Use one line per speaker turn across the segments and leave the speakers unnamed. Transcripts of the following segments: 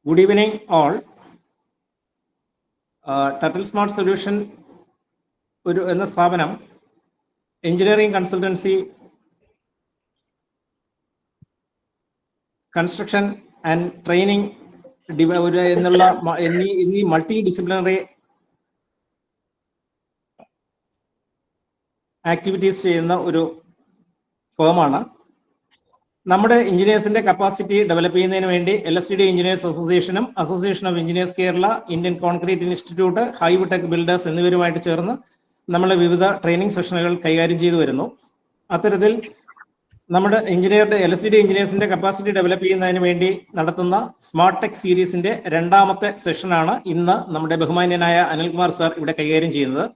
Good evening, all. Turtle Smart Solution എന്ന സ്ഥാപനം engineering consultancy, construction and training എന്നുള്ള എന്നീ മൾട്ടി ഡിസിപ്ലിനറി ആക്ടിവിറ്റീസ് ചെയ്യുന്ന ഒരു ഫേമാണ്. നമ്മുടെ എഞ്ചിനീയേഴ്സിന്റെ കപ്പാസിറ്റി ഡെവലപ്പ് ചെയ്യുന്നതിന് വേണ്ടി LSTD എഞ്ചിനീയേഴ്സ് അസോസിയേഷനും association of engineers Kerala, Indian concrete institute, hi tech builders എന്നിവരുമായിട്ട് ചേർന്ന് നമ്മൾ വിവിധ ട്രെയിനിങ് സെഷനുകൾ കൈകാര്യം ചെയ്തു വരുന്നു. അത്തരത്തിൽ നമ്മുടെ LSTD എഞ്ചിനീയേഴ്സിന്റെ കപ്പാസിറ്റി ഡെവലപ്പ് ചെയ്യുന്നതിന് വേണ്ടി നടത്തുന്ന സ്മാർട്ട് ടെക് സീരീസിന്റെ രണ്ടാമത്തെ സെഷനാണ് ഇന്ന് നമ്മുടെ ബഹുമാന്യനായ അനിൽകുമാർ സാർ ഇവിടെ കൈകാര്യം ചെയ്യുന്നത്.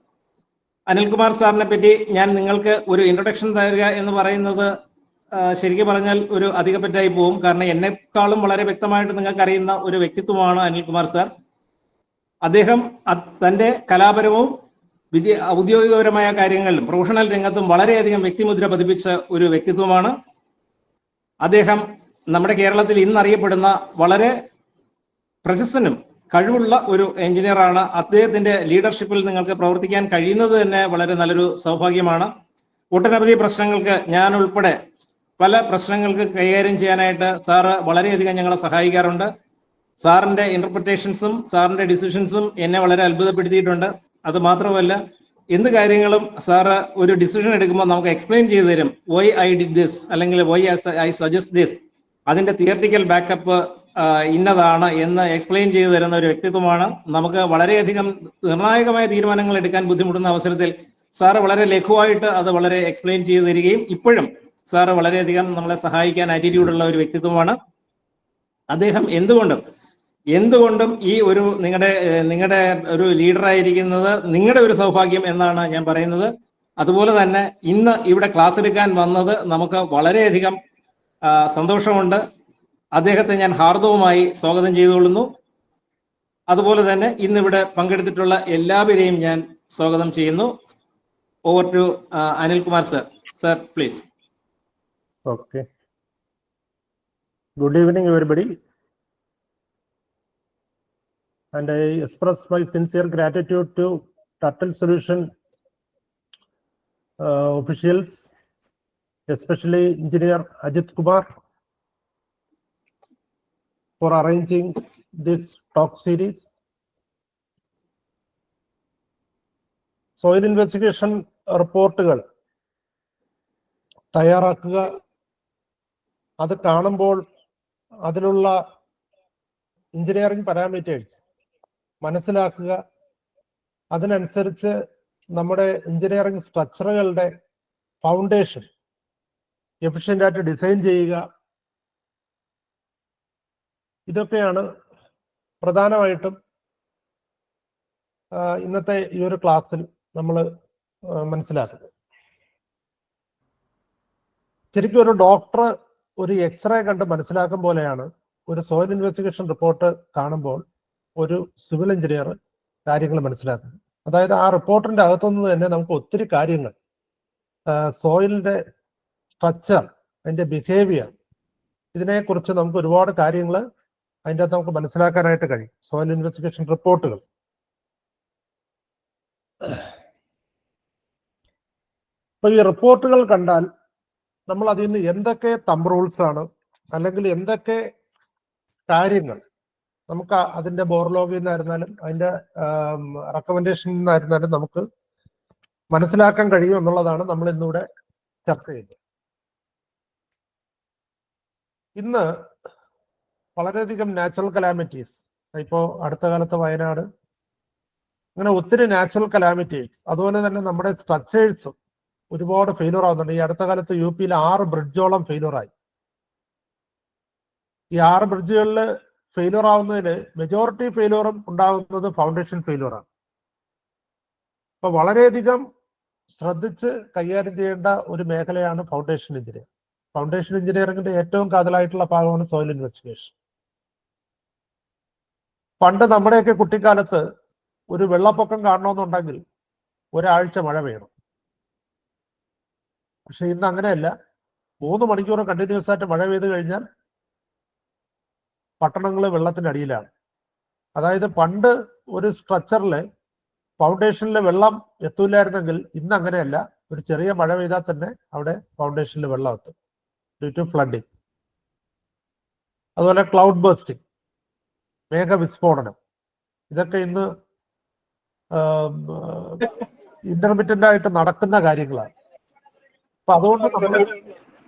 അനിൽകുമാർ സാറിനെ പറ്റി ഞാൻ നിങ്ങൾക്ക് ഒരു ഇൻട്രൊഡക്ഷൻ തരിക എന്ന് പറയുന്നത് ശരിക്കും പറഞ്ഞാൽ ഒരു അധികപ്പറ്റായി പോവും. കാരണം എന്നെക്കാളും വളരെ വ്യക്തമായിട്ട് നിങ്ങൾക്ക് അറിയുന്ന ഒരു വ്യക്തിത്വമാണ് അനിൽകുമാർ സാർ. അദ്ദേഹം തന്റെ കലാപരവും ഔദ്യോഗികപരമായ കാര്യങ്ങളിലും പ്രൊഫഷണൽ രംഗത്തും വളരെയധികം വ്യക്തിമുദ്ര പതിപ്പിച്ച ഒരു വ്യക്തിത്വമാണ്. അദ്ദേഹം നമ്മുടെ കേരളത്തിൽ ഇന്ന് അറിയപ്പെടുന്ന വളരെ പ്രശസ്തനും കഴിവുള്ള ഒരു എഞ്ചിനീയറാണ്. അദ്ദേഹത്തിന്റെ ലീഡർഷിപ്പിൽ നിങ്ങൾക്ക് പ്രവർത്തിക്കാൻ കഴിയുന്നത് തന്നെ വളരെ നല്ലൊരു സൗഭാഗ്യമാണ്. ഒട്ടനവധി പ്രശ്നങ്ങൾക്ക് ഞാൻ ഉൾപ്പെടെ പല പ്രശ്നങ്ങൾക്ക് കൈകാര്യം ചെയ്യാനായിട്ട് സാറ് വളരെയധികം ഞങ്ങളെ സഹായിക്കാറുണ്ട്. സാറിന്റെ ഇന്റർപ്രിറ്റേഷൻസും സാറിന്റെ ഡിസിഷൻസും എന്നെ വളരെ അത്ഭുതപ്പെടുത്തിയിട്ടുണ്ട്. അത് മാത്രമല്ല, എന്ത് കാര്യങ്ങളും സാറ് ഒരു ഡിസിഷൻ എടുക്കുമ്പോൾ നമുക്ക് എക്സ്പ്ലെയിൻ ചെയ്തു തരും. വൈ ഐ ഡിഡ് ദിസ് അല്ലെങ്കിൽ വൈ ഐ സജസ്റ്റ് ദിസ്, അതിന്റെ തിയറിറ്റിക്കൽ ബാക്കപ്പ് ഇന്നതാണ് എന്ന് എക്സ്പ്ലെയിൻ ചെയ്തു തരുന്ന ഒരു വ്യക്തിത്വമാണ്. നമുക്ക് വളരെയധികം നിർണായകമായ തീരുമാനങ്ങൾ എടുക്കാൻ ബുദ്ധിമുട്ടുന്ന അവസരത്തിൽ സാറ് വളരെ ലഘുവായിട്ട് അത് വളരെ എക്സ്പ്ലെയിൻ ചെയ്തു തരികയും ഇപ്പോഴും സാറ് വളരെയധികം നമ്മളെ സഹായിക്കാൻ ആറ്റിറ്റ്യൂഡുള്ള ഒരു വ്യക്തിത്വമാണ്. അദ്ദേഹം എന്തുകൊണ്ടും ഈ ഒരു നിങ്ങളുടെ ഒരു ലീഡറായിരിക്കുന്നത് നിങ്ങളുടെ ഒരു സൗഭാഗ്യം എന്നാണ് ഞാൻ പറയുന്നത്. അതുപോലെ തന്നെ ഇന്ന് ഇവിടെ ക്ലാസ് എടുക്കാൻ വന്നത് നമുക്ക് വളരെയധികം സന്തോഷമുണ്ട്. അദ്ദേഹത്തെ ഞാൻ ഹാർദവുമായി സ്വാഗതം ചെയ്തുകൊള്ളുന്നു. അതുപോലെ തന്നെ ഇന്നിവിടെ പങ്കെടുത്തിട്ടുള്ള എല്ലാവരെയും ഞാൻ സ്വാഗതം ചെയ്യുന്നു. Over to Anilkumar sir. Sir, please.
Okay. Good evening, everybody. And I express my sincere gratitude to Turtle Solution officials, especially Engineer Ajit Kumar, for arranging this talk series. Soil investigation റിപ്പോർട്ടുകൾ തയ്യാറാക്കുക, അത് കാണുമ്പോൾ അതിലുള്ള എഞ്ചിനീയറിംഗ് പാരാമീറ്റേഴ്സ് മനസ്സിലാക്കുക, അതിനനുസരിച്ച് നമ്മുടെ engineering സ്ട്രക്ചറുകളുടെ foundation efficient ആയിട്ട് design ചെയ്യുക, ഇതൊക്കെയാണ് പ്രധാനമായിട്ടും ഇന്നത്തെ ഈ ഒരു ക്ലാസ്സിൽ നമ്മൾ മനസ്സിലാക്കുന്നത്. ശരിക്കും ഒരു ഡോക്ടർ ഒരു എക്സ്റേ കണ്ട് മനസ്സിലാക്കും പോലെയാണ് ഒരു സോയിൽ ഇൻവെസ്റ്റിഗേഷൻ റിപ്പോർട്ട് കാണുമ്പോൾ ഒരു സിവിൽ എഞ്ചിനീയർ കാര്യങ്ങൾ മനസ്സിലാക്കുന്നത്. അതായത് ആ റിപ്പോർട്ടിന്റെ അകത്തുനിന്ന് തന്നെ നമുക്ക് ഒത്തിരി കാര്യങ്ങൾ, സോയിലിന്റെ സ്ട്രക്ചർ, അതിന്റെ ബിഹേവിയർ, ഇതിനെക്കുറിച്ച് നമുക്ക് ഒരുപാട് കാര്യങ്ങൾ അതിൻ്റെ അകത്ത് നമുക്ക് മനസ്സിലാക്കാനായിട്ട് കഴിയും സോയിൽ ഇൻവെസ്റ്റിഗേഷൻ റിപ്പോർട്ടുകൾ. അപ്പൊ ഈ റിപ്പോർട്ടുകൾ കണ്ടാൽ നമ്മൾ അതിൽ നിന്ന് എന്തൊക്കെ തമ്പ് റൂൾസ് ആണ് അല്ലെങ്കിൽ എന്തൊക്കെ കാര്യങ്ങൾ നമുക്ക് അതിന്റെ ബോർലോഗിൽ നിന്നായിരുന്നാലും അതിന്റെ റെക്കമെൻഡേഷനിൽ നിന്നായിരുന്നാലും നമുക്ക് മനസ്സിലാക്കാൻ കഴിയും എന്നുള്ളതാണ് നമ്മൾ ഇന്നിവിടെ ചർച്ച ചെയ്യുന്നത്. ഇന്ന് വളരെയധികം നാച്ചുറൽ കലാമിറ്റീസ്, ഇപ്പോ അടുത്ത കാലത്ത് വയനാട്, അങ്ങനെ ഒത്തിരി നാച്ചുറൽ കലാമിറ്റീസ്, അതുപോലെ തന്നെ നമ്മുടെ സ്ട്രക്ചേഴ്സും ഒരുപാട് ഫെയിലൂർ ആവുന്നുണ്ട്. ഈ അടുത്ത കാലത്ത് UP-യിൽ 6 ബ്രിഡ്ജോളം ഫെയിലൂറായി. ഈ 6 ബ്രിഡ്ജുകളിൽ ഫെയിലൂർ ആവുന്നതിന് മെജോറിറ്റി ഫെയിലൂറും ഉണ്ടാകുന്നത് ഫൗണ്ടേഷൻ ഫെയിലൂറാണ്. അപ്പൊ വളരെയധികം ശ്രദ്ധിച്ച് കൈകാര്യം ചെയ്യേണ്ട ഒരു മേഖലയാണ് ഫൗണ്ടേഷൻ എഞ്ചിനീയർ. ഫൗണ്ടേഷൻ എഞ്ചിനീയറിംഗിന്റെ ഏറ്റവും കാതലായിട്ടുള്ള ഭാഗമാണ് സോയിൽ ഇൻവെസ്റ്റിഗേഷൻ. പണ്ട് നമ്മുടെയൊക്കെ കുട്ടിക്കാലത്ത് ഒരു വെള്ളപ്പൊക്കം കാണണമെന്നുണ്ടെങ്കിൽ ഒരാഴ്ച മഴ പെയ്യണം. പക്ഷെ ഇന്ന് അങ്ങനെയല്ല. 3 മണിക്കൂർ കണ്ടിന്യൂസ് ആയിട്ട് മഴ പെയ്ത് കഴിഞ്ഞാൽ പട്ടണങ്ങൾ വെള്ളത്തിന്റെ അടിയിലാണ്. അതായത് പണ്ട് ഒരു സ്ട്രക്ചറിൽ ഫൗണ്ടേഷനിൽ വെള്ളം എത്തൂലായിരുന്നെങ്കിൽ ഇന്ന് അങ്ങനെയല്ല. ഒരു ചെറിയ മഴ പെയ്താൽ തന്നെ അവിടെ ഫൗണ്ടേഷനിൽ വെള്ളം എത്തും ഡ്യൂ ടു ഫ്ലഡിങ്. അതുപോലെ ക്ലൗഡ് ബേസ്റ്റിംഗ്, മേഘവിസ്ഫോടനം, ഇതൊക്കെ ഇന്ന് ഇന്റർമിറ്റന്റ് ആയിട്ട് നടക്കുന്ന കാര്യങ്ങളാണ്. അപ്പൊ അതുകൊണ്ട് നമ്മൾ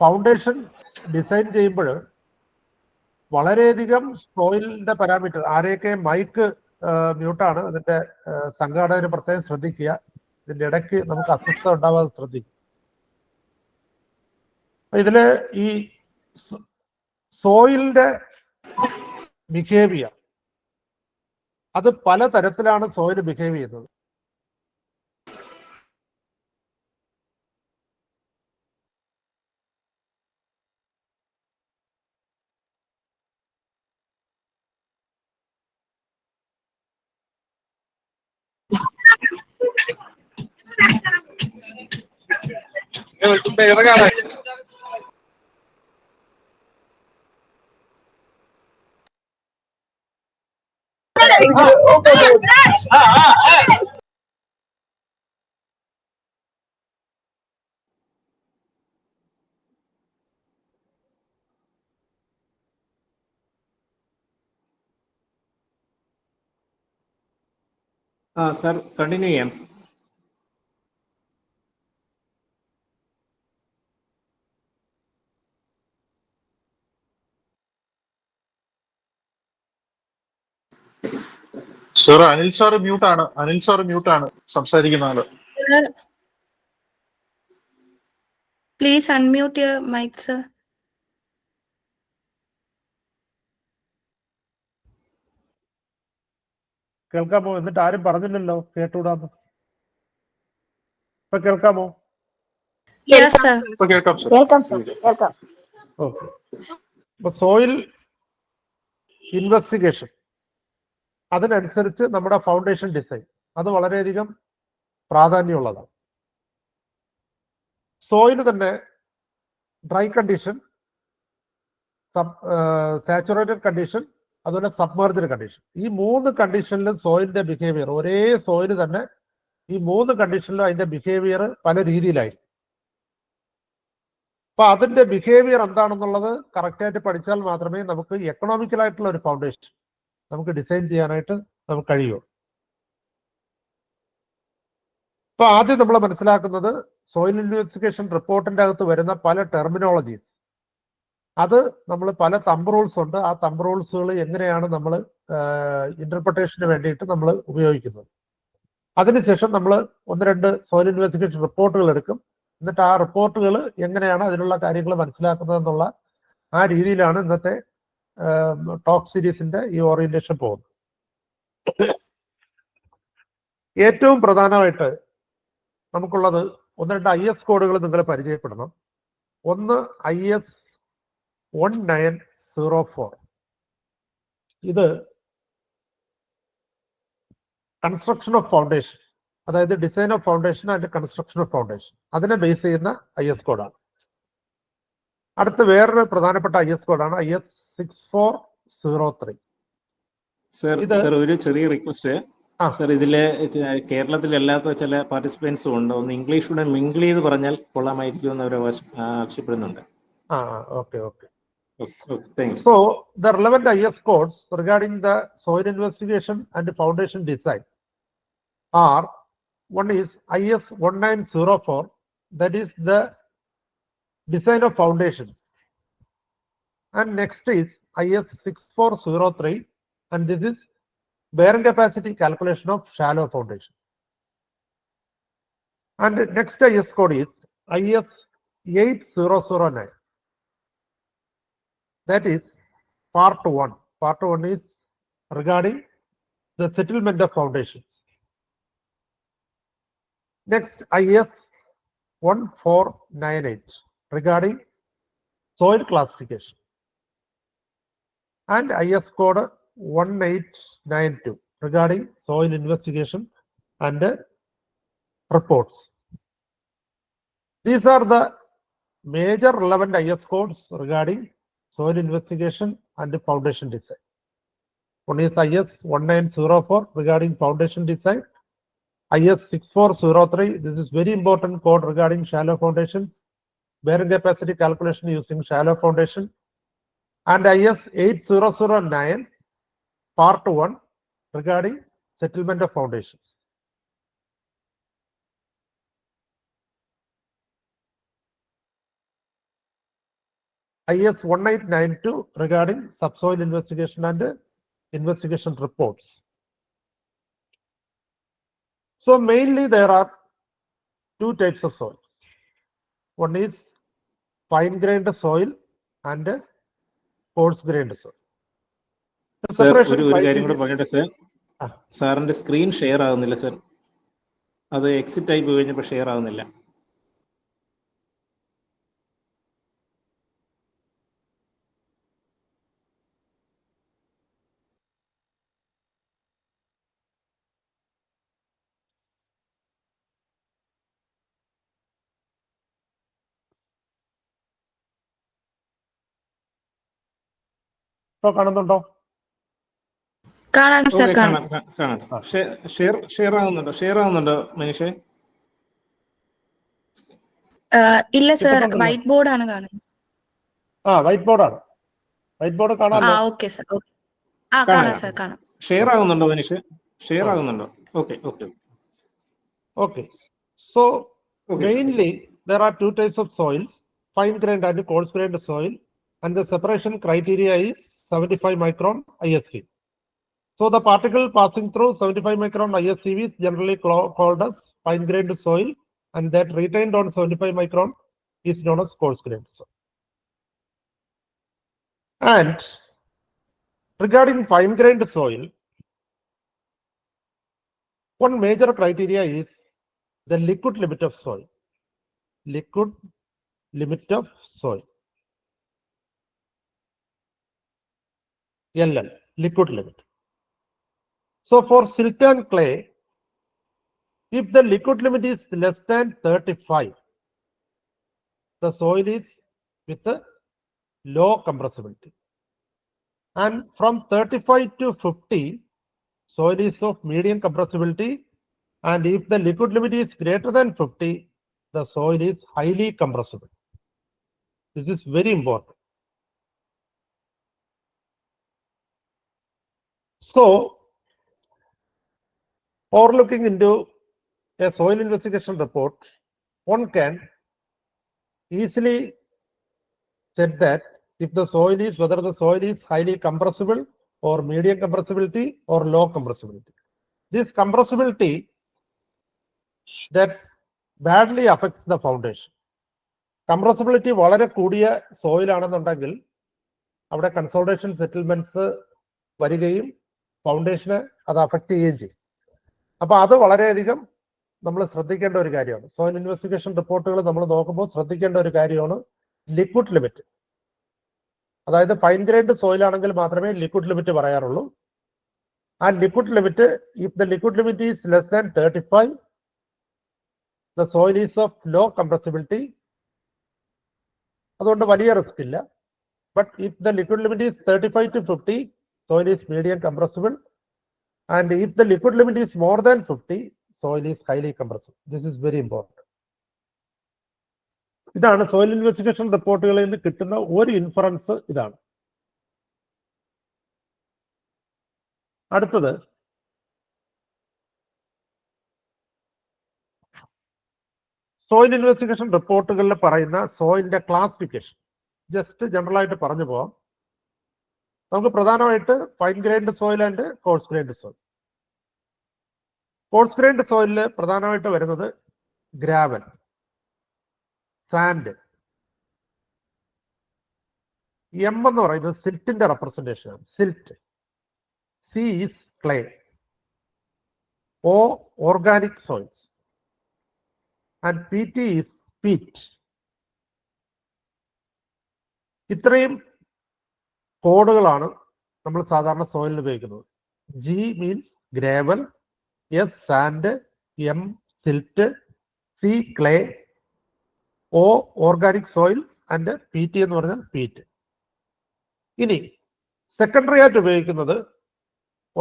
ഫൗണ്ടേഷൻ ഡിസൈൻ ചെയ്യുമ്പോൾ വളരെയധികം സോയിലിന്റെ പാരാമീറ്റർ, ആരെയൊക്കെ മൈക്ക് മ്യൂട്ടാണ്, അതിന്റെ സംഘാടകർ പ്രത്യേകം ശ്രദ്ധിക്കുക. ഇതിന്റെ ഇടയ്ക്ക് നമുക്ക് അസ്വസ്ഥത ഉണ്ടാവാതെ ശ്രദ്ധിക്കും. ഇതില് ഈ സോയിലിന്റെ ബിഹേവിയർ, അത് പല തരത്തിലാണ് സോയിൽ ബിഹേവ് ചെയ്യുന്നത്.
സർ കണ്ടിന്യൂ ചെയ്യാം.
സർ അനിൽ സാർ മ്യൂട്ടാണ് സംസാരിക്കുന്ന ആള്.
Please unmute your mic sir.
കേൾക്കാമോ? എന്നിട്ട് ആരും പറഞ്ഞില്ലല്ലോ കേട്ടൂടാന്ന്. ഇപ്പൊ കേൾക്കാമോ?
കേൾക്കാം സർ.
ഓക്കെ. അപ്പൊ സോയിൽ ഇൻവെസ്റ്റിഗേഷൻ, അതിനനുസരിച്ച് നമ്മുടെ ഫൗണ്ടേഷൻ ഡിസൈൻ അത് വളരെയധികം പ്രാധാന്യമുള്ളതാണ്. സോയിൽ തന്നെ ഡ്രൈ കണ്ടീഷൻ, സാച്ചുറേറ്റഡ് കണ്ടീഷൻ, അതുപോലെ സബ്മേർജ്ഡ് കണ്ടീഷൻ, ഈ 3 കണ്ടീഷനിലും സോയിലിന്റെ ബിഹേവിയർ, ഒരേ സോയിൽ തന്നെ ഈ 3 കണ്ടീഷനിലും അതിന്റെ ബിഹേവിയർ പല രീതിയിലായിരിക്കും. അപ്പൊ അതിന്റെ ബിഹേവിയർ എന്താണെന്നുള്ളത് കറക്റ്റായിട്ട് പഠിച്ചാൽ മാത്രമേ നമുക്ക് എക്കണോമിക്കലായിട്ടുള്ള ഒരു ഫൗണ്ടേഷൻ നമുക്ക് ഡിസൈൻ ചെയ്യാനായിട്ട് നമുക്ക് കഴിയുള്ളൂ. അപ്പൊ ആദ്യം നമ്മൾ മനസ്സിലാക്കുന്നത് സോയിൽ ഇൻവെസ്റ്റിഗേഷൻ റിപ്പോർട്ടിന്റെ അകത്ത് വരുന്ന പല ടെർമിനോളജീസ്, അത് നമ്മൾ പല തമ്പ് റൂൾസ് ഉണ്ട്. ആ തമ്പ് റൂൾസുകൾ എങ്ങനെയാണ് നമ്മൾ ഇന്റർപ്രിട്ടേഷന് വേണ്ടിയിട്ട് നമ്മൾ ഉപയോഗിക്കുന്നത്. അതിനുശേഷം നമ്മൾ 1-2 സോയിൽ ഇൻവെസ്റ്റിഗേഷൻ റിപ്പോർട്ടുകൾ എടുക്കും. എന്നിട്ട് ആ റിപ്പോർട്ടുകൾ എങ്ങനെയാണ് അതിലുള്ള കാര്യങ്ങൾ മനസ്സിലാക്കുന്നത് എന്നുള്ള ആ രീതിയിലാണ് ഇന്നത്തെ ടോക്ക് സീരീസിന്റെ ഈ ഓറിയന്റേഷൻ പോകുന്നത്. ഏറ്റവും പ്രധാനമായിട്ട് നമുക്കുള്ളത് 1-2 IS കോഡുകൾ നിങ്ങൾ പരിചയപ്പെടണം. ഒന്ന് IS 1904. ഇത് കൺസ്ട്രക്ഷൻ ഓഫ് ഫൗണ്ടേഷൻ, അതായത് design of foundation and construction of foundation, അതിനെ ബേസ് ചെയ്യുന്ന IS കോഡാണ്. അടുത്ത വേറൊരു പ്രധാനപ്പെട്ട IS കോഡാണ് IS 6403.
സർ ഒരു ചെറിയ റിക്വസ്റ്റ്. സർ ഇതില് കേരളത്തിലല്ലാത്ത ചില പാർട്ടിസിപ്പൻസും ഉണ്ട്. ഒന്ന് ഇംഗ്ലീഷൂടെ മിങ്കിൾ ചെയ്ത് പറഞ്ഞാൽ കൊള്ളാമായിരിക്കുമെന്ന് അവർ ആവശ്യപ്പെടുന്നുണ്ട്.
Okay.
Thanks.
So the relevant IS codes regarding the soil investigation and foundation design are, one is IS 1904, that is the design of foundations, and next is IS 6403, and this is bearing capacity calculation of shallow foundation. And next IS code is IS 8009. That is part 1. Part 1 is regarding the settlement of foundations. Next IS 1498 regarding soil classification, and IS code 1892 regarding soil investigation and reports. These are the major relevant IS codes regarding soil investigation and foundation design. One is IS 1904 regarding foundation design. IS 6403, this is very important code regarding shallow foundations, bearing capacity calculation using shallow foundation. And IS 8009 part 1 regarding settlement of foundations. IS 1892 regarding subsoil investigation and investigation reports. So mainly there are two types of soil. One is fine grained soil and coarse grained soil. The
sir
separation
ഒരു കാര്യം കൂടെ
criteria-
പറയട്ടെ sir. സാറിന്റെ screen share ആവുന്നില്ല sir. അത് exit ആയി പോയി കഴിഞ്ഞപ്പോൾ ഷെയർ ആവുന്നില്ല.
ഇപ്പൊ കാണുന്നുണ്ടോ?
കാണാം സർ,
ഓക്കെ,
കാണാം.
കാണാം. ഷെയർ ആവുന്നുണ്ടോ മനീഷേ?
ഇല്ല സർ,
കിട്ടുന്നുണ്ടല്ലോ.
വൈറ്റ് ബോർഡ് ആണ് കാണുന്നത്.
വൈറ്റ് ബോർഡ് ആണ്. വൈറ്റ് ബോർഡ്
ആ
കാണാമല്ലോ.
Okay sir, okay. കാണാം സർ, കാണാം.
ഷെയർ ആവുന്നുണ്ടോ മനീഷേ? ഷെയർ ആവുന്നുണ്ടോ? Okay.
Okay. So mainly there are two types of soils, fine grained and coarse grained soil, and the separation criteria is 75 micron ISC. So the particle passing through 75 micron ISCV is generally called as fine grained soil, and that retained on 75 micron is known as coarse grained soil. And regarding fine grained soil, one major criteria is the liquid limit of soil. Liquid limit of soil. LL, liquid limit. So for silt and clay, if the liquid limit is less than 35, the soil is with a low compressibility. And from 35 to 50, soil is of medium compressibility. And if the liquid limit is greater than 50, the soil is highly compressible. This is very important. So, overlooking into a soil investigation report, one can easily say that if the soil is, whether the soil is highly compressible or medium compressibility or low compressibility. This compressibility that badly affects the foundation. Compressibility വളരെ കൂടിയ soil ആണെന്നുണ്ടെങ്കിൽ അവിടെ consultation settlements വരികയും ഫൗണ്ടേഷനെ അത് affect ചെയ്യുകയും ചെയ്യും. അപ്പൊ അത് വളരെയധികം നമ്മൾ ശ്രദ്ധിക്കേണ്ട ഒരു കാര്യമാണ്. സോയിൽ ഇൻവെസ്റ്റിഗേഷൻ റിപ്പോർട്ടുകൾ നമ്മൾ നോക്കുമ്പോൾ ശ്രദ്ധിക്കേണ്ട ഒരു കാര്യമാണ് ലിക്വിഡ് ലിമിറ്റ്. അതായത് ഫൈൻ ഗ്രൈൻഡ് സോയിൽ ആണെങ്കിൽ മാത്രമേ ലിക്വിഡ് ലിമിറ്റ് പറയാറുള്ളൂ. ആ liquid limit, if the liquid limit is less than 35, the soil is of low compressibility. അതുകൊണ്ട് വലിയ റിസ്ക് ഇല്ല. But if the liquid limit is 35 to 50, soil is medium compressible. And if the liquid limit is more than 50, soil is highly compressible. This is very important. ഇതാണ് soil investigation റിപ്പോർട്ടുകളിൽ നിന്ന് കിട്ടുന്ന ഒരു inference. ഇതാണ്. അടുത്തത് soil investigation റിപ്പോർട്ടുകളിൽ പറയുന്ന സോയിലിന്റെ classification. Just general ആയിട്ട് പറഞ്ഞു പോവാം. നമുക്ക് പ്രധാനമായിട്ട് fine grained soil and coarse grained soil. Coarse grained സോയിലിൽ പ്രധാനമായിട്ട് വരുന്നത് ഗ്രാവൽ, സാൻഡ്. എം എന്ന് പറയുന്നത് സിൽറ്റിന്റെ റെപ്രസെന്റേഷൻ ആണ്. Silt. C is clay. O organic soils. And PT is peat. ഇത്രയും കോഡുകളാണ് നമ്മൾ സാധാരണ സോയിലിൽ ഉപയോഗിക്കുന്നത്. G means gravel, S sand, M silt, C clay, O organic soils and PT എന്ന് പറഞ്ഞാൽ പീറ്റ്. ഇനി സെക്കൻഡറി ആയിട്ട് ഉപയോഗിക്കുന്നത്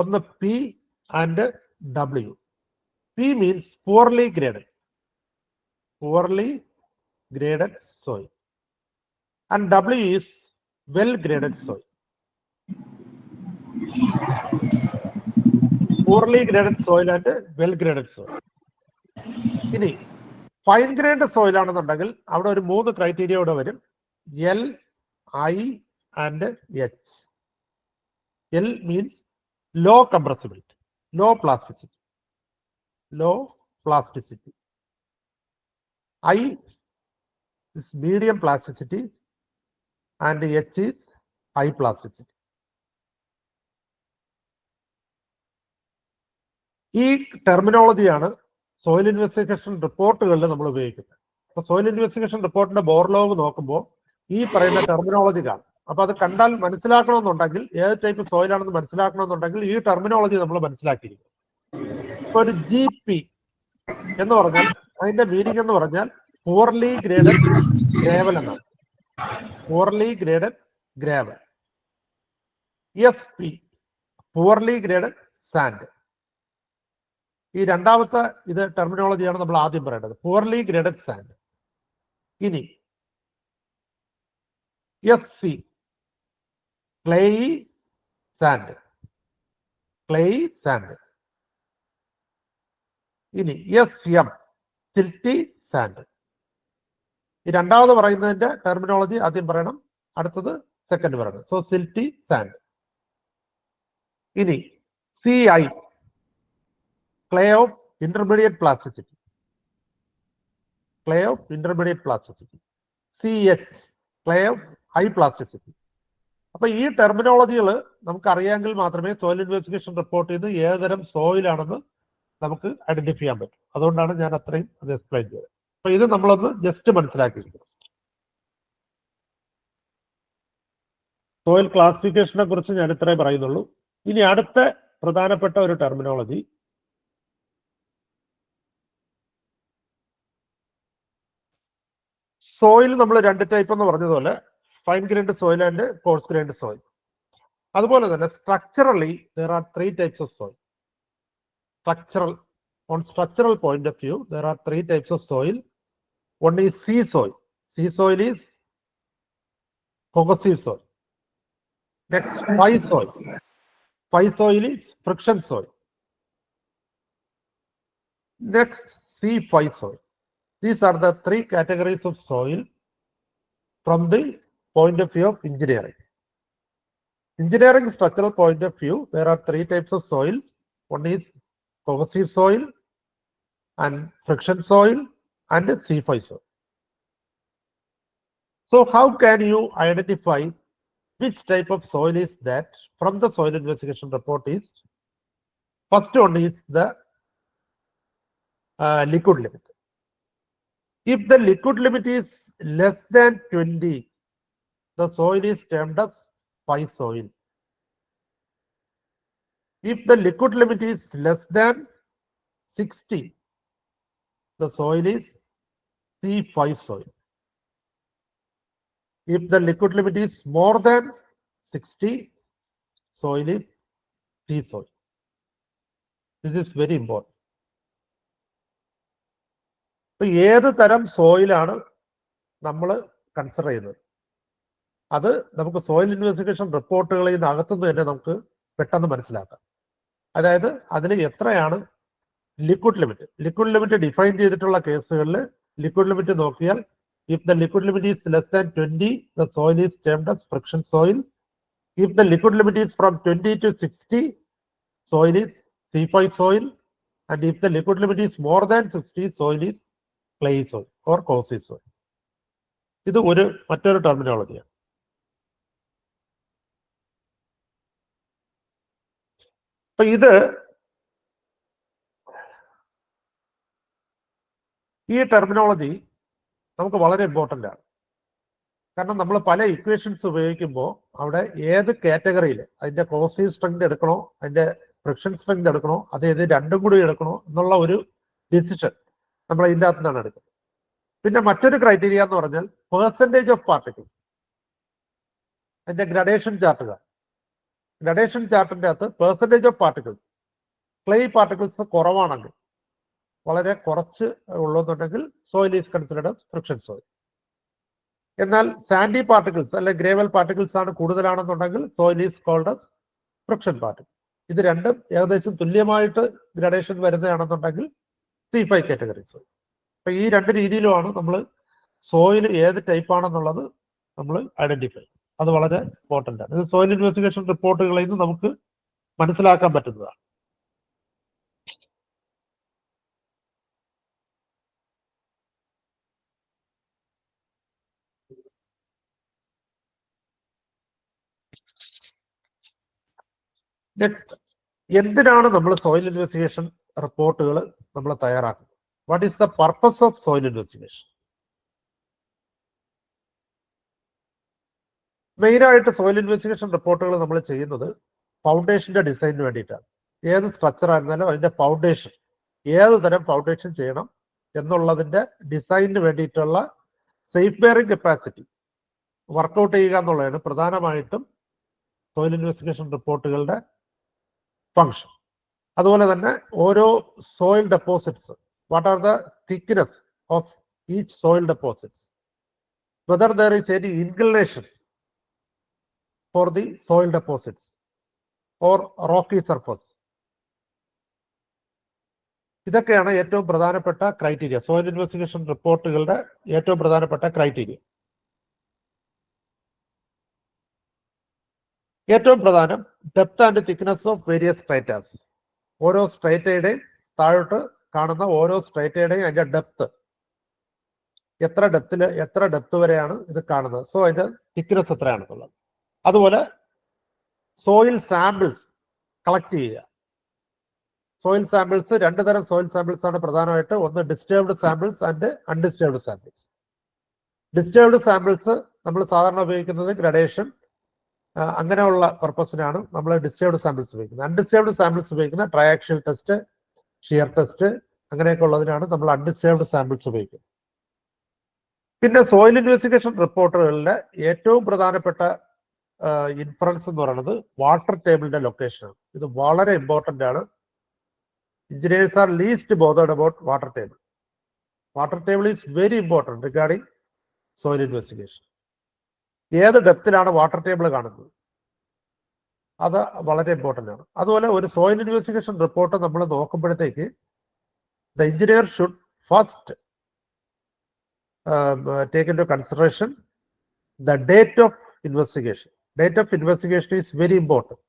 ഒന്ന് P and W. P means poorly graded soil, and W is well graded soil. Poorly graded soil and well graded soil. ഇനി fine grade soil ആണെന്നുണ്ടെങ്കിൽ അവിടെ ഒരു 3 ക്രൈറ്റീരിയ ഇവിടെ വരും. L, I and H. L means low compressibility, low plasticity. I is medium plasticity and H is high plasticity. ഈ ടെർമിനോളജിയാണ് soil investigation റിപ്പോർട്ടുകളിൽ നമ്മൾ ഉപയോഗിക്കുന്നത്. അപ്പൊ സോയിൽ ഇൻവെസ്റ്റിഗേഷൻ റിപ്പോർട്ടിന്റെ ബോർലോഗ് നോക്കുമ്പോൾ ഈ പറയുന്ന ടെർമിനോളജി കാണും. അപ്പൊ അത് കണ്ടാൽ മനസ്സിലാക്കണമെന്നുണ്ടെങ്കിൽ, ഏത് ടൈപ്പ് സോയിൽ ആണെന്ന് മനസ്സിലാക്കണമെന്നുണ്ടെങ്കിൽ ഈ ടെർമിനോളജി നമ്മൾ മനസ്സിലാക്കിയിരിക്കും. ഇപ്പൊ ഒരു GP എന്ന് പറഞ്ഞാൽ അതിന്റെ മീനിങ് എന്ന് പറഞ്ഞാൽ poorly graded gravel എന്നാണ്. poorly graded gravel. SP, poorly graded sand. ഈ രണ്ടാമത്തെ ഇത് ടെർമിനോളജിയാണ് നമ്മൾ ആദ്യം പറയേണ്ടത്, poorly graded sand. ഇനി SC, clayey sand. ഇനി SM, silty sand. ഈ രണ്ടാമത് പറയുന്നതിന്റെ ടെർമിനോളജി ആദ്യം പറയണം, അടുത്തത് സെക്കൻഡ് പറയണം. So silty sand. ഇനി CI, clay of intermediate plasticity. CH, clay of high plasticity. അപ്പൊ ഈ ടെർമിനോളജികൾ നമുക്ക് അറിയാമെങ്കിൽ മാത്രമേ സോയിൽ ഇൻവെസ്റ്റിഗേഷൻ റിപ്പോർട്ട് ചെയ്ത് ഏതുതരം സോയിൽ ആണെന്ന് നമുക്ക് ഐഡന്റിഫൈ ചെയ്യാൻ പറ്റും. അതുകൊണ്ടാണ് ഞാൻ അത്രയും അത് എക്സ്പ്ലെയിൻ ചെയ്തത്. അപ്പൊ ഇത് നമ്മളൊന്ന് ജസ്റ്റ് മനസ്സിലാക്കിയിരിക്കുന്നു. സോയിൽ ക്ലാസിഫിക്കേഷനെ കുറിച്ച് ഞാൻ ഇത്രേ പറയുന്നുള്ളൂ. ഇനി അടുത്ത പ്രധാനപ്പെട്ട ഒരു ടെർമിനോളജി സോയിൽ നമ്മൾ 2 ടൈപ്പ് എന്ന് പറഞ്ഞതുപോലെ fine grained soil and coarse grained soil. അതുപോലെ തന്നെ structurally there are 3 types of soil. On structural point of view, there are 3 types of soil. One is sea soil. Sea soil is cohesive soil. Next, pie soil. Pie soil is friction soil. Next, C5 soil. These are the 3 categories of soil from the point of view of engineering. Engineering structural point of view, there are 3 types of soils. One is cohesive soil and friction soil and C5 soil. So how can you identify which type of soil is that from the soil investigation report? Is first one is the liquid limit. If the liquid limit is less than 20, the soil is termed as pie soil. If the liquid limit is less than 60, the soil is C5 soil. If the liquid limit is more than 60, soil is C soil. This is very important. ഇപ്പൊ ഏത് തരം സോയിലാണ് നമ്മൾ consider ചെയ്യുന്നത് അത് നമുക്ക് soil investigation റിപ്പോർട്ടുകളിൽ നിന്ന് അകത്തുനിന്ന് തന്നെ നമുക്ക് പെട്ടെന്ന് മനസ്സിലാക്കാം. അതായത് അതിന് എത്രയാണ് ലിക്വിഡ് ലിമിറ്റ് ഡിഫൈൻ ചെയ്തിട്ടുള്ള കേസുകളിൽ ലിക്വിഡ് ലിമിറ്റ് നോക്കിയാൽ if the liquid limit is less than 20, the soil is termed as friction soil. If the liquid limit is from 20 to 60, soil is C5 soil. And if the liquid limit is more than 60, soil is clay soil or cohesive soil. ഇത് മറ്റൊരു ടെർമിനോളജിയാണ്. അപ്പൊ ഈ terminology നമുക്ക് വളരെ important ആണ്. കാരണം നമ്മൾ പല ഇക്വേഷൻസ് ഉപയോഗിക്കുമ്പോൾ അവിടെ ഏത് കാറ്റഗറിയിൽ അതിന്റെ കോഹസീവ് സ്ട്രെങ്ത് എടുക്കണോ അതിന്റെ ഫ്രിക്ഷൻ സ്ട്രെങ്ത് എടുക്കണോ അത് രണ്ടും കൂടി എടുക്കണോ എന്നുള്ള ഒരു ഡിസിഷൻ നമ്മൾ ഇതിൻ്റെ അകത്തു നിന്നാണ് എടുക്കുന്നത്. പിന്നെ മറ്റൊരു ക്രൈറ്റീരിയ എന്ന് പറഞ്ഞാൽ പെർസെൻറ്റേജ് ഓഫ് പാർട്ടിക്കിൾസ്, അതിന്റെ ഗ്രഡേഷൻ ചാർട്ടുകൾ. ഗ്രഡേഷൻ ചാർട്ടിന്റെ അകത്ത് percentage of particles, clay particles കുറവാണെങ്കിൽ, വളരെ കുറച്ച് ഉള്ളതെന്നുണ്ടെങ്കിൽ soil is considered as friction soil. എന്നാൽ സാൻഡി പാർട്ടിക്കിൾസ് അല്ലെ ഗ്രേവൽ പാർട്ടിക്കിൾസ് ആണ് കൂടുതലാണെന്നുണ്ടെങ്കിൽ soil is called as friction particle. ഇത് രണ്ടും ഏകദേശം തുല്യമായിട്ട് ഗ്രഡേഷൻ വരുന്നതാണെന്നുണ്ടെങ്കിൽ C5 കാറ്റഗറി സോയിൽ. അപ്പൊ ഈ രണ്ട് രീതിയിലുമാണ് നമ്മൾ സോയിൽ ഏത് ടൈപ്പ് ആണെന്നുള്ളത് നമ്മൾ ഐഡന്റിഫൈ. അത് വളരെ ഇമ്പോർട്ടൻ്റ് ആണ്. ഇത് സോയിൽ ഇൻവെസ്റ്റിഗേഷൻ റിപ്പോർട്ടുകളിൽ നിന്ന് നമുക്ക് മനസ്സിലാക്കാൻ പറ്റുന്നതാണ്. നെക്സ്റ്റ്, എന്തിനാണ് നമ്മൾ സോയിൽ ഇൻവെസ്റ്റിഗേഷൻ റിപ്പോർട്ടുകൾ നമ്മൾ തയ്യാറാക്കുന്നത്? What is the purpose of soil investigation? മെയിനായിട്ട് സോയിൽ ഇൻവെസ്റ്റിഗേഷൻ റിപ്പോർട്ടുകൾ നമ്മൾ ചെയ്യുന്നത് ഫൗണ്ടേഷന്റെ ഡിസൈനിന് വേണ്ടിയിട്ടാണ്. ഏത് സ്ട്രക്ചർ ആയിരുന്നാലും അതിന്റെ ഫൗണ്ടേഷൻ, ഏത് തരം ഫൗണ്ടേഷൻ ചെയ്യണം എന്നുള്ളതിന്റെ ഡിസൈനിന് വേണ്ടിയിട്ടുള്ള സേഫ് ബെയറിംഗ് കപ്പാസിറ്റി വർക്കൗട്ട് ചെയ്യുക എന്നുള്ളതാണ് പ്രധാനമായിട്ടും സോയിൽ ഇൻവെസ്റ്റിഗേഷൻ റിപ്പോർട്ടുകളുടെ ഫങ്ഷൻ. അതുപോലെ തന്നെ ഓരോ soil deposits, what are the thickness of each soil deposits, whether there is any inclination for the soil deposits or Rocky surface. ഇതൊക്കെയാണ് ഏറ്റവും പ്രധാനപ്പെട്ട ക്രൈറ്റീരിയ, സോയിൽ ഇൻവെസ്റ്റിഗേഷൻ റിപ്പോർട്ടുകളുടെ ഏറ്റവും പ്രധാനപ്പെട്ട ക്രൈറ്റീരിയ. ഏറ്റവും പ്രധാനം depth and thickness of various stratas. ഓരോ സ്ട്രേറ്റയുടെയും താഴോട്ട് കാണുന്ന ഓരോ സ്ട്രേറ്റയുടെയും അതിന്റെ ഡെപ്ത്, എത്ര ഡെപ്ത് വരെയാണ് ഇത് കാണുന്നത്, സോ അതിന്റെ തിക്നെസ് എത്രയാണെന്നുള്ളത്. അതുപോലെ സോയിൽ സാമ്പിൾസ് കളക്ട് ചെയ്യുക. സോയിൽ സാമ്പിൾസ്, രണ്ട് തരം സോയിൽ സാമ്പിൾസ് ആണ് പ്രധാനമായിട്ട്. ഒന്ന് disturbed samples and undisturbed samples. Disturbed samples നമ്മൾ സാധാരണ ഉപയോഗിക്കുന്നത് ഗ്രഡേഷൻ അങ്ങനെയുള്ള പർപ്പസിനാണ് നമ്മൾ ഡിസ്റ്റർബ്ഡ് സാമ്പിൾസ് ഉപയോഗിക്കുന്നത്. അൺഡിസ്റ്റർബ്ഡ് സാമ്പിൾസ് ഉപയോഗിക്കുന്ന ട്രയാക്ഷ്യൽ ടെസ്റ്റ്, ഷിയർ ടെസ്റ്റ് അങ്ങനെയൊക്കെ ഉള്ളതിനാണ് നമ്മൾ അൺഡിസ്റ്റർബ്ഡ് സാമ്പിൾസ് ഉപയോഗിക്കുന്നത്. പിന്നെ സോയിൽ ഇൻവെസ്റ്റിഗേഷൻ റിപ്പോർട്ടുകളിലെ ഏറ്റവും പ്രധാനപ്പെട്ട ഇൻഫറൻസ് എന്ന് പറയുന്നത് വാട്ടർ ടേബിളിന്റെ ലൊക്കേഷനാണ്. ഇത് വളരെ ഇമ്പോർട്ടൻ്റ് ആണ്. Engineers are least bothered about water table. Water table is very important regarding soil investigation. ഏത് ഡെപ്തിലാണ് വാട്ടർ ടേബിൾ കാണുന്നത്, അത് വളരെ ഇമ്പോർട്ടൻ്റ് ആണ്. അതുപോലെ ഒരു സോയിൽ ഇൻവെസ്റ്റിഗേഷൻ റിപ്പോർട്ട് നമ്മൾ നോക്കുമ്പോഴത്തേക്ക് the engineer should first take in to consideration the date of investigation. Date of investigation is very important.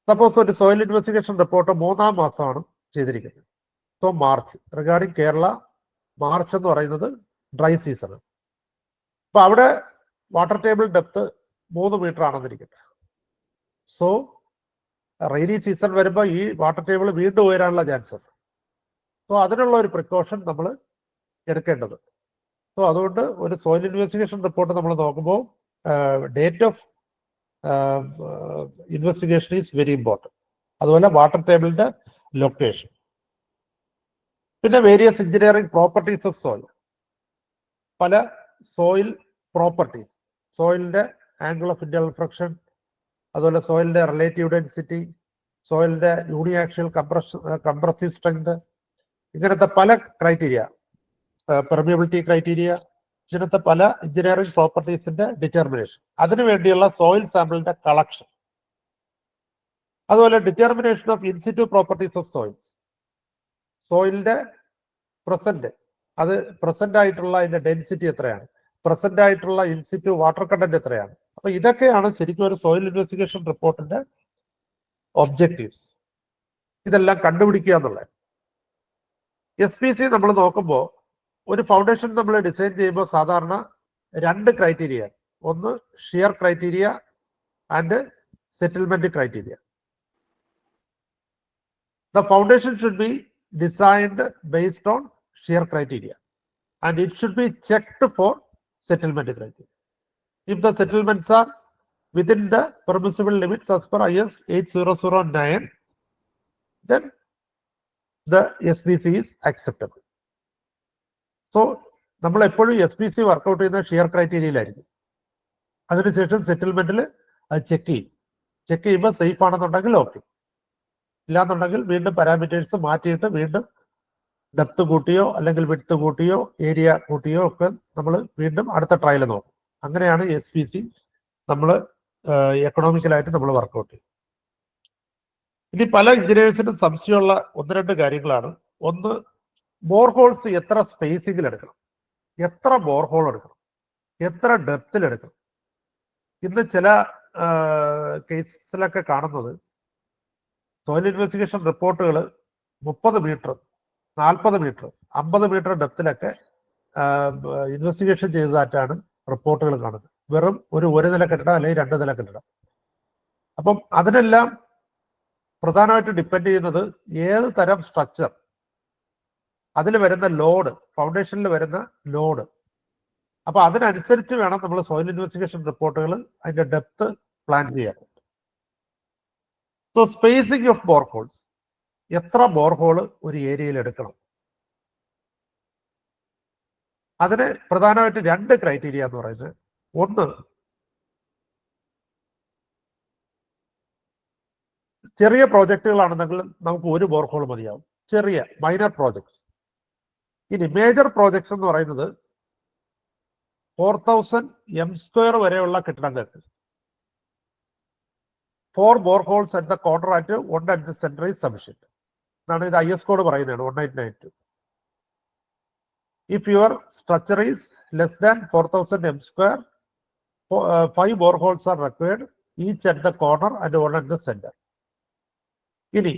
Suppose ഒരു സോയിൽ ഇൻവെസ്റ്റിഗേഷൻ റിപ്പോർട്ട് 3-ാം മാസമാണ് ചെയ്തിരിക്കുന്നത്. So March, regarding Kerala March എന്ന് പറയുന്നത് ഡ്രൈ സീസൺ. അപ്പൊ അവിടെ വാട്ടർ ടേബിൾ ഡെപ്ത് 3 മീറ്റർ ആണെന്നിരിക്കട്ടെ. So rainy season വരുമ്പോൾ ഈ വാട്ടർ ടേബിൾ വീണ്ടും ഉയരാനുള്ള ചാൻസ് ഉണ്ട്. സോ അതിനുള്ള ഒരു പ്രിക്കോഷൻ നമ്മൾ എടുക്കേണ്ടത്. സോ അതുകൊണ്ട് ഒരു സോയിൽ ഇൻവെസ്റ്റിഗേഷൻ റിപ്പോർട്ട് നമ്മൾ നോക്കുമ്പോൾ date of investigation is very important. അതുപോലെ വാട്ടർ ടേബിളിന്റെ ലൊക്കേഷൻ. പിന്നെ various engineering properties of soil. പല സോയിൽ പ്രോപ്പർട്ടീസ്, സോയിലിന്റെ ആംഗിൾ ഓഫ് ഇന്റർണൽ ഫ്രിക്ഷൻ, അതുപോലെ സോയിലിന്റെ റിലേറ്റീവ് ഡെൻസിറ്റി, സോയിലിന്റെ യൂണിയാക്ഷ്യൽ കംപ്രസീവ് സ്ട്രെങ്ത്, ഇങ്ങനത്തെ പല ക്രൈറ്റീരിയ, പെർമിയബിലിറ്റി ക്രൈറ്റീരിയ, ഇങ്ങനത്തെ പല എഞ്ചിനീയറിംഗ് പ്രോപ്പർട്ടീസിന്റെ ഡിറ്റർമിനേഷൻ, അതിനുവേണ്ടിയുള്ള സോയിൽ സാമ്പിളിന്റെ കളക്ഷൻ. അതുപോലെ determination of in situ properties of soils. സോയിലിന്റെ പ്രസന്റ്, അത് പ്രസന്റ് ആയിട്ടുള്ള അതിന്റെ ഡെൻസിറ്റി എത്രയാണ്, പ്രസന്റ് ആയിട്ടുള്ള ഇൻസിറ്റു വാട്ടർ കണ്ടന്റ് എത്രയാണ്. അപ്പൊ ഇതൊക്കെയാണ് ശരിക്കും ഒരു സോയിൽ ഇൻവെസ്റ്റിഗേഷൻ റിപ്പോർട്ടിന്റെ ഒബ്ജക്റ്റീവ്സ്. ഇതെല്ലാം കണ്ടുപിടിക്കുക എന്നുള്ളത്. SPC നമ്മൾ നോക്കുമ്പോൾ ഒരു ഫൗണ്ടേഷൻ നമ്മൾ ഡിസൈൻ ചെയ്യുമ്പോൾ സാധാരണ 2 ക്രൈറ്റീരിയ, ഒന്ന് shear criteria and settlement criteria. The foundation should be designed based on shear criteria and it should be checked for settlement criteria. If the settlements are within the permissible limits as per IS 8009, then the SPC is acceptable. So നമ്മൾ എപ്പോഴും SPC workout ചെയ്യുന്ന shear ക്രൈറ്റീരിയയിലായിരിക്കും. അതിനുശേഷം സെറ്റിൽമെന്റിൽ അത് check ചെയ്യും. Check ചെയ്യുമ്പോൾ safe ആണെന്നുണ്ടെങ്കിൽ okay, ഇല്ലാന്നുണ്ടെങ്കിൽ വീണ്ടും പാരാമീറ്റേഴ്സ് മാറ്റിയിട്ട് വീണ്ടും ഡെപ്ത് കൂട്ടിയോ അല്ലെങ്കിൽ വിഡ്ത്ത് കൂട്ടിയോ ഏരിയ കൂട്ടിയോ ഒക്കെ നമ്മൾ വീണ്ടും അടുത്ത ട്രയൽ നോക്കും. അങ്ങനെയാണ് SPC നമ്മൾ എക്കണോമിക്കലായിട്ട് നമ്മൾ വർക്കൗട്ട് ചെയ്യും. ഇനി പല എഞ്ചിനീയേഴ്സിനും സംശയമുള്ള 1-2 കാര്യങ്ങളാണ്. ഒന്ന്, ബോർഹോൾസ് എത്ര സ്പേസിങ്ങിൽ എടുക്കണം, എത്ര ബോർഹോൾ എടുക്കണം, എത്ര ഡെപ്തിൽ എടുക്കണം. ഇന്ന് ചില കേസിലൊക്കെ കാണുന്നത് സോയിൽ ഇൻവെസ്റ്റിഗേഷൻ റിപ്പോർട്ടുകൾ 30 മീറ്റർ, 40 മീറ്റർ, 50 മീറ്റർ ഡെപ്തിലൊക്കെ ഇൻവെസ്റ്റിഗേഷൻ ചെയ്തതായിട്ടാണ് റിപ്പോർട്ടുകൾ കാണുന്നത്. വെറും ഒരു നില കെട്ടിടം അല്ലെങ്കിൽ 2 നില കെട്ടിടം. അപ്പം അതിനെല്ലാം പ്രധാനമായിട്ട് ഡിപ്പെൻഡ് ചെയ്യുന്നത് ഏത് തരം സ്ട്രക്ചർ, അതിൽ വരുന്ന ലോഡ്, ഫൗണ്ടേഷനിൽ വരുന്ന ലോഡ്. അപ്പൊ അതിനനുസരിച്ച് വേണം നമ്മൾ സോയിൽ ഇൻവെസ്റ്റിഗേഷൻ റിപ്പോർട്ടുകൾ അതിന്റെ ഡെപ്ത് പ്ലാൻ ചെയ്യാൻ. സോ സ്പേസിംഗ് ഓഫ് ബോർഹോൾസ്, എത്ര ബോർഹോൾ ഒരു ഏരിയയിൽ എടുക്കണം, അതിന് പ്രധാനമായിട്ട് 2 ക്രൈറ്റീരിയ എന്ന് പറയുന്നത്. ഒന്ന്, ചെറിയ പ്രോജക്റ്റുകളാണെന്നെങ്കിൽ നമുക്ക് 1 ബോർഹോൾ മതിയാവും, ചെറിയ മൈനർ പ്രോജക്ട്സ്. ഇനി മേജർ പ്രോജക്ട്സ് എന്ന് പറയുന്നത് 4000 m² വരെയുള്ള കെട്ടിടങ്ങൾക്ക് 4 boreholes at the corner at 1 at the center is sufficient എന്നാണ് ഇത് IS കോഡ് പറയുന്നതാണ് 1892. If your structure is less than 4000 m², 5 boreholes are required, each at the corner and 1 at the center. ഇനി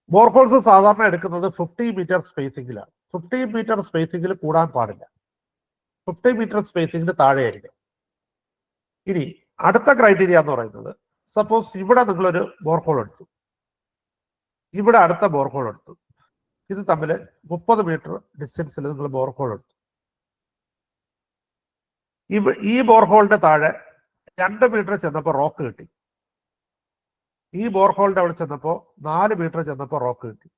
ബോർഹോൾസ് സാധാരണ എടുക്കുന്നത് 50 metre സ്പേസിംഗിലാണ്. 50 metre സ്പേസിംഗിൽ കൂടാൻ പാടില്ല, 50 metre സ്പേസിംഗിന് താഴെയായിരിക്കും. ഇനി അടുത്ത ക്രൈറ്റീരിയ എന്ന് പറയുന്നത്, സപ്പോസ് ഇവിടെ നിങ്ങളൊരു ബോർഹോൾ എടുത്തു, ഇവിടെ അടുത്ത ബോർഹോൾ എടുത്തു, ഇത് തമ്മിൽ 30 മീറ്റർ ഡിസ്റ്റൻസിൽ നിങ്ങൾ ബോർഹോൾ എടുത്തു. ഈ ബോർഹോളിന്റെ താഴെ 2 മീറ്റർ ചെന്നപ്പോൾ റോക്ക് കിട്ടി. ഈ ബോർഹോളിന്റെ അവിടെ ചെന്നപ്പോൾ 4 മീറ്റർ ചെന്നപ്പോൾ റോക്ക് കിട്ടി.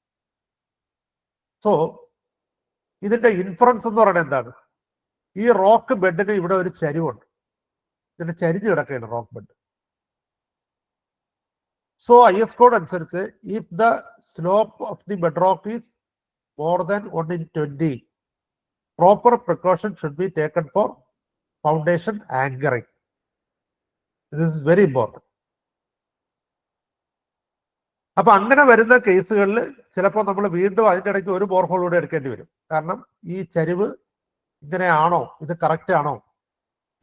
സോ ഇതിന്റെ ഇൻഫറൻസ് എന്ന് പറയുന്നത് എന്താണ്? ഈ റോക്ക് ബെഡിന് ഇവിടെ ഒരു ചരിവുണ്ട്, ഇതിന് ചരിഞ്ഞു കിടക്കുകയാണ് rock bed. So IS code അനുസരിച്ച് if the slope of the bed rock is more than 1/20, proper precaution should be taken for foundation anchoring. This is very important. അപ്പൊ അങ്ങനെ വരുന്ന കേസുകളിൽ ചിലപ്പോൾ നമ്മൾ വീണ്ടും അതിൻ്റെ ഇടയ്ക്ക് 1 ബോർഹോൾ കൂടെ എടുക്കേണ്ടി വരും. കാരണം ഈ ചരിവ് ഇങ്ങനെയാണോ, ഇത് കറക്റ്റ് ആണോ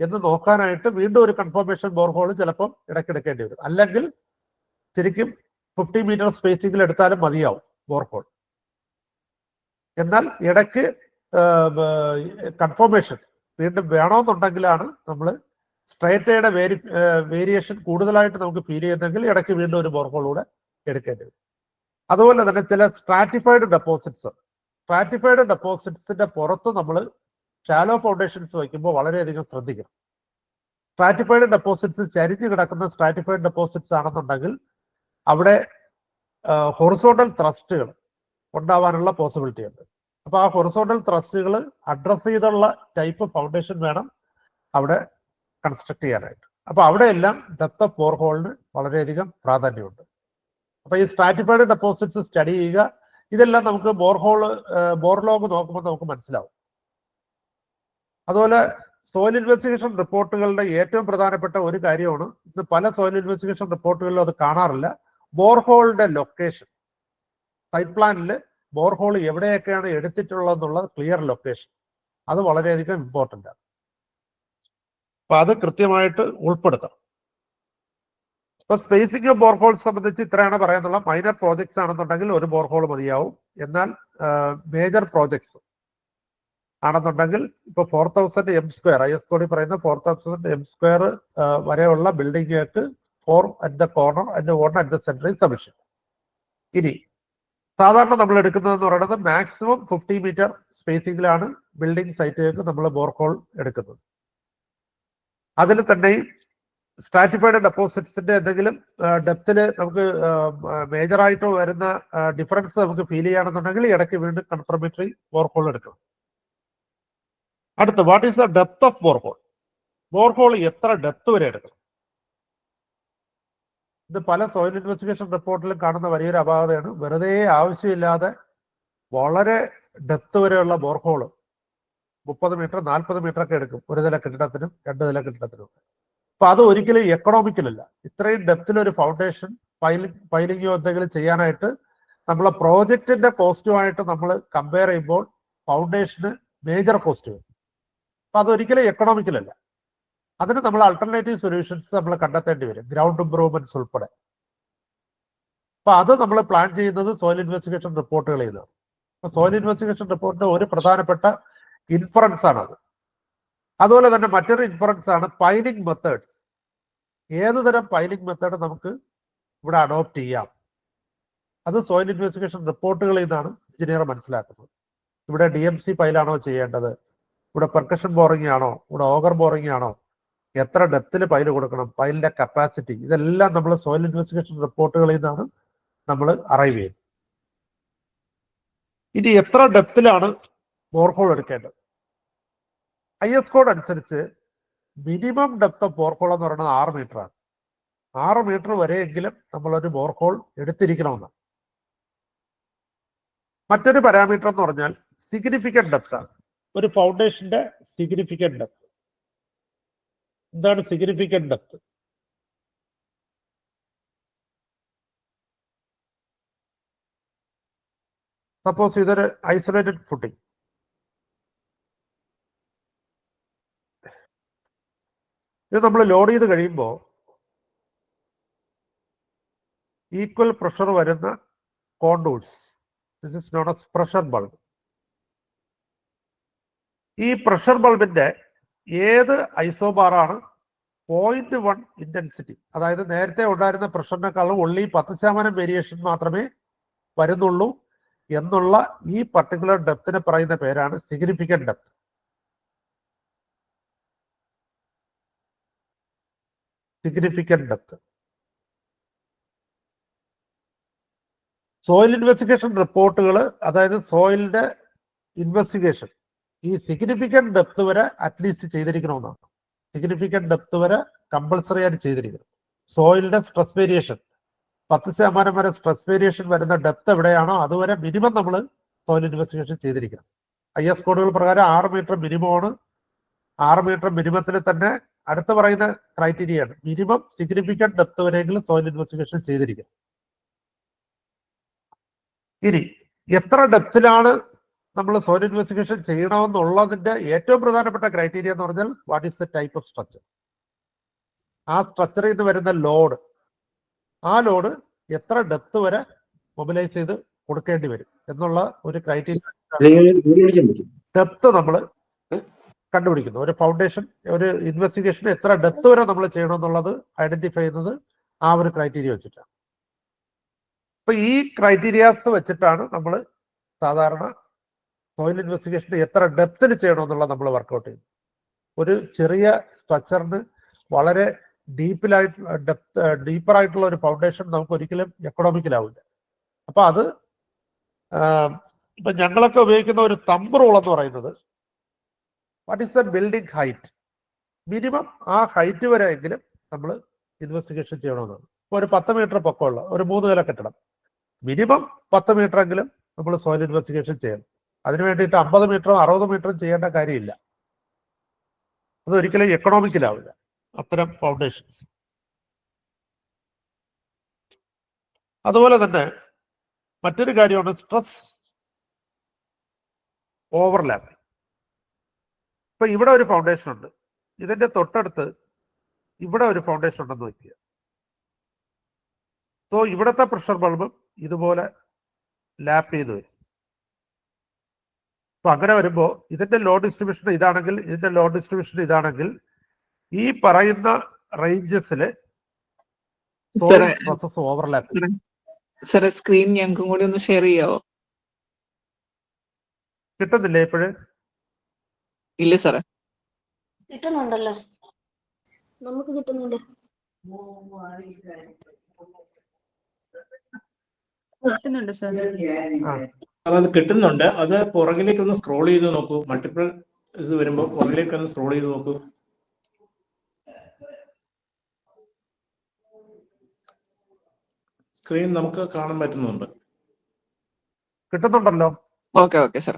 എന്ന് നോക്കാനായിട്ട് വീണ്ടും ഒരു കൺഫർമേഷൻ ബോർഹോൾ ചിലപ്പം ഇടയ്ക്കെടുക്കേണ്ടി വരും. അല്ലെങ്കിൽ ശരിക്കും 50 മീറ്റർ സ്പേസിംഗിൽ എടുത്താലും മതിയാവും ബോർഹോൾ. എന്നാൽ ഇടയ്ക്ക് കൺഫർമേഷൻ വീണ്ടും വേണമെന്നുണ്ടെങ്കിലാണ് നമ്മൾ സ്ട്രേറ്റയുടെ വേരിയേഷൻ കൂടുതലായിട്ട് നമുക്ക് ഫീൽ ചെയ്യുന്നെങ്കിൽ ഇടയ്ക്ക് വീണ്ടും ഒരു ബോർഹോൾ കൂടെ എടുക്കേണ്ടി വരും. അതുപോലെ തന്നെ ചില സ്ട്രാറ്റിഫൈഡ് ഡെപ്പോസിറ്റ്സിന്റെ പുറത്ത് നമ്മൾ ഷാലോ ഫൗണ്ടേഷൻസ് വയ്ക്കുമ്പോൾ വളരെയധികം ശ്രദ്ധിക്കണം. സ്ട്രാറ്റിഫൈഡ് ഡെപ്പോസിറ്റ്സ് ചരിഞ്ഞു കിടക്കുന്ന സ്ട്രാറ്റിഫൈഡ് ഡെപ്പോസിറ്റ്സ് ആണെന്നുണ്ടെങ്കിൽ അവിടെ ഹൊറിസോണ്ടൽ ത്രസ്റ്റുകൾ ഉണ്ടാവാനുള്ള പോസിബിലിറ്റി ഉണ്ട്. അപ്പൊ ആ ഹൊറിസോണ്ടൽ ത്രസ്റ്റുകൾ അഡ്രസ് ചെയ്തുള്ള ടൈപ്പ് ഫൗണ്ടേഷൻ വേണം അവിടെ കൺസ്ട്രക്ട് ചെയ്യാനായിട്ട്. അപ്പൊ അവിടെയെല്ലാം ഡെപ്ത് ഓഫ് ബോർഹോളിന് വളരെയധികം പ്രാധാന്യമുണ്ട്. അപ്പൊ ഈ സ്ട്രാറ്റിഫൈഡ് ഡെപ്പോസിറ്റ്സ് സ്റ്റഡി ചെയ്യുക. ഇതെല്ലാം നമുക്ക് ബോർലോഗ് നോക്കുമ്പോൾ നമുക്ക് മനസ്സിലാവും. അതുപോലെ സോയിൽ ഇൻവെസ്റ്റിഗേഷൻ റിപ്പോർട്ടുകളുടെ ഏറ്റവും പ്രധാനപ്പെട്ട ഒരു കാര്യമാണ്, ഇന്ന് പല സോയിൽ ഇൻവെസ്റ്റിഗേഷൻ റിപ്പോർട്ടുകളിലും അത് കാണാറില്ല, ബോർഹോളിന്റെ ലൊക്കേഷൻ. സൈറ്റ് പ്ലാനിൽ ബോർഹോൾ എവിടെയൊക്കെയാണ് എടുത്തിട്ടുള്ളതെന്നുള്ള ക്ലിയർ ലൊക്കേഷൻ, അത് വളരെയധികം ഇമ്പോർട്ടൻ്റ് ആണ്. അപ്പൊ അത് കൃത്യമായിട്ട് ഉൾപ്പെടുത്തണം. ഇപ്പൊ സ്പേസിംഗ് ഓഫ് ബോർഹോൾസ് സംബന്ധിച്ച് ഇത്രയാണ് പറയാനുള്ള. മൈനർ പ്രോജക്ട്സ് ആണെന്നുണ്ടെങ്കിൽ 1 ബോർഹോൾ മതിയാവും. എന്നാൽ മേജർ പ്രോജക്ട്സ് ആണെന്നുണ്ടെങ്കിൽ ഇപ്പൊ 4000 m², IS കോഡിൽ പറയുന്ന 4000 m² വരെയുള്ള ബിൽഡിംഗുകൾക്ക് 4 at the corner and 1 at the center is sufficient. ഇനി സാധാരണ നമ്മൾ എടുക്കുന്നതെന്ന് പറയുന്നത് മാക്സിമം 50 മീറ്റർ സ്പേസിംഗിലാണ് ബിൽഡിംഗ് സൈറ്റിലേക്ക് നമ്മൾ ബോർഹോൾ എടുക്കുന്നത്. അതിൽ തന്നെയും സ്ട്രാറ്റിഫൈഡ് ഡെപ്പോസിറ്റ്സിന്റെ എന്തെങ്കിലും ഡെപ്തിൽ നമുക്ക് മേജറായിട്ട് വരുന്ന ഡിഫറൻസ് നമുക്ക് ഫീൽ ചെയ്യുകയാണെന്നുണ്ടെങ്കിൽ ഇടയ്ക്ക് വീണ്ടും കൺഫർമേറ്ററി ബോർഹോൾ എടുക്കണം. അടുത്ത്, what is the depth of borehole? Borehole എത്ര ഡെപ്ത് വരെ എടുക്കണം? ഇത് പല സോയിൽ ഇൻവെസ്റ്റിഗേഷൻ റിപ്പോർട്ടിലും കാണുന്ന വലിയൊരു അപാകതയാണ്. വെറുതെ ആവശ്യമില്ലാതെ വളരെ ഡെപ്ത് വരെയുള്ള ബോർഹോള് 30 മീറ്റർ 40 മീറ്റർ ഒക്കെ എടുക്കും ഒരു നില കെട്ടിടത്തിനും 2 നില കെട്ടിടത്തിനും. അപ്പൊ അത് ഒരിക്കലും എക്കണോമിക്കൽ അല്ല. ഇത്രയും ഡെപ്തിൽ ഒരു ഫൗണ്ടേഷൻ പൈലിങ്ങോ എന്തെങ്കിലും ചെയ്യാനായിട്ട് നമ്മളെ പ്രോജക്റ്റിന്റെ കോസ്റ്റുമായിട്ട് നമ്മൾ കമ്പയർ ചെയ്യുമ്പോൾ ഫൗണ്ടേഷന് മേജർ കോസ്റ്റ് വരും. അപ്പൊ അതൊരിക്കലും എക്കണോമിക്കൽ അല്ല. അതിന് നമ്മൾ അൾട്ടർനേറ്റീവ് സൊല്യൂഷൻസ് നമ്മൾ കണ്ടെത്തേണ്ടി വരും, ഗ്രൗണ്ട് ഇംപ്രൂവ്മെന്റ്സ് ഉൾപ്പെടെ. അപ്പൊ അത് നമ്മൾ പ്ലാൻ ചെയ്യുന്നത് സോയിൽ ഇൻവെസ്റ്റിഗേഷൻ റിപ്പോർട്ടുകൾ ചെയ്താണ്. അപ്പൊ സോയിൽ ഇൻവെസ്റ്റിഗേഷൻ റിപ്പോർട്ടിന്റെ ഒരു പ്രധാനപ്പെട്ട ഇൻഫറൻസ് ആണ് അത്. അതുപോലെ തന്നെ മറ്റൊരു ഇൻഫറൻസ് ആണ് പൈലിംഗ് മെത്തേഡ്സ്. ഏത് തരം പൈലിംഗ് മെത്തേഡ് നമുക്ക് ഇവിടെ അഡോപ്റ്റ് ചെയ്യാം, അത് സോയിൽ ഇൻവെസ്റ്റിഗേഷൻ റിപ്പോർട്ടുകളിൽ നിന്നാണ് എഞ്ചിനീയർ മനസ്സിലാക്കുന്നത്. ഇവിടെ DMC പൈലാണോ ചെയ്യേണ്ടത്, ഇവിടെ പെർക്കഷൻ ബോറിംഗ് ആണോ, ഇവിടെ ഓഗർ ബോറിംഗ് ആണോ, എത്ര ഡെപ്തിൽ പൈല് കൊടുക്കണം, പൈലിന്റെ കപ്പാസിറ്റി, ഇതെല്ലാം നമ്മൾ സോയിൽ ഇൻവെസ്റ്റിഗേഷൻ റിപ്പോർട്ടുകളിൽ നിന്നാണ് നമ്മൾ അറൈവ് ചെയ്യുന്നത്. ഇനി എത്ര ഡെപ്തിലാണ് ബോർഹോൾ എടുക്കേണ്ടത്? IS കോഡ് അനുസരിച്ച് മിനിമം ഡെപ്ത് ഓഫ് ബോർഹോൾ എന്ന് പറയുന്നത് 6 മീറ്റർ ആണ്. 6 മീറ്റർ വരെയെങ്കിലും നമ്മളൊരു ബോർഹോൾ എടുത്തിരിക്കണമെന്നാണ്. മറ്റൊരു പാരാമീറ്റർ എന്ന് പറഞ്ഞാൽ സിഗ്നിഫിക്കന്റ് ഡെപ്ത് ആണ്. ഒരു ഫൗണ്ടേഷന്റെ സിഗ്നിഫിക്കന്റ് ഡെപ്ത്. എന്താണ് സിഗ്നിഫിക്കന്റ് ഡെപ്ത്? സപ്പോസ് ഇതൊരു ഐസൊലേറ്റഡ് ഫുട്ടിംഗ്, ഇത് നമ്മൾ ലോഡ് ചെയ്ത് കഴിയുമ്പോൾ ഈക്വൽ പ്രഷർ വരുന്ന contours, this is known as pressure bulb. ഈ പ്രഷർ ബൾബിന്റെ ഏത് ഐസോബാറാണ് 0.1 ഇന്റൻസിറ്റി, അതായത് നേരത്തെ ഉണ്ടായിരുന്ന പ്രഷറിനേക്കാളും ഒള്ളി 10% വേരിയേഷൻ മാത്രമേ വരുന്നുള്ളൂ എന്നുള്ള ഈ പർട്ടിക്കുലർ ഡെപ്തിനെ പറയുന്ന പേരാണ് significant depth. Significant depth. Soil investigation റിപ്പോർട്ടുകൾ, അതായത് സോയിലിന്റെ ഇൻവെസ്റ്റിഗേഷൻ ഈ സിഗ്നിഫിക്കന്റ് ഡെപ്ത് വരെ അറ്റ്ലീസ്റ്റ് ചെയ്തിരിക്കണമെന്നാണ്. സിഗ്നിഫിക്കന്റ് ഡെപ്ത് വരെ കമ്പൾസറി ആയിട്ട് ചെയ്തിരിക്കണം. സോയിലിന്റെ സ്ട്രെസ് വേരിയേഷൻ 10% വരെ സ്ട്രെസ് വേരിയേഷൻ വരുന്ന ഡെപ്ത് എവിടെയാണോ അതുവരെ മിനിമം നമ്മൾ സോയിൽ ഇൻവെസ്റ്റിഗേഷൻ ചെയ്തിരിക്കണം. IS കോഡുകൾ പ്രകാരം 6 മീറ്റർ മിനിമമാണ്. 6 മീറ്റർ മിനിമത്തിൽ തന്നെ അടുത്ത് പറയുന്ന ക്രൈറ്റീരിയയാണ് മിനിമം സിഗ്നിഫിക്കന്റ് ഡെപ്ത് വരെയെങ്കിലും സോയിൽ ഇൻവെസ്റ്റിഗേഷൻ ചെയ്തിരിക്കണം. ഇനി എത്ര ഡെപ്തിലാണ് നമ്മൾ സോയിൽ ഇൻവെസ്റ്റിഗേഷൻ ചെയ്യണമെന്നുള്ളതിന്റെ ഏറ്റവും പ്രധാനപ്പെട്ട ക്രൈറ്റീരിയ എന്ന് പറഞ്ഞാൽ what is the type of structure. ആ സ്ട്രക്ചറിൽ നിന്ന് വരുന്ന ലോഡ്, ആ ലോഡ് എത്ര ഡെപ്ത് വരെ മൊബിലൈസ് ചെയ്ത് കൊടുക്കേണ്ടി വരും എന്നുള്ള ഒരു ക്രൈറ്റീരിയ ഡെപ്ത് നമ്മൾ കണ്ടുപിടിക്കുന്നു. ഒരു ഫൗണ്ടേഷൻ, ഒരു ഇൻവെസ്റ്റിഗേഷൻ എത്ര ഡെപ്ത് വരെ നമ്മൾ ചെയ്യണമെന്നുള്ളത് ഐഡന്റിഫൈ ചെയ്യുന്നത് ആ ഒരു ക്രൈറ്റീരിയ വെച്ചിട്ടാണ്. അപ്പൊ ഈ ക്രൈറ്റീരിയാസ് വെച്ചിട്ടാണ് നമ്മൾ സാധാരണ സോയിൽ ഇൻവെസ്റ്റിഗേഷൻ എത്ര ഡെപ്തിൽ ചെയ്യണമെന്നുള്ളത് നമ്മൾ വർക്കൗട്ട് ചെയ്യുന്നു. ഒരു ചെറിയ സ്ട്രക്ചറിന് വളരെ ഡീപ്പറായിട്ടുള്ള ഒരു ഫൗണ്ടേഷൻ നമുക്ക് ഒരിക്കലും എക്കണോമിക്കലാവില്ല. അപ്പൊ അത് ഇപ്പൊ ഞങ്ങളൊക്കെ ഉപയോഗിക്കുന്ന ഒരു തമ്പ് റൂൾ എന്ന് പറയുന്നത് what is the building height, minimum ആ ഹൈറ്റ് വരെ എങ്കിലും നമ്മൾ ഇൻവെസ്റ്റിഗേഷൻ ചെയ്യണമെന്നാണ്. ഇപ്പൊ ഒരു 10 മീറ്റർ പൊക്കമുള്ള ഒരു 3 നില കെട്ടിടം മിനിമം 10 മീറ്റർ എങ്കിലും നമ്മൾ സോയിൽ ഇൻവെസ്റ്റിഗേഷൻ ചെയ്യണം. അതിനു വേണ്ടിയിട്ട് 50 മീറ്ററും 60 മീറ്ററും ചെയ്യേണ്ട കാര്യമില്ല. അതൊരിക്കലും എക്കണോമിക്കലാവില്ല അത്തരം ഫൗണ്ടേഷൻസ്. അതുപോലെ തന്നെ മറ്റൊരു കാര്യമാണ് സ്ട്രെസ് ഓവർലാപ്പ്. ഇപ്പൊ ഇവിടെ ഒരു ഫൗണ്ടേഷൻ ഉണ്ട്, ഇതിന്റെ തൊട്ടടുത്ത് ഇവിടെ ഒരു ഫൗണ്ടേഷൻ ഉണ്ടെന്ന് വെക്കുക. സോ ഇവിടുത്തെ പ്രഷർ ബൾബും ഇതുപോലെ ലാപ്പ് ചെയ്ത് വരും. അപ്പൊ അങ്ങനെ വരുമ്പോൾ ഇതിന്റെ ലോഡ് ഡിസ്ട്രിബ്യൂഷൻ ഇതാണെങ്കിൽ, ഇതിന്റെ ലോഡ് ഡിസ്ട്രിബ്യൂഷൻ ഇതാണെങ്കിൽ, ഈ പറയുന്ന റേഞ്ചസില് പ്രോസസ് ഓവർലാപ്പ്.
സാറേ സ്ക്രീൻ ഞങ്ങൾക്കും കൂടി ഒന്ന് ഷെയർ ചെയ്യാവോ?
കിട്ടുന്നില്ലേ ഇപ്പോഴും?
ഇല്ല സാറേ.
കിട്ടുന്നുണ്ടല്ലോ, നമുക്ക് കിട്ടുന്നുണ്ട്.
കിട്ടുന്നുണ്ട് സാർ.
അത് കിട്ടുന്നുണ്ട്. അത് പുറകിലേക്ക് ഒന്ന് സ്ക്രോൾ ചെയ്ത് നോക്കൂ. മൾട്ടിപ്പിൾ ഇത് വരുമ്പോൾ പുറകിലേക്ക് ഒന്ന് സ്ക്രോൾ ചെയ്ത് നോക്കൂ.
സ്ക്രീൻ നമുക്ക് കാണാൻ പറ്റുന്നുണ്ട്.
കിട്ടുന്നുണ്ടല്ലോ.
Okay sir.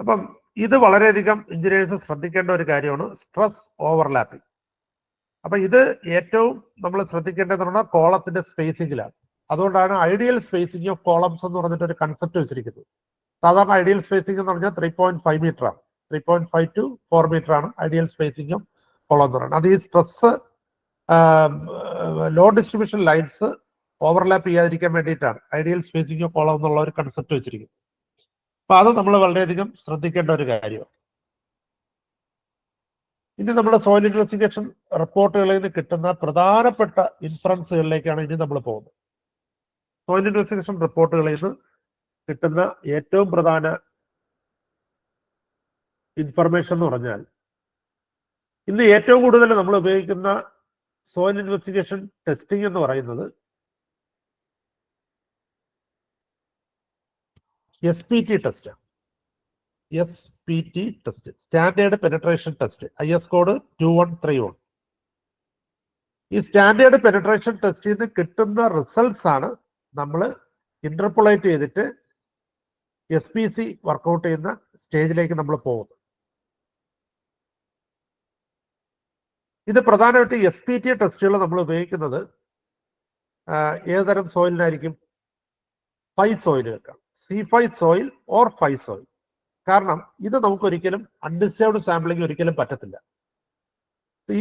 അപ്പം ഇത് വളരെയധികം എഞ്ചിനീയേഴ്സ് ശ്രദ്ധിക്കേണ്ട ഒരു കാര്യമാണ്, സ്ട്രെസ് ഓവർലാപ്പിംഗ്. അപ്പൊ ഇത് ഏറ്റവും നമ്മൾ ശ്രദ്ധിക്കേണ്ടതെന്ന് പറഞ്ഞാൽ കോളത്തിന്റെ സ്പേസിങ്ങിലാണ്. അതുകൊണ്ടാണ് ഐഡിയൽ സ്പേസിംഗ് ഓഫ് കോളംസ് എന്ന് പറഞ്ഞിട്ട് ഒരു കൺസെപ്റ്റ് വെച്ചിരിക്കുന്നത്. സാധാരണ ഐഡിയൽ സ്പേസിംഗ് എന്ന് പറഞ്ഞാൽ 3.5 മീറ്റർ ആണ്, 3.5 to 4 മീറ്റർ ആണ് ഐഡിയൽ സ്പേസിംഗ് ഓഫ് കോളം എന്ന് പറയുന്നത്. അത് ഈ stress low distribution lines overlap ചെയ്യാതിരിക്കാൻ വേണ്ടിയിട്ടാണ് ഐഡിയൽ സ്പേസിംഗ് ഓഫ് കോളം എന്നുള്ള ഒരു കൺസെപ്റ്റ് വെച്ചിരിക്കുന്നത്. അപ്പൊ അത് നമ്മൾ വളരെയധികം ശ്രദ്ധിക്കേണ്ട ഒരു കാര്യമാണ്. ഇനി നമ്മുടെ സോയിൽ ഇൻവെസ്റ്റിഗേഷൻ റിപ്പോർട്ടുകളിൽ നിന്ന് കിട്ടുന്ന പ്രധാനപ്പെട്ട ഇൻഫറൻസുകളിലേക്കാണ് ഇനി നമ്മൾ പോകുന്നത്. സോയിൽ ഇൻവെസ്റ്റിഗേഷൻ റിപ്പോർട്ടുകളിൽ നിന്ന് കിട്ടുന്ന ഏറ്റവും പ്രധാന ഇൻഫർമേഷൻ എന്ന് പറഞ്ഞാൽ, ഇന്ന് ഏറ്റവും കൂടുതൽ നമ്മൾ ഉപയോഗിക്കുന്ന സോയിൽ ഇൻവെസ്റ്റിഗേഷൻ ടെസ്റ്റിംഗ് എന്ന് പറയുന്നത് SPT test, SPT test, standard penetration test, IS code 2131. ഈ സ്റ്റാൻഡേർഡ് പെനട്രേഷൻ ടെസ്റ്റിൽ നിന്ന് കിട്ടുന്ന റിസൾട്ട്സ് ആണ് നമ്മൾ ഇന്റർപോളേറ്റ് ചെയ്തിട്ട് SPC വർക്കൗട്ട് ചെയ്യുന്ന സ്റ്റേജിലേക്ക് നമ്മൾ പോകുന്നത്. ഇത് പ്രധാനമായിട്ട് SPT ടെസ്റ്റുകൾ നമ്മൾ ഉപയോഗിക്കുന്നത് ഏതുതരം സോയിലിനായിരിക്കും? 5 സോയിലുകൾക്കാണ്, C5 സോയിൽ ഓർ 5 സോയിൽ. കാരണം ഇത് നമുക്ക് ഒരിക്കലും അൺഡിസ്റ്റർബ്ഡ് സാമ്പിളിംഗ് ഒരിക്കലും പറ്റത്തില്ല. ഈ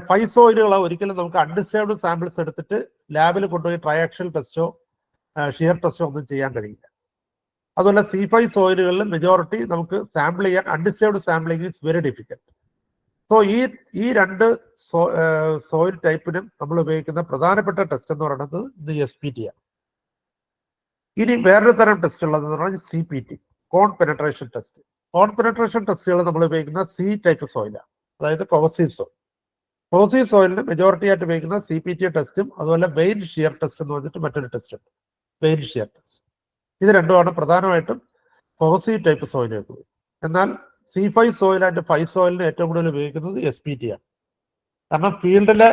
5 സോയിലുകൾ ഒരിക്കലും നമുക്ക് അൺഡിസ്റ്റർബ്ഡ് സാമ്പിൾസ് എടുത്തിട്ട് ലാബിൽ കൊണ്ടുപോയി ട്രയാക്ഷൻ ടെസ്റ്റോ ഷിയർ ടെസ്റ്റോ ഒന്നും ചെയ്യാൻ കഴിയില്ല. അതുപോലെ C5 സോയിലുകളിൽ മെജോറിറ്റി നമുക്ക് സാമ്പിൾ ചെയ്യാൻ undisturbed sampling is very difficult. So ഈ രണ്ട് സോയിൽ ടൈപ്പിനും നമ്മൾ ഉപയോഗിക്കുന്ന പ്രധാനപ്പെട്ട ടെസ്റ്റ് എന്ന് പറയുന്നത് ഇത് SPT ആണ്. ഇനി വേറൊരു തരം ടെസ്റ്റ് ഉള്ളതെന്ന് പറഞ്ഞാൽ CPT, കോൺ പെനട്രേഷൻ ടെസ്റ്റ്. കോൺ പെനട്രേഷൻ ടെസ്റ്റുകൾ നമ്മൾ ഉപയോഗിക്കുന്ന C ടൈപ്പ് സോയിലാണ്, അതായത് കോസി സോയിൽ. കോസി സോയിലിന് മെജോറിറ്റി ആയിട്ട് ഉപയോഗിക്കുന്ന CPT ടെസ്റ്റും അതുപോലെ വെയിൻ ഷിയർ ടെസ്റ്റ് എന്ന് പറഞ്ഞിട്ട് മറ്റൊരു ടെസ്റ്റ് ഉണ്ട്, വെയിൻ ഷിയർ ടെസ്റ്റ്. ഇത് രണ്ടുമാണ് പ്രധാനമായിട്ടും കോസി ടൈപ്പ് സോയിലുകൾ. എന്നാൽ C5 സോയിൽ ആൻഡ് 5 സോയിലിന് ഏറ്റവും കൂടുതൽ ഉപയോഗിക്കുന്നത് SPT ആണ്. കാരണം ഫീൽഡിലെ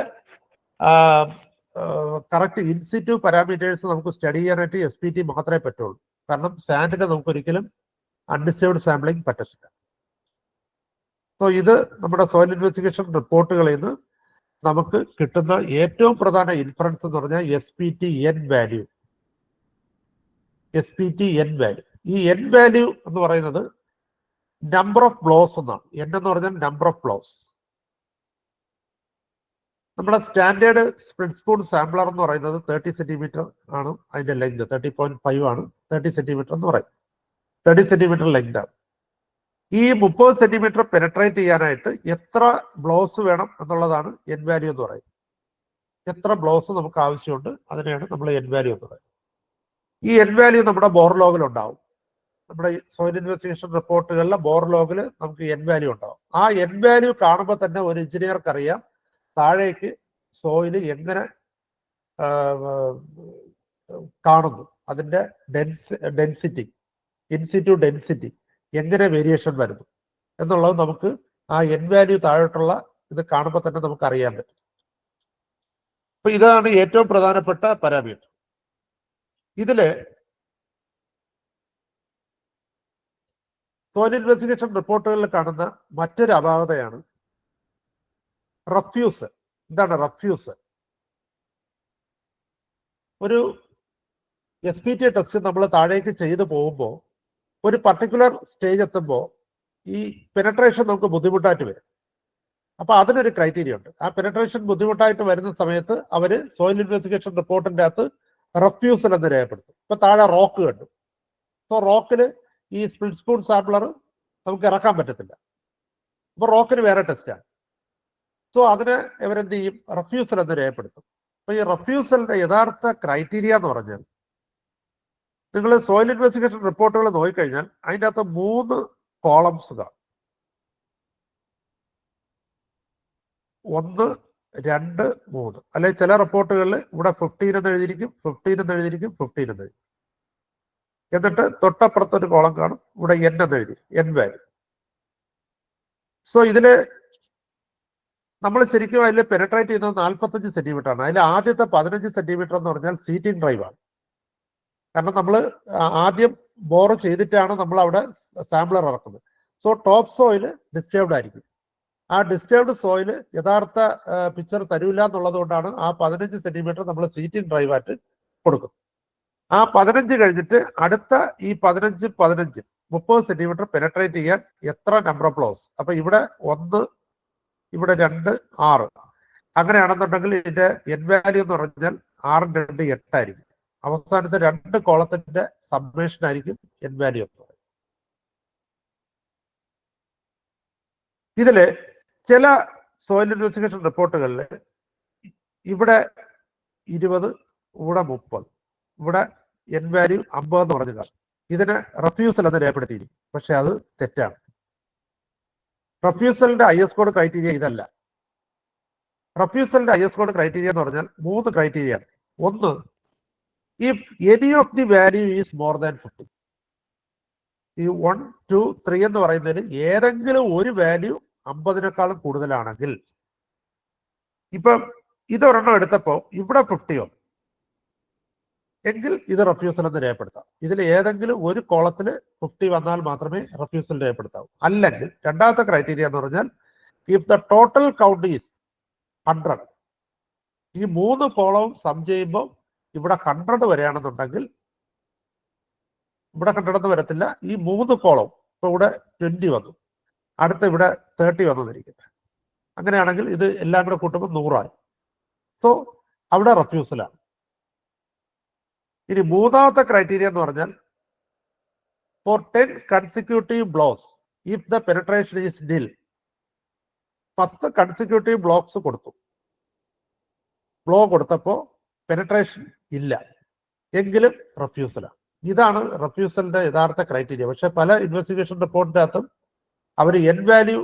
കറക്റ്റ് ഇൻസിറ്റീവ് പാരാമീറ്റേഴ്സ് നമുക്ക് സ്റ്റഡി ചെയ്യാനായിട്ട് SPT മാത്രമേ പറ്റുള്ളൂ. കാരണം സാൻഡിന് നമുക്ക് ഒരിക്കലും അൺഡിസ്റ്റർബ്ഡ് സാമ്പിളിംഗ് പറ്റത്തില്ല. സോ ഇത് നമ്മുടെ സോയിൽ ഇൻവെസ്റ്റിഗേഷൻ റിപ്പോർട്ടുകളിൽ നിന്ന് നമുക്ക് കിട്ടുന്ന ഏറ്റവും പ്രധാന ഇൻഫറൻസ് എന്ന് പറഞ്ഞാൽ SPT N value. SPT N value, ഈ N വാല്യൂ എന്ന് പറയുന്നത് നമ്പർ ഓഫ് ബ്ലോസ് എന്നാണ്. N എന്ന് പറഞ്ഞാൽ നമ്പർ ഓഫ് ബ്ലോസ്. നമ്മുടെ സ്റ്റാൻഡേർഡ് സ്പ്ലിറ്റ് സ്പൂൺ സാമ്പിളർ എന്ന് പറയുന്നത് 30 സെന്റിമീറ്റർ ആണ് അതിന്റെ ലെങ്ത്, 30.5 ആണ് 30 സെന്റിമീറ്റർ എന്ന് പറയും. 30 സെന്റിമീറ്റർ ലെങ്ത് ആണ്. ഈ 30 സെന്റിമീറ്റർ പെനട്രേറ്റ് ചെയ്യാനായിട്ട് എത്ര ബ്ലോസ് വേണം എന്നുള്ളതാണ് N വാല്യൂ എന്ന് പറയുന്നത്. എത്ര ബ്ലോസ് നമുക്ക് ആവശ്യമുണ്ട് അതിനെയാണ് നമ്മൾ N വാല്യൂ എന്ന് പറയുന്നത്. ഈ N വാല്യൂ നമ്മുടെ ബോർ ലോഗിൽ ഉണ്ടാവും. നമ്മുടെ സോയിൽ ഇൻവെസ്റ്റിഗേഷൻ റിപ്പോർട്ടുകളിലെ ബോർ ലോഗിൽ നമുക്ക് N വാല്യൂ ഉണ്ടാവും. ആ N വാല്യൂ കാണുമ്പോൾ തന്നെ ഒരു എഞ്ചിനീയർക്ക് അറിയാം താഴേക്ക് സോയിൽ എങ്ങനെ കാണുന്നു, അതിന്റെ ഡെൻസിറ്റി, ഇൻസിറ്റു ഡെൻസിറ്റി എങ്ങനെ വേരിയേഷൻ വരുന്നു എന്നുള്ളത് നമുക്ക് ആ N വാല്യൂ താഴോട്ടുള്ള ഇത് കാണുമ്പോൾ തന്നെ നമുക്ക് അറിയാൻ പറ്റും. അപ്പൊ ഇതാണ് ഏറ്റവും പ്രധാനപ്പെട്ട പാരാമീറ്റർ. ഇതില് സോയിൽ ഇൻവെസ്റ്റിഗേഷൻ റിപ്പോർട്ടുകളിൽ കാണുന്ന മറ്റൊരു അപാകതയാണ് റഫ്യൂസൽ. എന്താണ് റഫ്യൂസൽ? ഒരു SPT ടെസ്റ്റ് നമ്മൾ താഴേക്ക് ചെയ്തു പോകുമ്പോൾ ഒരു പർട്ടിക്കുലർ സ്റ്റേജ് എത്തുമ്പോൾ ഈ പെനട്രേഷൻ നമുക്ക് ബുദ്ധിമുട്ടായിട്ട് വരും. അപ്പൊ അതിനൊരു ക്രൈറ്റീരിയ ഉണ്ട്. ആ പെനട്രേഷൻ ബുദ്ധിമുട്ടായിട്ട് വരുന്ന സമയത്ത് അവര് സോയിൽ ഇൻവെസ്റ്റിഗേഷൻ റിപ്പോർട്ടിന്റെ അകത്ത് റഫ്യൂസൽ എന്ന് രേഖപ്പെടുത്തും. ഇപ്പൊ താഴെ റോക്ക് കണ്ടു. സോ റോക്കില് ഈ സ്പ്ലിറ്റ് സ്പൂൺ സാമ്പിളർ നമുക്ക് ഇറക്കാൻ പറ്റത്തില്ല. അപ്പൊ റോക്കിന് വേറെ ടെസ്റ്റാണ്. സോ അതിന് ഇവരെന്ത് ചെയ്യും? റഫ്യൂസൽ എന്ന് രേഖപ്പെടുത്തും. അപ്പൊ ഈ റഫ്യൂസലിന്റെ യഥാർത്ഥ ക്രൈറ്റീരിയ എന്ന് പറഞ്ഞാൽ നിങ്ങൾ സോയിൽ ഇൻവെസ്റ്റിഗേഷൻ റിപ്പോർട്ടുകൾ നോക്കിക്കഴിഞ്ഞാൽ അതിൻ്റെ അകത്ത് 3 കോളംസ് കാണും. 1, 2, 3. അല്ലെങ്കിൽ ചില റിപ്പോർട്ടുകളിൽ ഇവിടെ 15 എന്ന് എഴുതിയിരിക്കും, 15 എന്ന് എഴുതിയിരിക്കും, 15 എന്ന് എഴുതി. എന്നിട്ട് തൊട്ടപ്പുറത്തൊരു കോളം കാണും, ഇവിടെ N എന്ന് എഴുതി, N വാല്യൂ. സോ ഇതില് നമ്മൾ ശരിക്കും അതിൽ പെനട്രേറ്റ് ചെയ്യുന്നത് 45 സെന്റിമീറ്റർ ആണ്. അതിൽ ആദ്യത്തെ 15 സെന്റിമീറ്റർ എന്ന് പറഞ്ഞാൽ സീറ്റിംഗ് ഡ്രൈവ് ആണ്. കാരണം നമ്മൾ ആദ്യം ബോർ ചെയ്തിട്ടാണ് നമ്മൾ അവിടെ സാമ്പിളർ ഇറക്കുന്നത്. സോ ടോപ്പ് സോയിൽ ഡിസ്റ്റർബ്ഡ് ആയിരിക്കും. ആ ഡിസ്റ്റർബ്ഡ് സോയിൽ യഥാർത്ഥ പിക്ചർ തരൂല എന്നുള്ളത് കൊണ്ടാണ് ആ 15 സെന്റിമീറ്റർ നമ്മൾ സീറ്റിംഗ് ഡ്രൈവ് ആയിട്ട് കൊടുക്കുന്നത്. ആ 15 കഴിഞ്ഞിട്ട് അടുത്ത ഈ 15 30 സെന്റിമീറ്റർ പെനട്രേറ്റ് ചെയ്യാൻ എത്ര നമ്പർ ഓഫ് ബ്ലോസ്? അപ്പൊ ഇവിടെ 1, ഇവിടെ 2, 6. അങ്ങനെയാണെന്നുണ്ടെങ്കിൽ ഇതിന്റെ എൻ വാല്യൂ എന്ന് പറഞ്ഞാൽ 6 2 8 ആയിരിക്കും. അവസാനത്തെ 2 കോളത്തിന്റെ സബ്മേഷൻ ആയിരിക്കും എൻ വാല്യൂ എന്ന് പറയുന്നത്. ഇതില് ചില സോയിൽ ഇൻവെസ്റ്റിഗേഷൻ റിപ്പോർട്ടുകളിൽ ഇവിടെ 20, ഇവിടെ 30, ഇവിടെ എൻ വാല്യൂ 50 എന്ന് പറഞ്ഞു കാണും. ഇതിന് റെഫ്യൂസൽ എന്ന് രേഖപ്പെടുത്തിയിരിക്കും. പക്ഷെ അത് തെറ്റാണ്. റെഫ്യൂസലിന്റെ IS കോഡ് ക്രൈറ്റീരിയ ഇതല്ല. റെഫ്യൂസലിന്റെ IS കോഡ് ക്രൈറ്റീരിയ എന്ന് പറഞ്ഞാൽ 3 ക്രൈറ്റീരിയ ആണ്. ഒന്ന്, if any of the value is more than 50. ഈ 1, 2, 3 എന്ന് പറയുന്നതിൽ ഏതെങ്കിലും ഒരു വാല്യൂ 50-നേക്കാളും കൂടുതലാണെങ്കിൽ, ഇപ്പം ഇതൊരെണ്ണം എടുത്തപ്പോ ഇവിടെ 50 എങ്കിൽ ഇത് റെഫ്യൂസൽ എന്ന് രേഖപ്പെടുത്താം. ഇതിൽ ഏതെങ്കിലും ഒരു കോളത്തിൽ 50 വന്നാൽ മാത്രമേ റെഫ്യൂസൽ രേഖപ്പെടുത്താവൂ. അല്ലെങ്കിൽ രണ്ടാമത്തെ ക്രൈറ്റീരിയ എന്ന് പറഞ്ഞാൽ if the total count is 100. ഈ 3 കോളവും സം ചെയ്യുമ്പോൾ ഇവിടെ 100 വരെയാണെന്നുണ്ടെങ്കിൽ, ഇവിടെ 100 വരത്തില്ല. ഈ 3 കോളവും ഇപ്പൊ ഇവിടെ 20 വന്നു, അടുത്ത ഇവിടെ 30 വന്നിരിക്കട്ടെ. അങ്ങനെയാണെങ്കിൽ ഇത് എല്ലാം കൂടെ കൂട്ടുമ്പോൾ 100 ആയി. സോ അവിടെ റെഫ്യൂസലാണ്. ഇനി മൂന്നാമത്തെ ക്രൈറ്റീരിയ എന്ന് പറഞ്ഞാൽ for 10 consecutive blows if the penetration is nil. 10 consecutive blows കൊടുത്തു, ബ്ലോ കൊടുത്തപ്പോ പെനട്രേഷൻ ഇല്ല എങ്കിലും റെഫ്യൂസലാണ്. ഇതാണ് റെഫ്യൂസലിന്റെ യഥാർത്ഥ ക്രൈറ്റീരിയ. പക്ഷെ പല ഇൻവെസ്റ്റിഗേഷൻ റിപ്പോർട്ടിന്റെ അകത്തും അവർ എൻ വാല്യൂ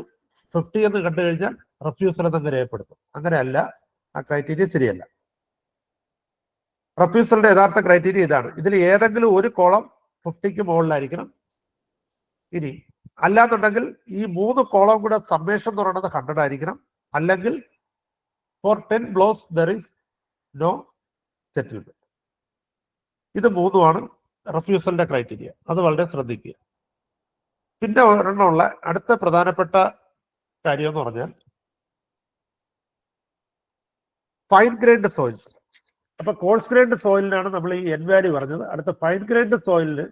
50 എന്ന് കണ്ടു കഴിഞ്ഞാൽ റെഫ്യൂസൽ എന്നങ്ങ് രേഖപ്പെടുത്തും. അങ്ങനെയല്ല, ആ ക്രൈറ്റീരിയ ശരിയല്ല. റെഫ്യൂസലിന്റെ യഥാർത്ഥ ക്രൈറ്റീരിയ ഇതാണ്. ഇതിൽ ഏതെങ്കിലും ഒരു കോളം 50ക്ക് മുകളിലായിരിക്കണം. ഇനി അല്ലാന്നുണ്ടെങ്കിൽ ഈ 3 കോളം കൂടെ സമ്മേഷൻ എന്ന് പറയുന്നത് 100 ആയിരിക്കണം. അല്ലെങ്കിൽ for 10 blows there is no settlement. ഇത് 3മാണ് റെഫ്യൂസലിന്റെ ക്രൈറ്റീരിയ. അത് വളരെ ശ്രദ്ധിക്കുക. പിന്നെ ഒരെണ്ണമുള്ള അടുത്ത പ്രധാനപ്പെട്ട കാര്യം എന്ന് പറഞ്ഞാൽ ഫൈൻ ഗ്രൈൻഡ് സോയിൽസ്. അപ്പൊ കോഴ്സ് ഗ്രൈൻഡ് സോയിലിനാണ് നമ്മൾ ഈ എൻ വാല്യൂ പറഞ്ഞത്. അടുത്ത ഫൈൻ ഗ്രൈൻഡ് സോയിലിന്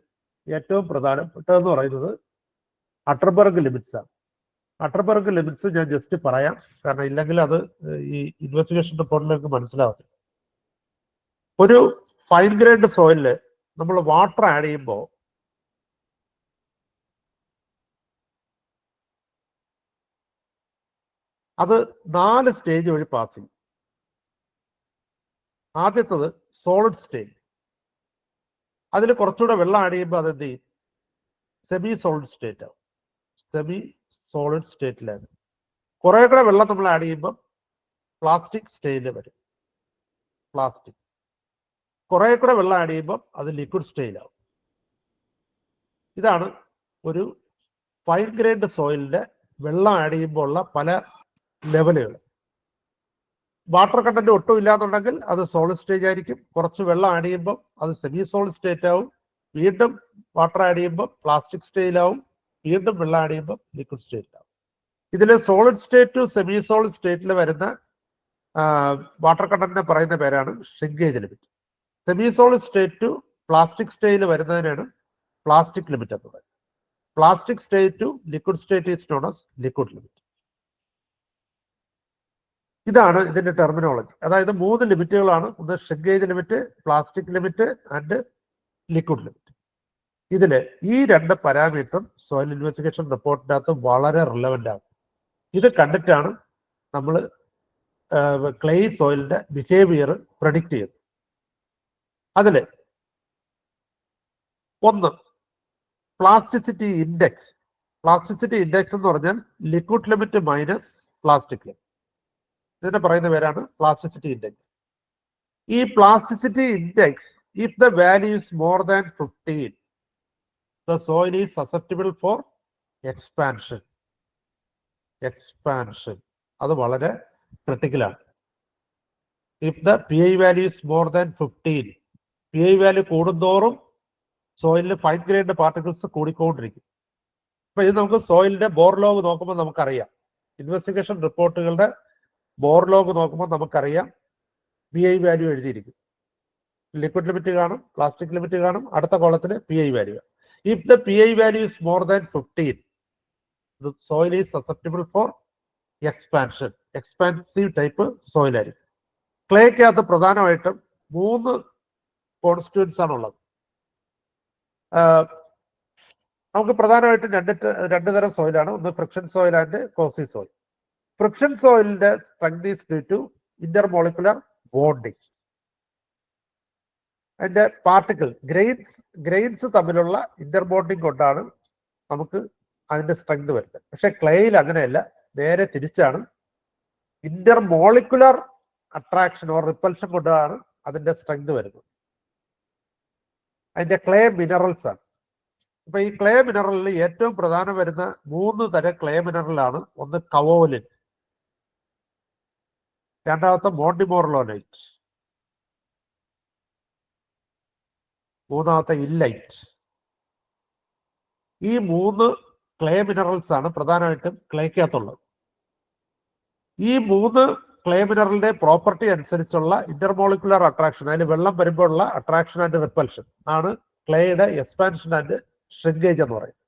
ഏറ്റവും പ്രധാനപ്പെട്ടതെന്ന് പറയുന്നത് അട്ടർബർഗ് ലിമിറ്റ്സ് ആണ്. അട്ടർബർഗ് ലിമിറ്റ്സ് ഞാൻ ജസ്റ്റ് പറയാം, കാരണം ഇല്ലെങ്കിൽ അത് ഈ ഇൻവെസ്റ്റിഗേഷൻ റിപ്പോർട്ടിലേക്ക് മനസ്സിലാവത്തില്ല. ഒരു ഫൈൻ ഗ്രൈൻഡ് സോയിലില് നമ്മൾ വാട്ടർ ആഡ് ചെയ്യുമ്പോൾ അത് 4 സ്റ്റേജ് വഴി പാസ് ചെയ്യും. ആദ്യത്തത് സോളിഡ് സ്റ്റേജ്. അതിൽ കുറച്ചുകൂടെ വെള്ളം ആഡ് ചെയ്യുമ്പോൾ അത് എന്ത് ചെയ്യും? സെമി സോളിഡ് സ്റ്റേറ്റ് ആവും. സെമി സോളിഡ് സ്റ്റേറ്റിലാണ്. കുറെ കൂടെ വെള്ളം നമ്മൾ ആഡ് ചെയ്യുമ്പോൾ പ്ലാസ്റ്റിക് സ്റ്റേജിൽ വരും. പ്ലാസ്റ്റിക്. കുറെ കൂടെ വെള്ളം ആഡ് ചെയ്യുമ്പോൾ അത് ലിക്വിഡ് സ്റ്റേജിലാവും. ഇതാണ് ഒരു ഫൈൻ ഗ്രൈൻഡ് സോയിലിന്റെ വെള്ളം ആഡ് ചെയ്യുമ്പോൾ ഉള്ള പല ലെവലുകൾ. വാട്ടർ കണ്ടന്റ് ഒട്ടും ഇല്ലാന്നുണ്ടെങ്കിൽ അത് സോളിഡ് സ്റ്റേജ് ആയിരിക്കും. കുറച്ച് വെള്ളം ആഡ് ചെയ്യുമ്പോൾ അത് സെമി സോളിഡ് സ്റ്റേറ്റ് ആവും. വീണ്ടും വാട്ടർ ആഡ് ചെയ്യുമ്പോൾ പ്ലാസ്റ്റിക് സ്റ്റേജിലാവും. വീണ്ടും വെള്ളം ആഡ് ചെയ്യുമ്പോൾ ലിക്വിഡ് സ്റ്റേറ്റിലാവും. ഇതിൽ solid state to semi solid സ്റ്റേറ്റിൽ വരുന്ന വാട്ടർ കണ്ടന്റിനെ പറയുന്ന പേരാണ് shrinkage limit. Semi solid state to plastic സ്റ്റേജിൽ വരുന്നതിനാണ് പ്ലാസ്റ്റിക് ലിമിറ്റ് എന്ന് പറയുന്നത്. Plastic state to liquid state is known as liquid limit. ഇതാണ് ഇതിന്റെ ടെർമിനോളജി. അതായത് 3 ലിമിറ്റുകളാണ്. ഒന്ന് shrinkage limit, plastic limit and liquid limit. ഇതില് ഈ 2 പാരാമീറ്ററും സോയിൽ ഇൻവെസ്റ്റിഗേഷൻ റിപ്പോർട്ടിന്റെ അകത്ത് വളരെ റിലവന്റ് ആണ്. ഇത് കണ്ടിട്ടാണ് നമ്മൾ ക്ലേ സോയിലിന്റെ ബിഹേവിയർ പ്രഡിക്റ്റ് ചെയ്യുന്നത്. അതില് ഒന്ന് പ്ലാസ്റ്റിസിറ്റി ഇൻഡെക്സ്. പ്ലാസ്റ്റിസിറ്റി ഇൻഡെക്സ് എന്ന് പറഞ്ഞാൽ liquid limit minus plastic limit. ഇതിനെ പറയുന്ന പേരാണ് പ്ലാസ്റ്റിസിറ്റി ഇൻഡെക്സ്. ഈ plasticity index if the value is more than 15 the soil is susceptible for expansion. Expansion അത് വളരെ ക്രിട്ടിക്കലാണ്. If the PI value is more than 15, PI value കൂടുന്തോറും സോയിലിൽ fine grained particles കൂടിക്കൊണ്ടിരിക്കും. അപ്പൊ ഇത് നമുക്ക് സോയിലിന്റെ ബോർ ലോഗ് നോക്കുമ്പോൾ നമുക്കറിയാം, ഇൻവെസ്റ്റിഗേഷൻ റിപ്പോർട്ടുകളുടെ ബോർ ലോഗ് നോക്കുമ്പോൾ നമുക്കറിയാം PI വാല്യൂ എഴുതിയിരിക്കും. ലിക്വിഡ് ലിമിറ്റ് കാണും, പ്ലാസ്റ്റിക് ലിമിറ്റ് കാണും, അടുത്ത കോളത്തിൽ PI value. If the PI value is more than 15, the soil is susceptible for expansion. Expansive type soil ആയിരിക്കും. ക്ലേക്കകത്ത് പ്രധാനമായിട്ടും 3 കോൺസ്റ്റിറ്റ്യൂൻസ് ആണുള്ളത്. നമുക്ക് പ്രധാനമായിട്ടും രണ്ട് തരം സോയിലാണ്. ഒന്ന് friction soil and cohesive soil. Friction സോയിലിന്റെ strength is due to intermolecular bonding. അതിന്റെ പാർട്ടിക്കിൾ ഗ്രെയിൻസ് തമ്മിലുള്ള ഇന്റർബോണ്ടിങ് കൊണ്ടാണ് നമുക്ക് അതിന്റെ സ്ട്രെങ്ത് വരുന്നത്. പക്ഷെ ക്ലേയിൽ അങ്ങനെയല്ല, നേരെ തിരിച്ചാണ്. ഇന്റർമോളിക്കുലർ അട്രാക്ഷൻ ഓർ റിപ്പൽഷൻ കൊണ്ടാണ് അതിന്റെ സ്ട്രെങ്ത് വരുന്നത്. അതിന്റെ ക്ലേ മിനറൽസ് ആണ്. അപ്പൊ ഈ ക്ലേ മിനറലിൽ ഏറ്റവും പ്രധാനം വരുന്ന 3 തരം ക്ലേ മിനറലാണ്. ഒന്ന് കവോലിൻ, രണ്ടാമത്തെ മോണ്ടിമോർലോനൈറ്റ്, മൂന്നാമത്തെ ഇല്ലൈറ്റ്. ഈ 3 ക്ലേ മിനറൽസ് ആണ് പ്രധാനമായിട്ടും ക്ലേക്കകത്തുള്ളത്. ഈ 3 ക്ലേ മിനറലിന്റെ പ്രോപ്പർട്ടി അനുസരിച്ചുള്ള ഇന്റർമോളിക്കുലർ അട്രാക്ഷൻ, അതിൽ വെള്ളം വരുമ്പോഴുള്ള അട്രാക്ഷൻ ആൻഡ് റിപ്പൽഷൻ ആണ് ക്ലേയുടെ എക്സ്പാൻഷൻ ആൻഡ് ഷ്രിങ്കേജ് എന്ന് പറയുന്നത്.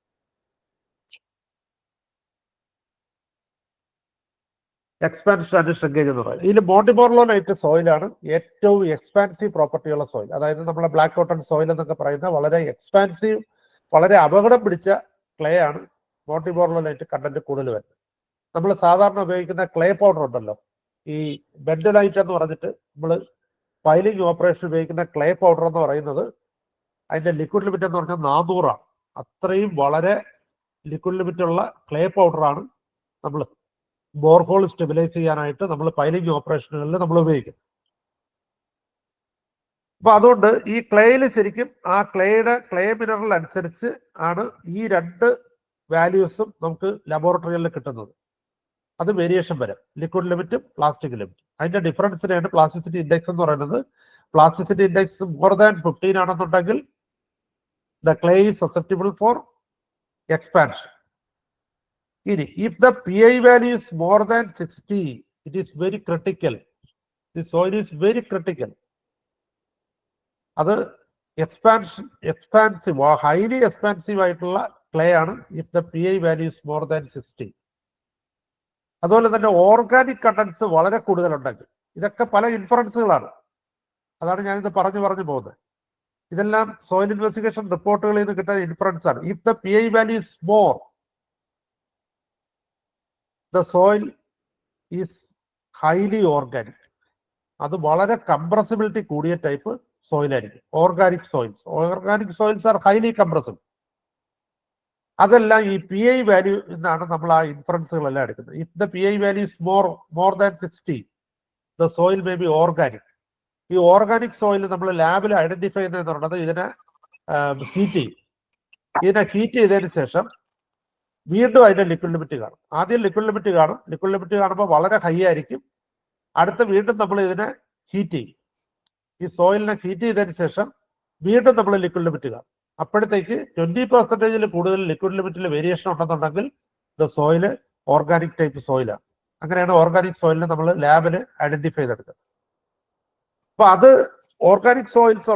എക്സ്പാൻഷൻ ആൻഡ് ഷ്രിങ്കേജ് എന്ന് പറയുന്നത്. ഇതിൽ മോണ്ടിമോർലോനൈറ്റ് സോയിലാണ് ഏറ്റവും എക്സ്പാൻസീവ് പ്രോപ്പർട്ടിയുള്ള സോയിൽ. അതായത് നമ്മളെ ബ്ലാക്ക് കോട്ടൺ സോയിൽ എന്നൊക്കെ പറയുന്ന വളരെ എക്സ്പാൻസീവ്, വളരെ അപകടം പിടിച്ച ക്ലേ ആണ് മോണ്ടിമോർലോനൈറ്റ് കണ്ടന്റ് കൂടുതൽ വരുന്നത്. നമ്മൾ സാധാരണ ഉപയോഗിക്കുന്ന ക്ലേ പൗഡർ ഉണ്ടല്ലോ, ഈ ബെൻഡലൈറ്റ് എന്ന് പറഞ്ഞിട്ട് നമ്മൾ ഫൈലിംഗ് ഓപ്പറേഷൻ ഉപയോഗിക്കുന്ന ക്ലേ പൗഡർ എന്ന് പറയുന്നത്, അതിന്റെ ലിക്വിഡ് ലിമിറ്റ് എന്ന് പറഞ്ഞാൽ 400 ആണ്. അത്രയും വളരെ ലിക്വിഡ് ലിമിറ്റ് ഉള്ള ക്ലേ പൗഡറാണ് നമ്മൾ ബോർഹോൾ സ്റ്റെബിലൈസ് ചെയ്യാനായിട്ട് നമ്മൾ ഫൈലിംഗ് ഓപ്പറേഷനുകളിൽ നമ്മൾ ഉപയോഗിക്കുന്നത്. അപ്പൊ അതുകൊണ്ട് ഈ ക്ലേയിൽ ശരിക്കും ആ ക്ലേ മിനറൽ അനുസരിച്ച് ആണ് ഈ 2 വാല്യൂസും നമുക്ക് ലബോറട്ടറികളിൽ കിട്ടുന്നത്. അത് വേരിയേഷൻ വരും, ലിക്വിഡ് ലിമിറ്റും പ്ലാസ്റ്റിക് ലിമിറ്റും. അതിന്റെ ഡിഫറൻസിനെയാണ് പ്ലാസ്റ്റിസിറ്റി ഇൻഡെക്സ് എന്ന് പറയുന്നത്. പ്ലാസ്റ്റിസിറ്റി ഇൻഡെക്സ് മോർ ദാൻ 15 ആണെന്നുണ്ടെങ്കിൽ the clay is susceptible for expansion. If the PI value is more than 60, it is very critical. The soil is very critical. അത് expansive, highly expansive ആയിട്ടുള്ള clay ആണ് if the PI value is more than 60. അതുപോലെ തന്നെ organic contents വളരെ കൂടുതലുണ്ടെങ്കിൽ, ഇതൊക്കെ പല ഇൻഫറൻസുകളാണ്. അതാണ് ഞാനിത് പറഞ്ഞു പോകുന്നത്. ഇതെല്ലാം സോയിൽ ഇൻവെസ്റ്റിഗേഷൻ റിപ്പോർട്ടുകളിൽ നിന്ന് കിട്ടുന്ന ഇൻഫറൻസ് ആണ്. If the PI value is more, the soil is highly organic. അത് വളരെ കംപ്രസിബിലിറ്റി കൂടിയ ടൈപ്പ് സോയിലായിരിക്കും. Organic soils are highly compressible. അതെല്ലാം ഈ PI വാല്യൂ എന്നാണ് നമ്മൾ ആ ഇൻഫറൻസുകളെല്ലാം എടുക്കുന്നത്. If the PI value is more than 60, the soil may be organic. ഈ ഓർഗാനിക് സോയിൽ നമ്മൾ ലാബിൽ ഐഡന്റിഫൈ ചെയ്യുന്നത് പറയുന്നത് ഇതിനെ ഹീറ്റ് ചെയ്യും. ഇതിനെ ഹീറ്റ് ചെയ്തതിന് ശേഷം വീണ്ടും അതിന്റെ ലിക്വിഡ് ലിമിറ്റ് കാണും. ആദ്യം ലിക്വിഡ് ലിമിറ്റ് കാണുമ്പോൾ വളരെ ഹൈ ആയിരിക്കും. അടുത്ത വീണ്ടും നമ്മൾ ഇതിനെ ഹീറ്റ് ചെയ്യും. ഈ സോയിലിനെ ഹീറ്റ് ചെയ്തതിന് ശേഷം വീണ്ടും നമ്മൾ ലിക്വിഡ് ലിമിറ്റ് കാണും. അപ്പോഴത്തേക്ക് 20% കൂടുതൽ ലിക്വിഡ് ലിമിറ്റിൽ വേരിയേഷൻ ഉണ്ടെന്നുണ്ടെങ്കിൽ ദ സോയില് ഓർഗാനിക് ടൈപ്പ് സോയിലാണ്. അങ്ങനെയാണ് ഓർഗാനിക് സോയിലിനെ നമ്മൾ ലാബിൽ ഐഡന്റിഫൈ ചെയ്തെടുക്കുന്നത്. അപ്പൊ അത് ഓർഗാനിക് സോയിൽസ്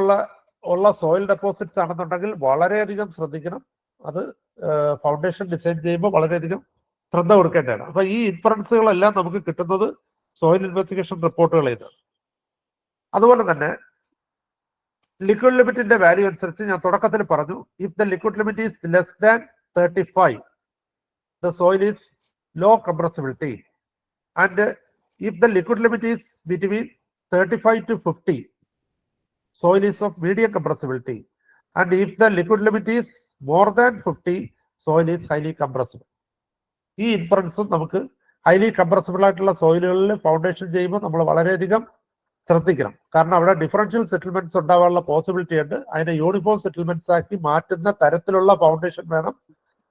ഉള്ള സോയിൽ ഡെപ്പോസിറ്റ്സ് ആണെന്നുണ്ടെങ്കിൽ വളരെയധികം ശ്രദ്ധിക്കണം. അത് ഫൗണ്ടേഷൻ ഡിസൈൻ ചെയ്യുമ്പോൾ വളരെയധികം ശ്രദ്ധ കൊടുക്കേണ്ടതാണ്. അപ്പൊ ഈ ഇൻഫറൻസുകളെല്ലാം നമുക്ക് കിട്ടുന്നത് സോയിൽ ഇൻവെസ്റ്റിഗേഷൻ റിപ്പോർട്ടുകളിൽ നിന്ന്. അതുപോലെ തന്നെ ലിക്വിഡ് ലിമിറ്റിന്റെ വാല്യൂ അനുസരിച്ച് ഞാൻ തുടക്കത്തിൽ പറഞ്ഞു, if the liquid limit is less than 35, the soil is low compressibility. And if the liquid limit is between 35 to 50, soil is of medium compressibility. And if the liquid limit is more than 50, soil is highly compressible. ഈ ഇൻഫറൻസും നമുക്ക് highly compressible ആയിട്ടുള്ള സോയിലുകളിൽ foundation ചെയ്യുമ്പോൾ നമ്മൾ വളരെയധികം ശ്രദ്ധിക്കണം. കാരണം അവിടെ differential settlements ഉണ്ടാവാനുള്ള പോസിബിലിറ്റി ഉണ്ട്. അതിനെ യൂണിഫോം സെറ്റിൽമെന്റ്സ് ആക്കി മാറ്റുന്ന തരത്തിലുള്ള ഫൗണ്ടേഷൻ വേണം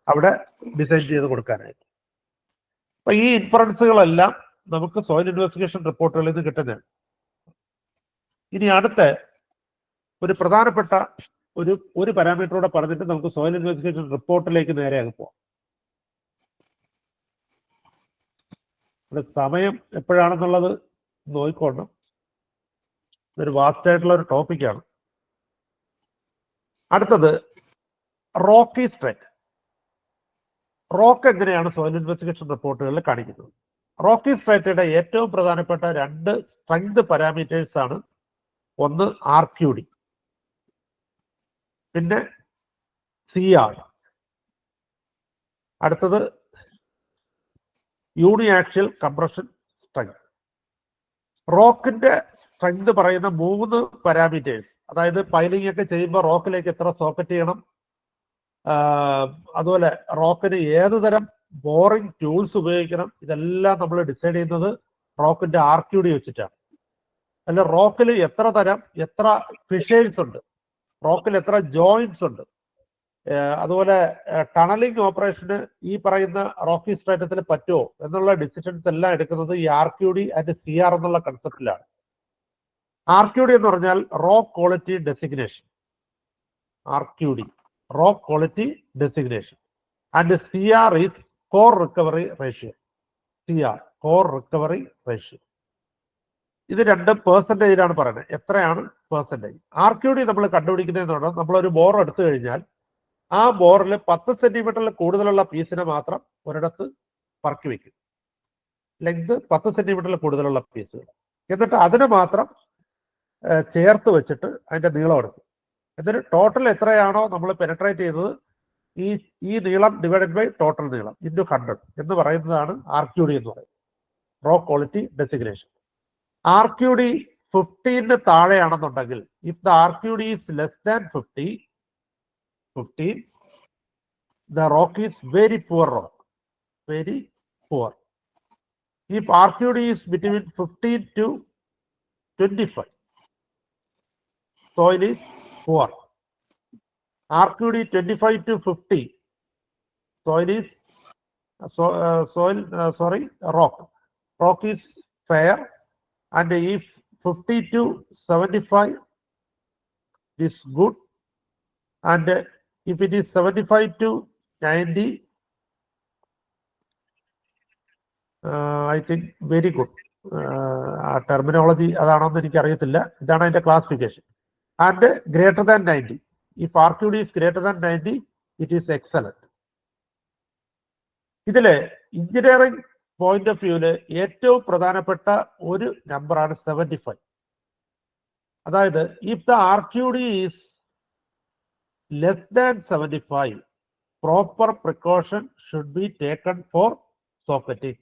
അവിടെ ഡിസൈൻ ചെയ്ത് കൊടുക്കാനായിട്ട്. അപ്പൊ ഈ ഇൻഫറൻസുകളെല്ലാം നമുക്ക് സോയിൽ ഇൻവെസ്റ്റിഗേഷൻ റിപ്പോർട്ടുകളിൽ നിന്ന് കിട്ടുന്നത്. ഇനി അടുത്ത ഒരു പ്രധാനപ്പെട്ട ഒരു പാരാമീറ്ററോടെ പറഞ്ഞിട്ട് നമുക്ക് സോയിൽ ഇൻവെസ്റ്റിഗേഷൻ റിപ്പോർട്ടിലേക്ക് നേരെ പോവാം. സമയം എപ്പോഴാണെന്നുള്ളത് നോക്കിക്കോണം. ഇതൊരു വാസ്റ്റ് ആയിട്ടുള്ള ഒരു ടോപ്പിക്കാണ്. അടുത്തത് റോക്കി സ്ട്രെറ്റ്. റോക്ക് എങ്ങനെയാണ് സോയിൽ ഇൻവെസ്റ്റിഗേഷൻ റിപ്പോർട്ടുകളിൽ കാണിക്കുന്നത്? റോക്കി സ്ട്രേറ്റയുടെ ഏറ്റവും പ്രധാനപ്പെട്ട 2 സ്ട്രെങ്ത് പാരാമീറ്റേഴ്സ് ആണ്. ഒന്ന് RQD, പിന്നെ CR. അടുത്തത് യൂണിയാക്സിയൽ കംപ്രഷൻ സ്ട്രെങ്ത്. റോക്കിന്റെ സ്ട്രെങ്ത് പറയുന്ന 3 പാരാമീറ്റേഴ്സ്, അതായത് പൈലിംഗ് ഒക്കെ ചെയ്യുമ്പോൾ റോക്കിലേക്ക് എത്ര സോക്കറ്റ് ചെയ്യണം, അതുപോലെ റോക്കിന് ഏത് തരം ബോറിംഗ് ടൂൾസ് ഉപയോഗിക്കണം, ഇതെല്ലാം നമ്മൾ ഡിസൈഡ് ചെയ്യുന്നത് റോക്കിന്റെ RQD വെച്ചിട്ടാണ്. അല്ല, റോക്കിൽ എത്ര ഫിഷേഴ്സ് ഉണ്ട്, റോക്കിൽ എത്ര ജോയിന്റ്സ് ഉണ്ട്, അതുപോലെ ടണലിംഗ് ഓപ്പറേഷന് ഈ പറയുന്ന റോക്കി സ്ട്രാറ്റത്തിൽ പറ്റുമോ എന്നുള്ള ഡിസിഷൻസ് എല്ലാം എടുക്കുന്നത് ഈ RQD ആൻഡ് CR എന്നുള്ള കൺസെപ്റ്റിലാണ്. RQD എന്ന് പറഞ്ഞാൽ rock quality designation, RQD rock quality designation, and CR is core recovery ratio. CR core recovery ratio. ഇത് 2 പെർസെൻറ്റേജിലാണ് പറയുന്നത്. എത്രയാണ് പെർസെൻറ്റേജ്? RQD നമ്മൾ കണ്ടുപിടിക്കുന്നതെന്ന് പറഞ്ഞാൽ നമ്മളൊരു ബോർ എടുത്തു കഴിഞ്ഞാൽ ആ ബോറിൽ 10 സെന്റിമീറ്ററിൽ കൂടുതലുള്ള പീസിനെ മാത്രം ഒരിടത്ത് പറക്കി വെക്കും. ലെങ്ത് 10 സെന്റിമീറ്ററിൽ കൂടുതലുള്ള പീസുകൾ, എന്നിട്ട് അതിനെ മാത്രം ചേർത്ത് വെച്ചിട്ട് അതിന്റെ നീളം എടുക്കും. എന്നിട്ട് ടോട്ടൽ എത്രയാണോ നമ്മൾ പെനട്രേറ്റ് ചെയ്തത് ഈ നീളം ഡിവൈഡഡ് ബൈ ടോട്ടൽ നീളം ഇൻറ്റു 100 എന്ന് പറയുന്നതാണ് RQD എന്ന് പറയുന്നത്, റോക്ക് ക്വാളിറ്റി ഡെസിഗ്നേഷൻ. RQD 15 താഴെയാണെന്നുണ്ടെങ്കിൽ, if the RQD is less than 15, the rock is very poor rock, very poor. If RQD is between 15 to 25, soil is poor. RQD 25 to 50, soil is rock is fair. And if 50 to 75 is good, and if it is 75 to 90, I think very good. Terminology അതാണെന്ന് എനിക്ക് അറിയത്തില്ല. ഇതാണ് അതിന്റെ classification. And greater than 90. If RQD is greater than 90, it is excellent. ഇതില് engineering point of വ്യൂല് ഏറ്റവും പ്രധാനപ്പെട്ട ഒരു നമ്പറാണ് 75. അതായത് if the RQD is less than 75, proper precaution should be taken for socketing.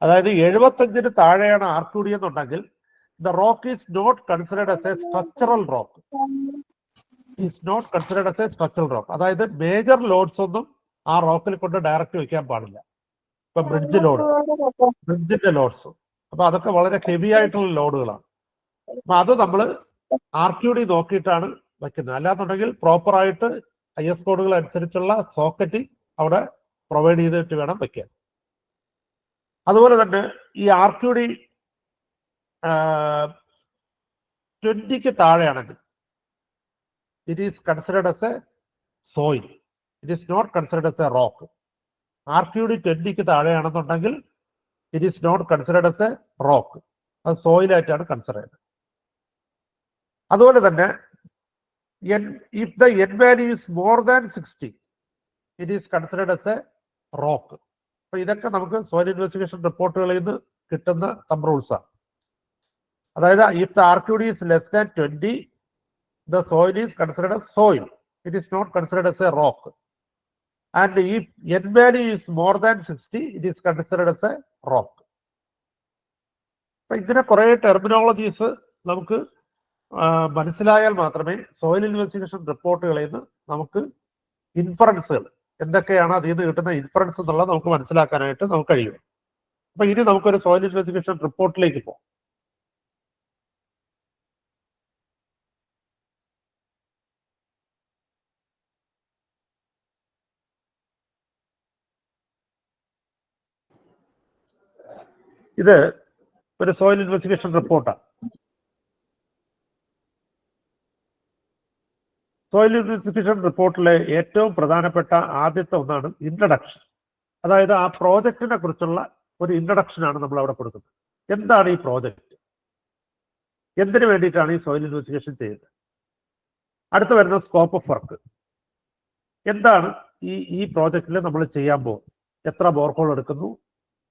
അതായത് 75 താഴെയാണ് RQD എന്നുണ്ടെങ്കിൽ the rock is not considered as a structural rock. Is not considered as a structural rock. അതായത് major lords ഒന്നും ആ റോക്കിൽ കൊണ്ട് direct വെക്കാൻ പാടില്ല. ഇപ്പൊ ബ്രിഡ്ജിന്റെ ലോഡ്സ്, അപ്പൊ അതൊക്കെ വളരെ ഹെവി ആയിട്ടുള്ള ലോഡുകളാണ്. അപ്പൊ അത് നമ്മൾ RQD നോക്കിയിട്ടാണ് വയ്ക്കുന്നത്. അല്ലാന്നുണ്ടെങ്കിൽ പ്രോപ്പർ ആയിട്ട് IS കോഡുകൾ അനുസരിച്ചുള്ള സോക്കറ്റിംഗ് അവിടെ പ്രൊവൈഡ് ചെയ്തിട്ട് വേണം വെക്കാൻ. അതുപോലെ തന്നെ ഈ RQD 20 താഴെയാണെങ്കിൽ it is considered as a soil. It is not considered as a rock. RQD 20 താഴെയാണെന്നുണ്ടെങ്കിൽ it is not considered as a rock. അത് സോയിൽ ആയിട്ടാണ് കൺസിഡർ ചെയ്യുന്നത്. അതുപോലെ തന്നെ if the N value is more than 60, it is considered as a rock. അപ്പൊ ഇതൊക്കെ നമുക്ക് soil investigation റിപ്പോർട്ടുകളിൽ നിന്ന് കിട്ടുന്ന തമ്പ് റൂൾസ് ആണ്. അതായത് if the RQD is less than 20, the soil is considered as soil. It is not considered as a rock. And if N value is more than 60, it is considered as a rock. അപ്പൊ ഇതിനെ കുറെ terminologies നമുക്ക് മനസ്സിലായാൽ മാത്രമേ soil investigation റിപ്പോർട്ടുകളിൽ നിന്ന് നമുക്ക് ഇൻഫറൻസുകൾ എന്തൊക്കെയാണ് അതിൽ നിന്ന് കിട്ടുന്ന ഇൻഫറൻസ് എന്നുള്ളത് നമുക്ക് മനസ്സിലാക്കാനായിട്ട് നമുക്ക് കഴിയും. അപ്പൊ ഇനി നമുക്കൊരു സോയിൽ ഇൻവെസ്റ്റിഗേഷൻ റിപ്പോർട്ടിലേക്ക് പോകാം. ഇത് ഒരു സോയിൽ ഇൻവെസ്റ്റിഗേഷൻ റിപ്പോർട്ടാണ്. സോയിൽ ഇൻവെസ്റ്റിഗേഷൻ റിപ്പോർട്ടിലെ ഏറ്റവും പ്രധാനപ്പെട്ട ആദ്യത്തെ ഒന്നാണ് ഇൻട്രഡക്ഷൻ. അതായത് ആ പ്രോജക്റ്റിനെ കുറിച്ചുള്ള ഒരു ഇൻട്രഡക്ഷനാണ് നമ്മൾ അവിടെ കൊടുക്കുന്നത്. എന്താണ് ഈ പ്രോജക്റ്റ്, എന്തിനു വേണ്ടിയിട്ടാണ് ഈ സോയിൽ ഇൻവെസ്റ്റിഗേഷൻ ചെയ്യുന്നത്. അടുത്ത് വരുന്ന സ്കോപ്പ് ഓഫ് വർക്ക്. എന്താണ് ഈ പ്രോജക്റ്റിൽ നമ്മൾ ചെയ്യാൻ പോകുന്നത്, എത്ര ബോർഹോൾ എടുക്കുന്നു,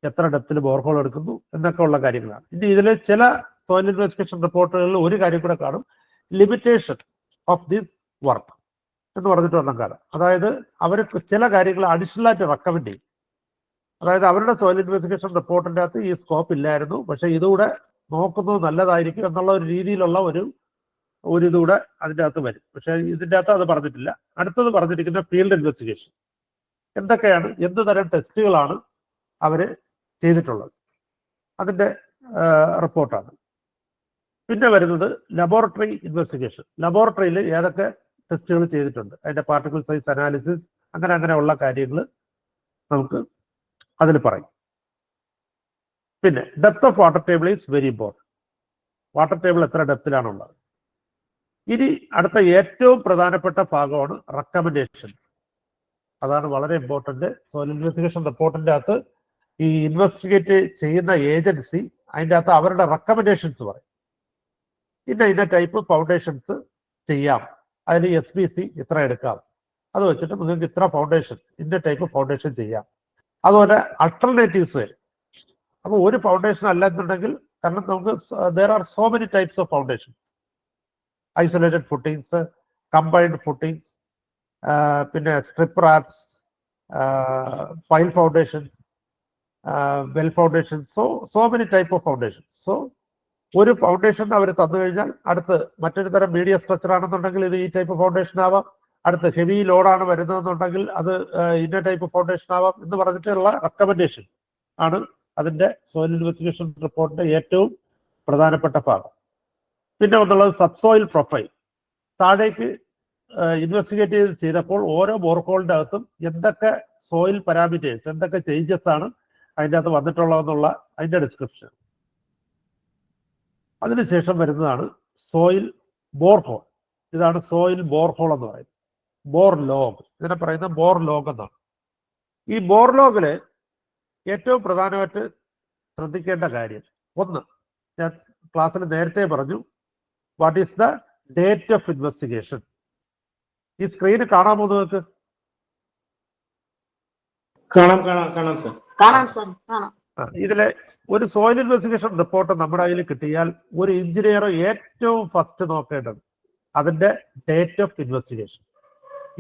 എത്ര ഡെപ്തിൽ ബോർഹോൾ എടുക്കുന്നു എന്നൊക്കെ ഉള്ള കാര്യങ്ങളാണ്. ഇനി ഇതിൽ ചില സോയിൽ ഇൻവെസ്റ്റിഗേഷൻ റിപ്പോർട്ടുകളിൽ ഒരു കാര്യം കൂടെ കാണും, ലിമിറ്റേഷൻ ഓഫ് ദിസ് വർക്ക് എന്ന് പറഞ്ഞിട്ട് ഒരെണ്ണം കാണാം. അതായത് അവർ ചില കാര്യങ്ങൾ അഡീഷണൽ ആയിട്ട് റെക്കമെൻഡ് ചെയ്യും. അതായത് അവരുടെ സോയിൽ ഇൻവെസ്റ്റിഗേഷൻ റിപ്പോർട്ടിൻ്റെ അകത്ത് ഈ സ്കോപ്പ് ഇല്ലായിരുന്നു, പക്ഷെ ഇതുകൂടെ നോക്കുന്നത് നല്ലതായിരിക്കും എന്നുള്ള ഒരു രീതിയിലുള്ള ഒരു ഇതുകൂടെ അതിൻ്റെ അകത്ത് വരും. പക്ഷെ ഇതിൻ്റെ അകത്ത് അത് പറഞ്ഞിട്ടില്ല. അടുത്തത് പറഞ്ഞിരിക്കുന്ന ഫീൽഡ് ഇൻവെസ്റ്റിഗേഷൻ. എന്തൊക്കെയാണ്, എന്ത് തരം ടെസ്റ്റുകളാണ് അവർ ചെയ്തിട്ടുള്ളത്, അതിൻ്റെ റിപ്പോർട്ടാണ്. പിന്നെ വരുന്നത് ലബോറട്ടറി ഇൻവെസ്റ്റിഗേഷൻ. ലബോറട്ടറിയിൽ ഏതൊക്കെ ടെസ്റ്റുകൾ ചെയ്തിട്ടുണ്ട്, അതിൻ്റെ പാർട്ടിക്കിൾ സൈസ് അനാലിസിസ്, അങ്ങനെയുള്ള കാര്യങ്ങൾ നമുക്ക് അതിൽ പറയും. പിന്നെ depth of water table is very important. Water table എത്ര ഡെപ്തിലാണുള്ളത്. ഇനി അടുത്ത ഏറ്റവും പ്രധാനപ്പെട്ട ഭാഗമാണ് റെക്കമെൻഡേഷൻസ്. അതാണ് വളരെ ഇമ്പോർട്ടൻറ്റ്. സോയിൽ ഇൻവെസ്റ്റിഗേഷൻ റിപ്പോർട്ടിൻ്റെ അകത്ത് ഈ ഇൻവെസ്റ്റിഗേറ്റ് ചെയ്യുന്ന ഏജൻസി അതിൻ്റെ അകത്ത് അവരുടെ റെക്കമെൻഡേഷൻസ് പറയും. ഇന്ന ടൈപ്പ് ഫൗണ്ടേഷൻസ് ചെയ്യാം, അതിൽ SBC ഇത്ര എടുക്കാം, അത് വെച്ചിട്ട് നിങ്ങൾക്ക് ഇത്ര ഫൗണ്ടേഷൻ, ഇന്ന ടൈപ്പ് ഫൗണ്ടേഷൻ ചെയ്യാം. അതുപോലെ അൾട്ടർനേറ്റീവ്സ് വരും. അപ്പോൾ ഒരു ഫൗണ്ടേഷൻ അല്ല എന്നുണ്ടെങ്കിൽ, കാരണം നമുക്ക് there are so many types of foundations, isolated footings, combined footings, പിന്നെ strip rafts, pile foundations, well foundations, so many type of foundations. So ഒരു ഫൗണ്ടേഷൻ അവർ തന്നു കഴിഞ്ഞാൽ അടുത്ത് മറ്റൊരു തരം മീഡിയ സ്ട്രക്ചർ ആണെന്നുണ്ടെങ്കിൽ ഇത് ഈ ടൈപ്പ് ഫൗണ്ടേഷൻ ആവാം, അടുത്ത് ഹെവി ലോഡാണ് വരുന്നതെന്നുണ്ടെങ്കിൽ അത് ഇന്ന ടൈപ്പ് ഫൗണ്ടേഷൻ ആവാം എന്ന് പറഞ്ഞിട്ടുള്ള റെക്കമെൻഡേഷൻ ആണ് അതിൻ്റെ സോയിൽ ഇൻവെസ്റ്റിഗേഷൻ റിപ്പോർട്ടിന്റെ ഏറ്റവും പ്രധാനപ്പെട്ട ഭാഗം. പിന്നെ ഒന്നുള്ളത് സബ്സോയിൽ പ്രൊഫൈൽ. താഴേക്ക് ഇൻവെസ്റ്റിഗേറ്റ് ചെയ്തപ്പോൾ ഓരോ ബോർഹോളിൻ്റെ അകത്തും എന്തൊക്കെ സോയിൽ പാരാമീറ്റേഴ്സ്, എന്തൊക്കെ ചേഞ്ചസ് ആണ് അതിൻ്റെ അകത്ത് വന്നിട്ടുള്ളതെന്നുള്ള അതിൻ്റെ ഡിസ്ക്രിപ്ഷൻ. അതിനുശേഷം വരുന്നതാണ് സോയിൽ ബോർഹോൾ. ഇതാണ് സോയിൽ ബോർഹോൾ എന്ന് പറയുന്നത്. ബോർ ലോഗ്, ഇതിനെ പറയുന്ന ബോർ ലോഗ് എന്നാണ്. ഈ ബോർ ലോഗില് ഏറ്റവും പ്രധാനമായിട്ട് ശ്രദ്ധിക്കേണ്ട കാര്യം ഒന്ന്, ഞാൻ ക്ലാസ്സിൽ നേരത്തെ പറഞ്ഞു, what is the date of investigation. ഈ സ്ക്രീന് കാണാമോ നിങ്ങൾക്ക്?
കാണാം സർ.
കാണാം സർ, കാണാം.
ഇതിലെ ഒരു സോയിൽ ഇൻവെസ്റ്റിഗേഷൻ റിപ്പോർട്ട് നമ്മുടെ കയ്യിൽ കിട്ടിയാൽ ഒരു എഞ്ചിനീയർ ഏറ്റവും ഫസ്റ്റ് നോക്കേണ്ടത് അതിന്റെ ഡേറ്റ് ഓഫ് ഇൻവെസ്റ്റിഗേഷൻ.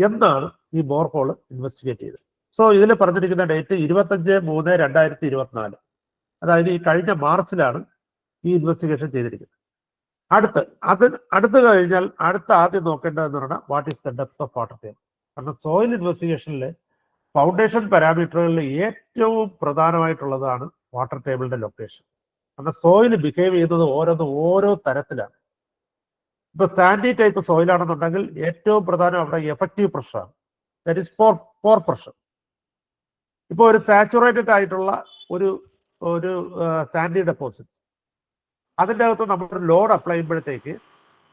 എന്നാണ് ഈ ബോർഹോൾ ഇൻവെസ്റ്റിഗേറ്റ് ചെയ്തത്. സോ ഇതിൽ പറഞ്ഞിരിക്കുന്ന ഡേറ്റ് 25/3/2024, അതായത് ഈ കഴിഞ്ഞ മാർച്ചിലാണ് ഈ ഇൻവെസ്റ്റിഗേഷൻ ചെയ്തിരിക്കുന്നത്. അടുത്ത് കഴിഞ്ഞാൽ ആദ്യം നോക്കേണ്ടതെന്ന് പറഞ്ഞാൽ what is the depth of water table. കാരണം സോയിൽ ഇൻവെസ്റ്റിഗേഷനിലെ ഫൗണ്ടേഷൻ പാരാമീറ്ററുകളിൽ ഏറ്റവും പ്രധാനമായിട്ടുള്ളതാണ് വാട്ടർ ടേബിളിന്റെ ലൊക്കേഷൻ. കാരണം സോയിൽ ബിഹേവ് ചെയ്യുന്നത് ഓരോ തരത്തിലാണ്. ഇപ്പൊ സാൻഡി ടൈപ്പ് സോയിലാണെന്നുണ്ടെങ്കിൽ ഏറ്റവും പ്രധാനം അവിടെ എഫക്റ്റീവ് പ്രഷറാണ്, ദാറ്റ് ഈസ് പോർ പ്രഷർ. ഇപ്പോൾ ഒരു സാച്ചുറേറ്റഡ് ആയിട്ടുള്ള ഒരു സാൻഡി ഡെപ്പോസിറ്റ്, അതിൻ്റെ അകത്ത് നമ്മളൊരു ലോഡ് അപ്ലൈ ചെയ്യുമ്പോഴത്തേക്ക്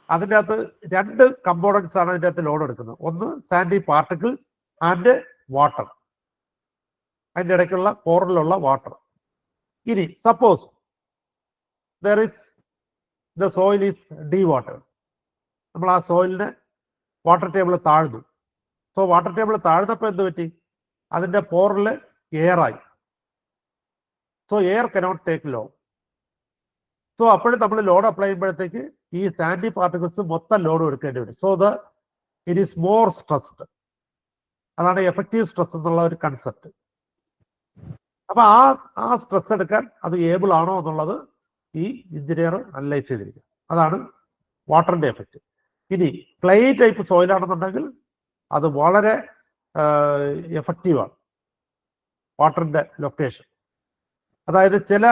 അതിൻ്റെ അകത്ത് രണ്ട് കമ്പോണൻസ് ആണ് അതിൻ്റെ അകത്ത് ലോഡ് എടുക്കുന്നത്. ഒന്ന് സാൻഡി പാർട്ടിക്കിൾസ് ആൻഡ് വാട്ടർ, അതിൻ്റെ ഇടയ്ക്കുള്ള പോറിലുള്ള വാട്ടർ. ഇനി suppose the soil is dewater, നമ്മൾ ആ സോയിലിന് വാട്ടർ ടേബിൾ താഴ്ന്നു. സോ വാട്ടർ ടേബിൾ താഴ്ന്നപ്പോൾ എന്ത് പറ്റി, അതിൻ്റെ പോറിൽ എയറായി. So air cannot take load. So അപ്പോഴും നമ്മൾ ലോഡ് അപ്ലൈ ചെയ്യുമ്പോഴത്തേക്ക് ഈ സാൻഡി പാർട്ടിക്കിൾസ് മൊത്തം ലോഡ് എടുക്കേണ്ടി വരും. So it is more stressed. അതാണ് എഫക്റ്റീവ് സ്ട്രെസ് എന്നുള്ള ഒരു കൺസെപ്റ്റ്. അപ്പൊ ആ സ്ട്രെസ് എടുക്കാൻ അത് ഏബിൾ ആണോ എന്നുള്ളത് ഈ എഞ്ചിനീയർ അനലൈസ് ചെയ്തിരിക്കുക. അതാണ് വാട്ടറിന്റെ എഫക്റ്റ്. ഇനി ക്ലേ ടൈപ്പ് സോയിലാണെന്നുണ്ടെങ്കിൽ അത് വളരെ എഫക്റ്റീവാണ് വാട്ടറിന്റെ ലൊക്കേഷൻ. അതായത് ചില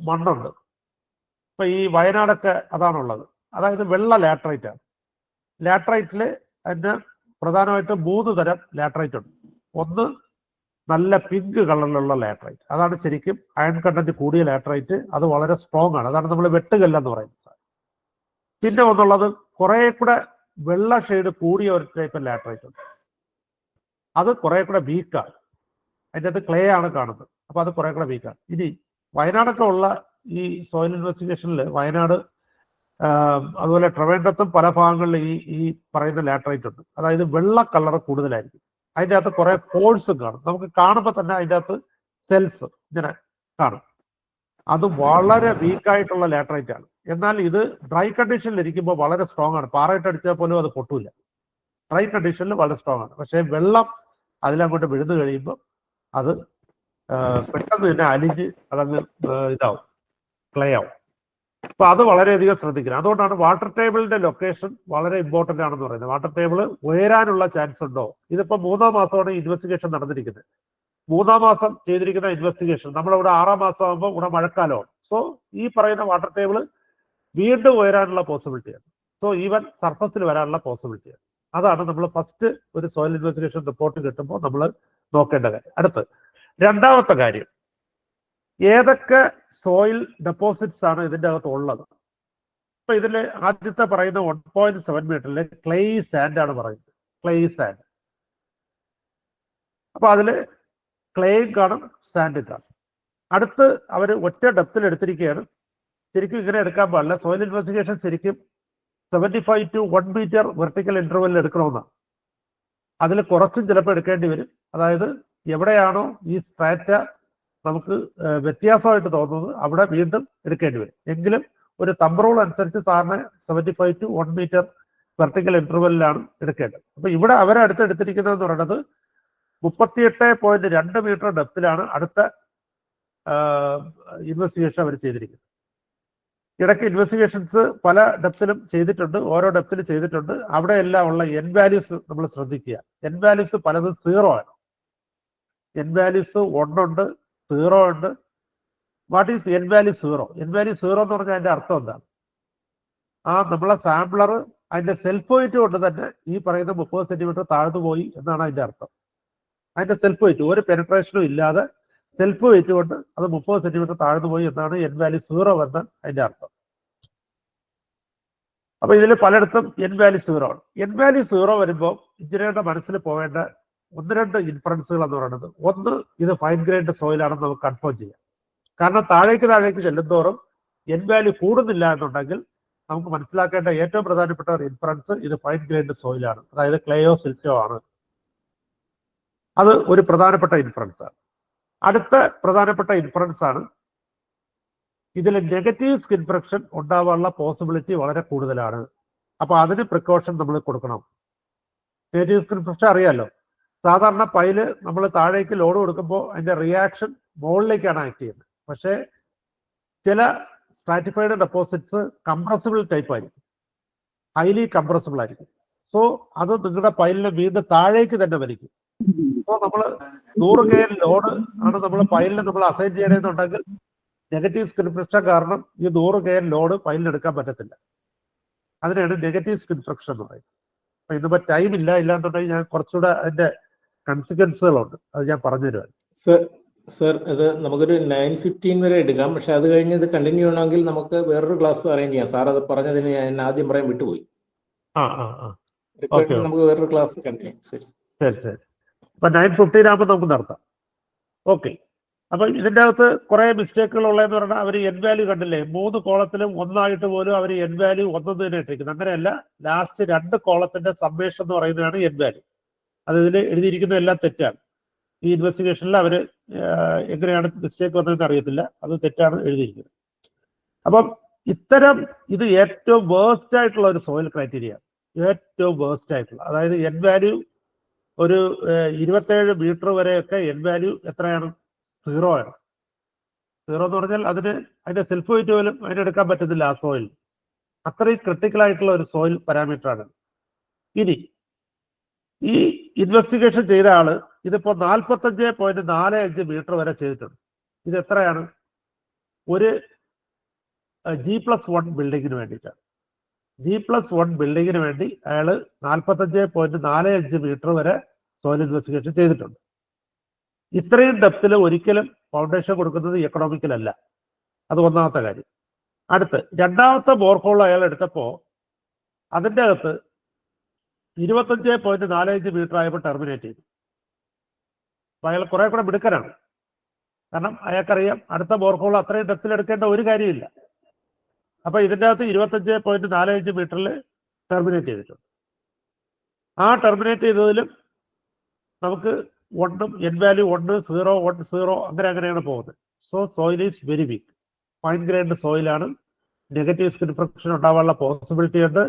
മണ്ണുണ്ട്, ഇപ്പൊ ഈ വയനാടൊക്കെ അതാണുള്ളത്, അതായത് വെള്ള ലാറ്ററൈറ്റ് ആണ്. ലാറ്ററൈറ്റില് അതിന് പ്രധാനമായിട്ടും 3 തരം ലാറ്ററൈറ്റ് ഉണ്ട്. ഒന്ന് നല്ല പിങ്ക് കളറിലുള്ള ലാറ്ററൈറ്റ്. അതാണ് ശരിക്കും അയൺ കണ്ടന്റ് കൂടിയ ലാറ്ററൈറ്റ്. അത് വളരെ സ്ട്രോങ് ആണ്. അതാണ് നമ്മൾ വെട്ടുകല്ലെന്ന് പറയുന്നത്. പിന്നെ ഒന്നുള്ളത് കുറെ കൂടെ വെള്ള ഷെയ്ഡ് കൂടിയ ഒരു ടൈപ്പ് ലാറ്ററൈറ്റ് ഉണ്ട്. അത് കുറെ കൂടെ വീക്കാണ്. അതിൻ്റെ അത് ക്ലേ ആണ് കാണുന്നത്. അപ്പൊ അത് കുറെ കൂടെ വീക്കാണ്. ഇനി വയനാടൊക്കെ ഉള്ള ഈ സോയിൽ ഇൻവെസ്റ്റിഗേഷനിൽ വയനാട് അതുപോലെ ട്രിവാൻഡ്രത്തും പല ഭാഗങ്ങളിൽ ഈ പറയുന്ന ലാറ്ററൈറ്റ് ഉണ്ട്. അതായത് വെള്ള കളർ കൂടുതലായിരിക്കും. അതിൻ്റെ അകത്ത് കുറെ പോൾസും കാണും. നമുക്ക് കാണുമ്പോൾ തന്നെ അതിൻ്റെ അകത്ത് സെൽസ് ഇങ്ങനെ കാണും. അത് വളരെ വീക്കായിട്ടുള്ള ലാറ്ററൈറ്റ് ആണ്. എന്നാൽ ഇത് ഡ്രൈ കണ്ടീഷനിൽ ഇരിക്കുമ്പോൾ വളരെ സ്ട്രോങ് ആണ്. പാറയിട്ട് അടിച്ചാൽ പോലും അത് പൊട്ടൂല. ഡ്രൈ കണ്ടീഷനിൽ വളരെ സ്ട്രോങ് ആണ്. പക്ഷേ വെള്ളം അതിലങ്ങോട്ട് വിഴുന്നു കഴിയുമ്പോൾ അത് പെട്ടെന്ന് തന്നെ അലിഞ്ഞ് അതങ്ങ് ഇതാവും, ക്ലേ ആവും. അപ്പൊ അത് വളരെയധികം ശ്രദ്ധിക്കണം. അതുകൊണ്ടാണ് വാട്ടർ ടേബിളിന്റെ ലൊക്കേഷൻ വളരെ ഇമ്പോർട്ടന്റ് ആണെന്ന് പറയുന്നത്. വാട്ടർ ടേബിൾ ഉയരാനുള്ള ചാൻസ് ഉണ്ടോ? ഇതിപ്പോ 3-ാം മാസമാണ് ഇൻവെസ്റ്റിഗേഷൻ നടന്നിരിക്കുന്നത്. 3-ാം മാസം ചെയ്തിരിക്കുന്ന ഇൻവെസ്റ്റിഗേഷൻ നമ്മളിവിടെ 6-ാം മാസം ആകുമ്പോൾ ഇവിടെ മഴക്കാലമാണ്. സോ ഈ പറയുന്ന വാട്ടർ ടേബിൾ വീണ്ടും ഉയരാനുള്ള പോസിബിലിറ്റിയാണ്. സോ ഈവൻ സർഫസിൽ വരാനുള്ള പോസിബിലിറ്റിയാണ്. അതാണ് നമ്മൾ ഫസ്റ്റ് ഒരു സോയിൽ ഇൻവെസ്റ്റിഗേഷൻ റിപ്പോർട്ട് കിട്ടുമ്പോൾ നമ്മൾ നോക്കേണ്ട കാര്യം. അടുത്ത് രണ്ടാമത്തെ കാര്യം, ഏതൊക്കെ സോയിൽ ഡെപ്പോസിറ്റ്സ് ആണ് ഇതിൻ്റെ അകത്ത് ഉള്ളത്? അപ്പൊ ഇതിൽ ആദ്യത്തെ പറയുന്ന 1.7 മീറ്ററിൽ ക്ലേ സാൻഡ് ആണ് പറയുന്നത്. Clay sand. അപ്പൊ അതില് ക്ലേയും കാണും, സാൻഡും കാണും. അടുത്ത് അവർ ഒറ്റ ഡെപ്തിൽ എടുത്തിരിക്കുകയാണ്. ശരിക്കും ഇങ്ങനെ എടുക്കാൻ പാടില്ല. സോയിൽ ഇൻവെസ്റ്റിഗേഷൻ ശരിക്കും 75 to 1 മീറ്റർ വെർട്ടിക്കൽ ഇന്റർവെല്ലിൽ എടുക്കണമെന്നാണ്. അതിൽ കുറച്ചും ചിലപ്പോൾ എടുക്കേണ്ടി വരും. അതായത് എവിടെയാണോ ഈ സ്ട്രാറ്റ നമുക്ക് വ്യത്യാസമായിട്ട് തോന്നുന്നത് അവിടെ വീണ്ടും എടുക്കേണ്ടി വരും. എങ്കിലും ഒരു തമ്പ് റൂൾ അനുസരിച്ച് സാറിന് 75 to 1 മീറ്റർ വെർട്ടിക്കൽ ഇന്റർവെല്ലിലാണ് എടുക്കേണ്ടത്. അപ്പൊ ഇവിടെ അവരടുത്ത് എടുത്തിരിക്കുന്നതെന്ന് പറയുന്നത് 38.2 മീറ്റർ ഡെപ്തിലാണ് അടുത്ത ഇൻവെസ്റ്റിഗേഷൻ അവർ ചെയ്തിരിക്കുന്നത്. ഇടയ്ക്ക് ഇൻവെസ്റ്റിഗേഷൻസ് പല ഡെപ്തിലും ചെയ്തിട്ടുണ്ട്, ഓരോ ഡെപ്തിൽ ചെയ്തിട്ടുണ്ട്. അവിടെ എല്ലാം ഉള്ള എൻ വാല്യൂസ് നമ്മൾ ശ്രദ്ധിക്കുക. എൻ വാല്യൂസ് പലതും 0 ആണ്. എൻ വാല്യൂസ് 1 ഉണ്ട്, 0 ഉണ്ട്. What is N value 0? N value 0 എന്ന് പറഞ്ഞാൽ അതിന്റെ അർത്ഥം എന്താണ്? നമ്മളെ സാമ്പിളർ അതിന്റെ സെൽഫ് വെയിറ്റ് കൊണ്ട് തന്നെ ഈ പറയുന്ന 30 സെന്റിമീറ്റർ താഴ്ന്നു പോയി എന്നാണ് അതിന്റെ അർത്ഥം. അതിന്റെ സെൽഫ് വെയിറ്റ് ഒരു പെനട്രേഷനും ഇല്ലാതെ സെൽഫ് വെയിറ്റ് കൊണ്ട് അത് 30 സെന്റിമീറ്റർ താഴ്ന്നു പോയി എന്നാണ് എൻ വാല്യൂ 0 എന്ന് അതിന്റെ അർത്ഥം. അപ്പൊ ഇതിൽ പലയിടത്തും എൻ വാല്യൂ 0 ആണ്. എൻ വാല്യൂ 0 വരുമ്പോൾ എഞ്ചിനീയറുടെ മനസ്സിൽ പോവേണ്ട 1-2 ഇൻഫറൻസുകൾ എന്ന് പറയുന്നത്, ഒന്ന്, ഇത് ഫൈൻ ഗ്രൈൻഡ് സോയിൽ ആണെന്ന് നമുക്ക് കൺഫേം ചെയ്യാം. കാരണം താഴേക്ക് ചെല്ലുന്തോറും എൻ വാല്യൂ കൂടുന്നില്ല എന്നുണ്ടെങ്കിൽ നമുക്ക് മനസ്സിലാക്കേണ്ട ഏറ്റവും പ്രധാനപ്പെട്ട ഒരു ഇൻഫറൻസ് ഇത് ഫൈൻ ഗ്രൈൻഡ് സോയിലാണ്, അതായത് ക്ലേയോ സിൽറ്റോ ആണ്. അത് ഒരു പ്രധാനപ്പെട്ട ഇൻഫറൻസ് ആണ്. അടുത്ത പ്രധാനപ്പെട്ട ഇൻഫറൻസ് ആണ് ഇതിൽ നെഗറ്റീവ് സ്കിൻ ഫ്രിക്ഷൻ ഉണ്ടാവാനുള്ള പോസിബിലിറ്റി വളരെ കൂടുതലാണ്. അപ്പൊ അതിന് പ്രിക്കോഷൻ നമ്മൾ കൊടുക്കണം. നെഗറ്റീവ് സ്കിൻ ഫ്രിക്ഷൻ അറിയാലോ, സാധാരണ പൈല് നമ്മൾ താഴേക്ക് ലോഡ് കൊടുക്കുമ്പോൾ അതിന്റെ റിയാക്ഷൻ മുകളിലേക്കാണ് ആക്ട് ചെയ്യുന്നത്. പക്ഷേ ചില സ്ട്രാറ്റിഫൈഡ് ഡെപ്പോസിറ്റ്സ് കംപ്രസിബിൾ ടൈപ്പ് ആയിരിക്കും, ഹൈലി കംപ്രസിബിൾ ആയിരിക്കും. സോ അത് നിങ്ങളുടെ പൈലിനെ വീണ്ടും താഴേക്ക് തന്നെ വലിക്കും. സോ നമ്മൾ 100 kN ലോഡ് ആണ് നമ്മൾ പൈലിന് നമ്മൾ അസൈൻ ചെയ്യണമെന്നുണ്ടെങ്കിൽ നെഗറ്റീവ് സ്കിൻ ഫ്രിക്ഷൻ കാരണം ഈ 100 kN ലോഡ് പൈലിന് എടുക്കാൻ പറ്റത്തില്ല. അതിനാണ് നെഗറ്റീവ് സ്കിൻ ഫ്രിക്ഷൻ എന്ന് പറയുന്നത്. അപ്പൊ ഇന്നിപ്പോ ടൈം ഇല്ലാന്നുണ്ടെങ്കിൽ ഞാൻ കുറച്ചുകൂടെ അതിന്റെ കൺസിക്വൻസുകളുണ്ട്, അത് ഞാൻ പറഞ്ഞു തരുവാൻ.
സർ ഇത് നമുക്കൊരു 9:15 വരെ എടുക്കാം. പക്ഷെ അത് കഴിഞ്ഞ് ഇത് കണ്ടിന്യൂ ചെയ്യണമെങ്കിൽ നമുക്ക് വേറൊരു ക്ലാസ് അറേഞ്ച് ചെയ്യാം. സാർ അത് പറഞ്ഞതിന് ഞാൻ ആദ്യം പറയാൻ വിട്ടുപോയി. നമുക്ക് വേറൊരു ക്ലാസ് കണ്ടിന്യൂ.
ശരി. അപ്പൊ 9:15 ആകുമ്പോൾ നമുക്ക് നടത്താം. ഓക്കെ. അപ്പൊ ഇതിന്റെ അകത്ത് കുറെ മിസ്റ്റേക്കുകൾ ഉള്ളതെന്ന് പറഞ്ഞാൽ അവർ എൻ വാല്യൂ കണ്ടില്ലേ, 3 കോളത്തിലും ഒന്നായിട്ട് പോലും അവർ എൻ വാല്യൂ ഒന്നും തന്നെ ഇട്ടിരിക്കുന്നത്. അങ്ങനെയല്ല, ലാസ്റ്റ് 2 കോളത്തിന്റെ സമ്മേഷൻ എന്ന് പറയുന്നതാണ് എൻ വാല്യൂ. അത് ഇതിൽ എഴുതിയിരിക്കുന്നത് എല്ലാം തെറ്റാണ്. ഈ ഇൻവെസ്റ്റിഗേഷനിൽ അവർ എങ്ങനെയാണ് മിസ്റ്റേക്ക് വന്നതെന്ന് അറിയത്തില്ല, അത് തെറ്റാണ് എഴുതിയിരിക്കുന്നത്. അപ്പം ഇത് ഏറ്റവും വേഴ്സ്റ്റ് ആയിട്ടുള്ള ഒരു സോയിൽ ക്രൈറ്റീരിയ, ഏറ്റവും വേഴ്സ്റ്റ് ആയിട്ടുള്ള, അതായത് എൻ വാല്യൂ ഒരു 27 മീറ്റർ വരെയൊക്കെ എൻ വാല്യൂ എത്രയാണ്? 0 ആണ്. 0 എന്ന് പറഞ്ഞാൽ അതിന്റെ സെൽഫ് വെയിറ്റ് പോലും അതിനെടുക്കാൻ പറ്റത്തില്ല ആ സോയിൽ. അത്രയും ക്രിട്ടിക്കൽ ആയിട്ടുള്ള ഒരു സോയിൽ പാരാമീറ്റർ ആണ്. ഇനി ഈ ഇൻവെസ്റ്റിഗേഷൻ ചെയ്ത ആള് ഇതിപ്പോ 45.45 മീറ്റർ വരെ ചെയ്തിട്ടുണ്ട്. ഇത് എത്രയാണ്? ഒരു G+1 ബിൽഡിങ്ങിന് വേണ്ടിയിട്ടാണ്. G+1 ബിൽഡിങ്ങിന് വേണ്ടി അയാള് 45.45 മീറ്റർ വരെ സോയിൽ ഇൻവെസ്റ്റിഗേഷൻ ചെയ്തിട്ടുണ്ട്. ഇത്രയും ഡെപ്തിൽ ഒരിക്കലും ഫൗണ്ടേഷൻ കൊടുക്കുന്നത് എക്കണോമിക്കൽ അല്ല. അത് ഒന്നാമത്തെ കാര്യം. അടുത്ത് രണ്ടാമത്തെ ബോർഹോൾ അയാൾ എടുത്തപ്പോൾ അതിൻ്റെ അകത്ത് 25.45 മീറ്റർ ആയപ്പോൾ ടെർമിനേറ്റ് ചെയ്തു. അപ്പൊ അയാൾ കുറെ കൂടെ മിടുക്കനാണ്. കാരണം അയാൾക്കറിയാം അടുത്ത ബോർഹോൾ അത്രയും ഡെപ്തിൽ എടുക്കേണ്ട ഒരു കാര്യമില്ല. അപ്പൊ ഇതിൻ്റെ അകത്ത് 25.45 മീറ്ററിൽ ടെർമിനേറ്റ് ചെയ്തിട്ടുണ്ട്. ആ ടെർമിനേറ്റ് ചെയ്തതിലും നമുക്ക് 1 എൻ വാല്യൂ 1 0 1 0 അങ്ങനെയാണ് പോകുന്നത്. So soil is very weak. Fine grained സോയിലാണ്. നെഗറ്റീവ് സ്കിൻ ഫ്രിക്ഷൻ ഉണ്ടാവാനുള്ള പോസിബിലിറ്റി ഉണ്ട്.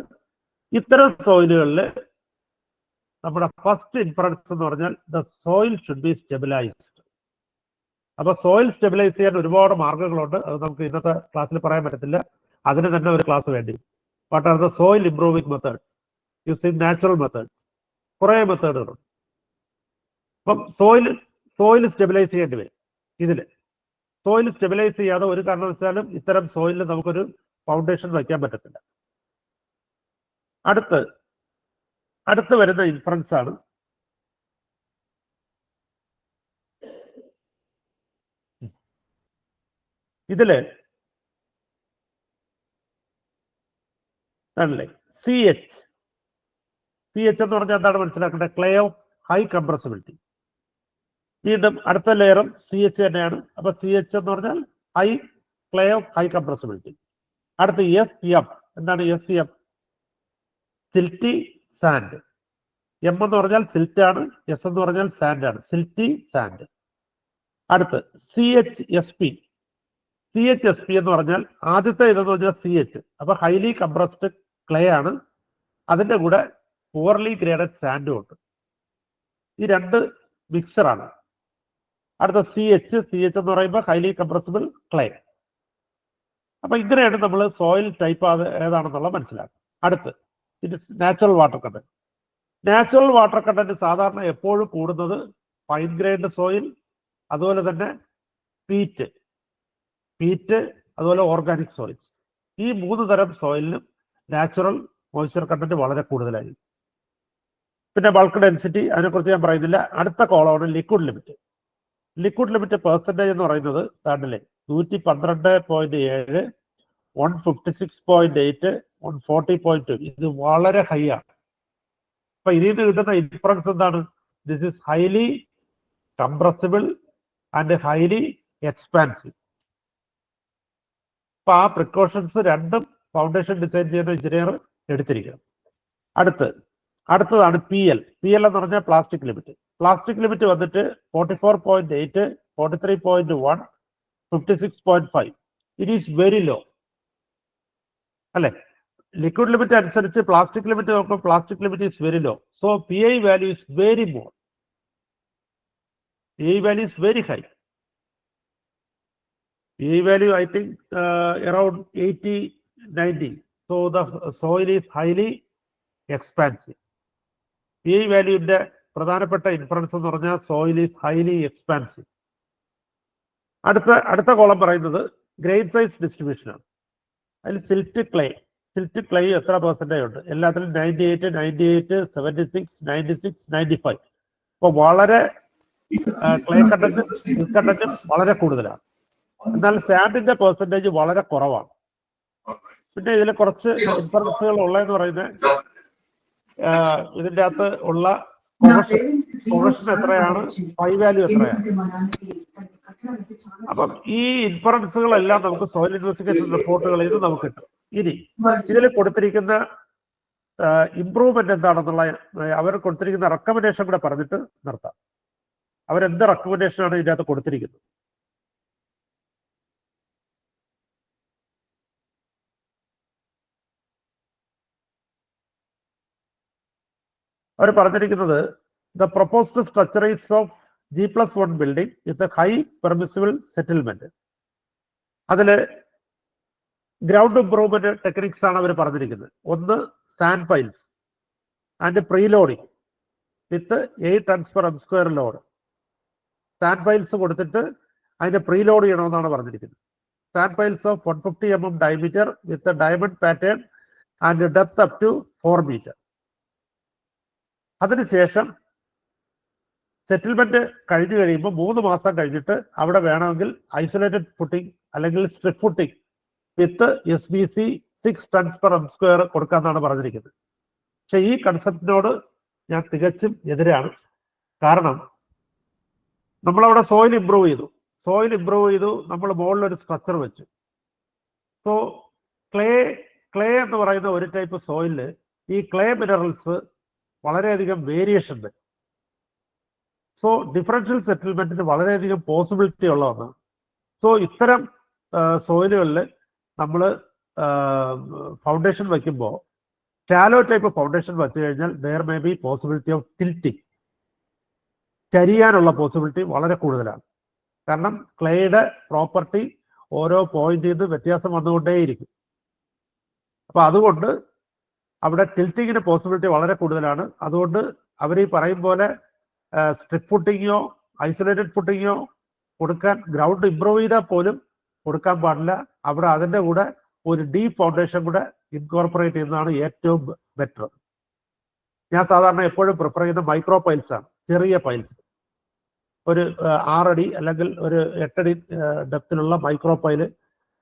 ഇത്തരം സോയിലുകളിൽ നമ്മുടെ ഫസ്റ്റ് ഇൻഫറൻസ് എന്ന് പറഞ്ഞാൽ the soil should be stabilised. അപ്പൊ സോയിൽ സ്റ്റെബിലൈസ് ചെയ്യാൻ ഒരുപാട് മാർഗങ്ങളുണ്ട്. അത് നമുക്ക് ഇന്നത്തെ ക്ലാസ്സിൽ പറയാൻ പറ്റത്തില്ല. അതിന് തന്നെ ഒരു ക്ലാസ് വേണ്ടി. What are the soil improving methods using natural methods? കുറേ മെത്തേഡുകളുണ്ട്. അപ്പം സോയിൽ സ്റ്റെബിലൈസ് ചെയ്യേണ്ടി വരും. ഇതിൽ സോയിൽ സ്റ്റെബിലൈസ് ചെയ്യാതെ ഒരു കാരണവശാലും ഇത്തരം സോയിലിൽ നമുക്കൊരു ഫൗണ്ടേഷൻ വയ്ക്കാൻ പറ്റത്തില്ല. അടുത്ത് വരുന്ന ഇൻഫറൻസ് ആണ് ഇതില് ആണല്ലേ CH എന്ന് പറഞ്ഞാൽ എന്താണ് മനസ്സിലാക്കേണ്ടത്? Clay of high compressibility. വീണ്ടും അടുത്ത ലെയറും CH തന്നെയാണ്. അപ്പൊ CH എന്ന് പറഞ്ഞാൽ ക്ലേ ഓഫ് ഹൈ കംപ്രസിബിലിറ്റി. അടുത്ത് SM. എന്താണ് SM? Silty sand. M എന്ന് പറഞ്ഞാൽ സിൽറ്റ് ആണ്, S എന്ന് പറഞ്ഞാൽ സാൻഡ് ആണ്. Silty sand. അടുത്ത് CHSP എന്ന് പറഞ്ഞാൽ ആദ്യത്തെ ഇതെന്ന് പറഞ്ഞാൽ CH. അപ്പൊ ഹൈലി കംപ്രസ്ഡ് ക്ലേ ആണ്. അതിന്റെ കൂടെ പുവർലി ഗ്രേഡഡ് സാൻഡും ഉണ്ട്. ഈ രണ്ട് മിക്സറാണ്. അടുത്ത CH എന്ന് പറയുമ്പോൾ ഹൈലി കംപ്രസിബിൾ ക്ലേ. അപ്പൊ ഇങ്ങനെയാണ് നമ്മൾ സോയിൽ ടൈപ്പ് ഏതാണെന്നുള്ള മനസ്സിലാക്കുക. അടുത്ത് ഇത് natural water content. Natural water content സാധാരണ എപ്പോഴും കൂടുന്നത് ഫൈൻ ഗ്രൈൻഡ് സോയിൽ, അതുപോലെ തന്നെ പീറ്റ്, അതുപോലെ ഓർഗാനിക് സോയിൽസ്. ഈ 3 തരം സോയിലിനും നാച്ചുറൽ മോയ്സ്ചർ കണ്ടന്റ് വളരെ കൂടുതലായിരിക്കും. പിന്നെ ബൾക്ക് ഡെൻസിറ്റി അതിനെക്കുറിച്ച് ഞാൻ പറയുന്നില്ല. അടുത്ത കോളമാണ് liquid limit. Liquid limit percentage എന്ന് പറയുന്നത് താണ്ടില്ലേ 112.7, 156.8, 140.2. ഇത് വളരെ ഹൈ ആണ്. അപ്പൊ ഇതിൽ നിന്ന് കിട്ടുന്ന ഇൻഫറൻസ് എന്താണ്? This is highly compressible and highly expansive. അപ്പൊ ആ പ്രിക്കോഷൻസ് രണ്ടും ഫൗണ്ടേഷൻ ഡിസൈൻ ചെയ്യുന്ന എഞ്ചിനീയർ എടുത്തിരിക്കണം. അടുത്തതാണ് PL എന്ന് പറഞ്ഞാൽ പ്ലാസ്റ്റിക് ലിമിറ്റ്. പ്ലാസ്റ്റിക് ലിമിറ്റ് വന്നിട്ട് 44.8, 43.1, 56.5. ഇറ്റ് ഈസ് വെരി ലോ അല്ലെ? ലിക്വിഡ് ലിമിറ്റ് അനുസരിച്ച് പ്ലാസ്റ്റിക് ലിമിറ്റ് നോക്കുമ്പോൾ plastic limit is very low. So PI value is very more. PI value is very high. PI value I think around 80-90. So the soil is highly expansive. PI വാല്യൂവിന്റെ പ്രധാനപ്പെട്ട inference എന്ന് പറഞ്ഞാൽ soil is highly expansive. അടുത്ത column പറയുന്നത് grain size distribution ആണ്. അതിൽ silt clay എത്ര percentage ഉണ്ട്? എല്ലാത്തിലും 98, 76, 96, 95. അപ്പൊ വളരെ ക്ലേ കണ്ടന്റും വളരെ കൂടുതലാണ്. എന്നാൽ സാൻഡിന്റെ പെർസെന്റേജ് വളരെ കുറവാണ്. പിന്നെ ഇതിൽ കുറച്ച് ഇൻഫറൻസുകൾ ഉള്ളതെന്ന് പറയുന്നത് ഇതിൻ്റെ അകത്ത് ഉള്ള കൊഹഷൻ എത്രയാണ്, പൈ വാല്യൂ എത്രയാണ്. അപ്പം ഈ ഇൻഫറൻസുകളെല്ലാം നമുക്ക് സോയിൽ ഇൻവെസ്റ്റിഗേഷൻ റിപ്പോർട്ടുകളിൽ നിന്ന് നമുക്ക് കിട്ടും. ഇനി ഇതിൽ കൊടുത്തിരിക്കുന്ന ഇംപ്രൂവ്മെന്റ് എന്താണെന്നുള്ള അവർ കൊടുത്തിരിക്കുന്ന റെക്കമെൻഡേഷൻ കൂടെ പറഞ്ഞിട്ട് നിർത്താം. അവരെന്ത് റെക്കമെൻഡേഷനാണ് ഇതിനകത്ത് കൊടുത്തിരിക്കുന്നത്? അവർ പറഞ്ഞിരിക്കുന്നത് the proposed structure is of G+1 building with high permissible settlement. അതില് ഗ്രൗണ്ട് ഇംപ്രൂവ്മെന്റ് ടെക്നിക്സ് ആണ് അവർ പറഞ്ഞിരിക്കുന്നത്. ഒന്ന് sand piles and preloading with 8 tons per m² load. Sand piles കൊടുത്തിട്ട് അതിനെ പ്രീലോഡ് ചെയ്യണമെന്നാണ് പറഞ്ഞിരിക്കുന്നത്. Sand piles of 150 mm diameter with diamond pattern and depth up to 4 meter. അതിനുശേഷം സെറ്റിൽമെന്റ് കഴിഞ്ഞു കഴിയുമ്പോൾ 3 മാസം കഴിഞ്ഞിട്ട് അവിടെ വേണമെങ്കിൽ ഐസൊലേറ്റഡ് ഫുട്ടിംഗ് അല്ലെങ്കിൽ സ്ട്രിപ്പ് ഫുട്ടിംഗ് വിത്ത് SBC 6 ടൺസ് പെർ m² കൊടുക്കാന്നാണ് പറഞ്ഞിരിക്കുന്നത്. പക്ഷെ ഈ കൺസെപ്റ്റിനോട് ഞാൻ തികച്ചും എതിരാണ്. കാരണം നമ്മളവിടെ സോയിൽ ഇംപ്രൂവ് ചെയ്തു, നമ്മൾ മുകളിലൊരു സ്ട്രക്ചർ വെച്ചു. സോ ക്ലേ എന്ന് പറയുന്ന ഒരു ടൈപ്പ് സോയിലില് ഈ ക്ലേ മിനറൽസ് വളരെയധികം വേരിയേഷൻ ഉണ്ട്. സോ ഡിഫറൻഷ്യൽ സെറ്റിൽമെന്റിന് വളരെയധികം പോസിബിലിറ്റി ഉള്ള ഒന്നാണ്. സോ ഇത്തരം സോയിലുകളിൽ നമ്മൾ ഫൗണ്ടേഷൻ വയ്ക്കുമ്പോൾ ഷാലോ ടൈപ്പ് ഫൗണ്ടേഷൻ വെച്ച് കഴിഞ്ഞാൽ there may be possibility of tilting, ചരിയാനുള്ള പോസിബിലിറ്റി വളരെ കൂടുതലാണ്. കാരണം ക്ലേയുടെ പ്രോപ്പർട്ടി ഓരോ പോയിന്റിൽ നിന്ന് വ്യത്യാസം വന്നുകൊണ്ടേയിരിക്കും. അപ്പൊ അതുകൊണ്ട് അവിടെ ടിൽറ്റിങ്ങിന് പോസിബിലിറ്റി വളരെ കൂടുതലാണ്. അതുകൊണ്ട് അവർ ഈ പറയും പോലെ സ്ട്രിപ്പ് ഫുട്ടിങ്ങോ ഐസൊലേറ്റഡ് ഫുട്ടിങ്ങോ കൊടുക്കാൻ, ഗ്രൗണ്ട് ഇംപ്രൂവ് ചെയ്താൽ പോലും കൊടുക്കാൻ പാടില്ല. അവിടെ അതിൻ്റെ കൂടെ ഒരു ഡീപ്പ് ഫൗണ്ടേഷൻ കൂടെ ഇൻകോർപ്പറേറ്റ് ചെയ്യുന്നതാണ് ഏറ്റവും ബെറ്റർ. ഞാൻ സാധാരണ എപ്പോഴും പ്രിഫർ ചെയ്യുന്ന മൈക്രോ പൈൽസ് ആണ്, ചെറിയ പൈൽസ്. ഒരു 6 അടി അല്ലെങ്കിൽ ഒരു 8 അടി ഡെപ്തിലുള്ള മൈക്രോ പൈല്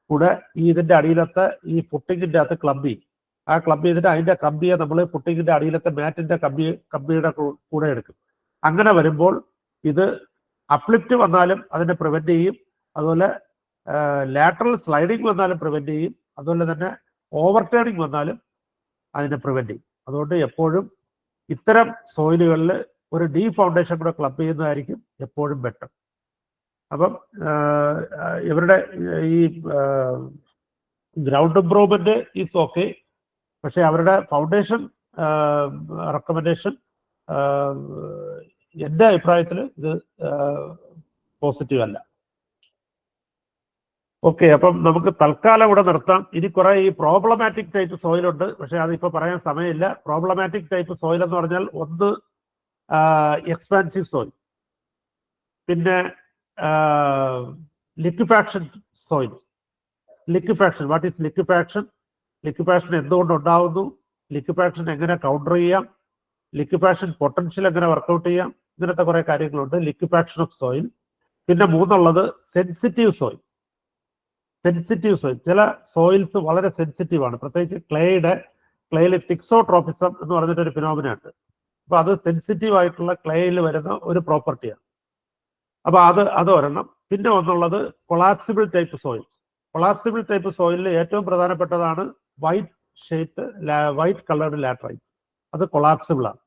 കൂടെ ഇതിന്റെ അടിയിലത്തെ ഈ ഫുട്ടിങ്ങിന്റെ അകത്ത് ക്ലബ് ചെയ്യും. ആ ക്ലബ് ചെയ്തിട്ട് അതിന്റെ കമ്പിയെ നമ്മൾ ഫുട്ടിങ്ങിന്റെ അടിയിലത്തെ മാറ്റിന്റെ കമ്പിയുടെ കൂടെ എടുക്കും. അങ്ങനെ വരുമ്പോൾ ഇത് അപ്ലിഫ്റ്റ് വന്നാലും അതിനെ പ്രിവെന്റ് ചെയ്യും, അതുപോലെ ലാറ്ററൽ സ്ലൈഡിങ് വന്നാലും പ്രിവെന്റ് ചെയ്യും, അതുപോലെ തന്നെ ഓവർ ടേണിങ് വന്നാലും അതിനെ പ്രിവെന്റ് ചെയ്യും. അതുകൊണ്ട് എപ്പോഴും ഇത്തരം സോയിലുകളിൽ ഒരു ഡീ ഫൗണ്ടേഷൻ കൂടെ ക്ലബ് ചെയ്യുന്നതായിരിക്കും എപ്പോഴും ബെറ്റർ. അപ്പം ഇവരുടെ ഈ ഗ്രൗണ്ട് ഇംപ്രൂവ്മെന്റ് ഈസ് ഓക്കെ, പക്ഷെ അവരുടെ ഫൗണ്ടേഷൻ റെക്കമെൻഡേഷൻ എൻ്റെ അഭിപ്രായത്തിൽ ഇത് പോസിറ്റീവ് അല്ല. ഓക്കെ, അപ്പം നമുക്ക് തൽക്കാലം ഇവിടെ നിർത്താം. ഇനി കുറെ ഈ പ്രോബ്ലമാറ്റിക് ടൈപ്പ് സോയിലുണ്ട്, പക്ഷെ അതിപ്പോൾ പറയാൻ സമയമില്ല. പ്രോബ്ലമാറ്റിക് ടൈപ്പ് സോയിൽ എന്ന് പറഞ്ഞാൽ ഒന്ന് എക്സ്പാൻസീവ് സോയിൽ, പിന്നെ liquefaction soil. Liquefaction, what is liquefaction? Liquefaction എന്തുകൊണ്ട് ഉണ്ടാവുന്നു, ലിക്വിഫാക്ഷൻ എങ്ങനെ കൗണ്ടർ ചെയ്യാം, ലിക്വിഫാക്ഷൻ പൊട്ടൻഷ്യൽ എങ്ങനെ വർക്കൗട്ട് ചെയ്യാം, ഇങ്ങനത്തെ കുറെ കാര്യങ്ങളുണ്ട് ലിക്വിഫാക്ഷൻ ഓഫ് സോയിൽ. പിന്നെ മൂന്നുള്ളത് സെൻസിറ്റീവ് സോയിൽ. ചില സോയിൽസ് വളരെ സെൻസിറ്റീവ് ആണ്, പ്രത്യേകിച്ച് ക്ലേയിൽ തിക്സോട്രോഫിസം എന്ന് പറഞ്ഞിട്ടൊരു ഫിനോമിന ഉണ്ട്. അപ്പൊ അത് സെൻസിറ്റീവ് ആയിട്ടുള്ള ക്ലേയിൽ വരുന്ന ഒരു പ്രോപ്പർട്ടിയാണ്. അപ്പൊ അത് ഒരെണ്ണം. പിന്നെ ഒന്നുള്ളത് collapsible type soils. Collapsible type സോയിലിൽ ഏറ്റവും പ്രധാനപ്പെട്ടതാണ് വൈറ്റ് കളേർഡ് ലാറ്ററൈറ്റ്സ്. അത് കൊളാപ്സിബിൾ ആണ്.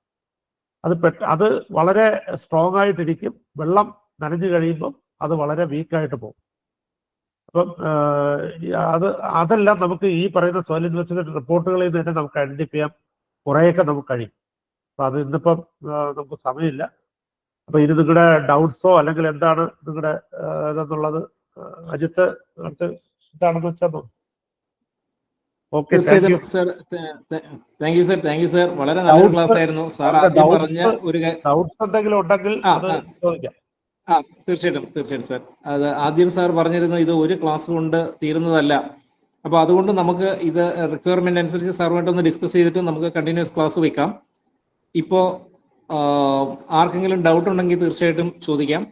അത് വളരെ സ്ട്രോങ് ആയിട്ടിരിക്കും, വെള്ളം നനഞ്ഞു കഴിയുമ്പം അത് വളരെ വീക്കായിട്ട് പോകും. അപ്പം അതെല്ലാം നമുക്ക് ഈ പറയുന്ന സോയിൽ ഇൻവെസ്റ്റിഗേഷൻ റിപ്പോർട്ടുകളിൽ നിന്ന് തന്നെ നമുക്ക് ഐഡന്റിഫൈ ചെയ്യാൻ കുറേയൊക്കെ നമുക്ക് കഴിയും. അപ്പൊ അത് ഇന്നിപ്പം നമുക്ക് സമയമില്ല. അപ്പൊ ഇത് നിങ്ങളുടെ ഡൗട്ട്സോ അല്ലെങ്കിൽ എന്താണ് നിങ്ങളുടെ ഇതെന്നുള്ളത് അജിത്ത് ഇതാണെന്ന് വെച്ചാൽ ഓക്കെ.
താങ്ക് യു സർ, വളരെ നല്ലൊരു ക്ലാസ് ആയിരുന്നു സാർ. ആദ്യം പറഞ്ഞ ഒരു
ഡൗട്ട്സ് എന്തെങ്കിലും ഉണ്ടെങ്കിൽ അത് ചോദിക്കാം.
തീർച്ചയായിട്ടും സാർ. അത് ആദ്യം സാർ പറഞ്ഞിരുന്നു ഇത് ഒരു ക്ലാസ് കൊണ്ട് തീരുന്നതല്ല. അപ്പൊ അതുകൊണ്ട് നമുക്ക് ഇത് റിക്വയർമെന്റ് അനുസരിച്ച് സാറുമായിട്ടൊന്ന് ഡിസ്കസ് ചെയ്തിട്ട് നമുക്ക് കണ്ടിന്യൂസ് ക്ലാസ് വെക്കാം. ഇപ്പോ ആർക്കെങ്കിലും ഡൗട്ട് ഉണ്ടെങ്കിൽ തീർച്ചയായിട്ടും ചോദിക്കാം.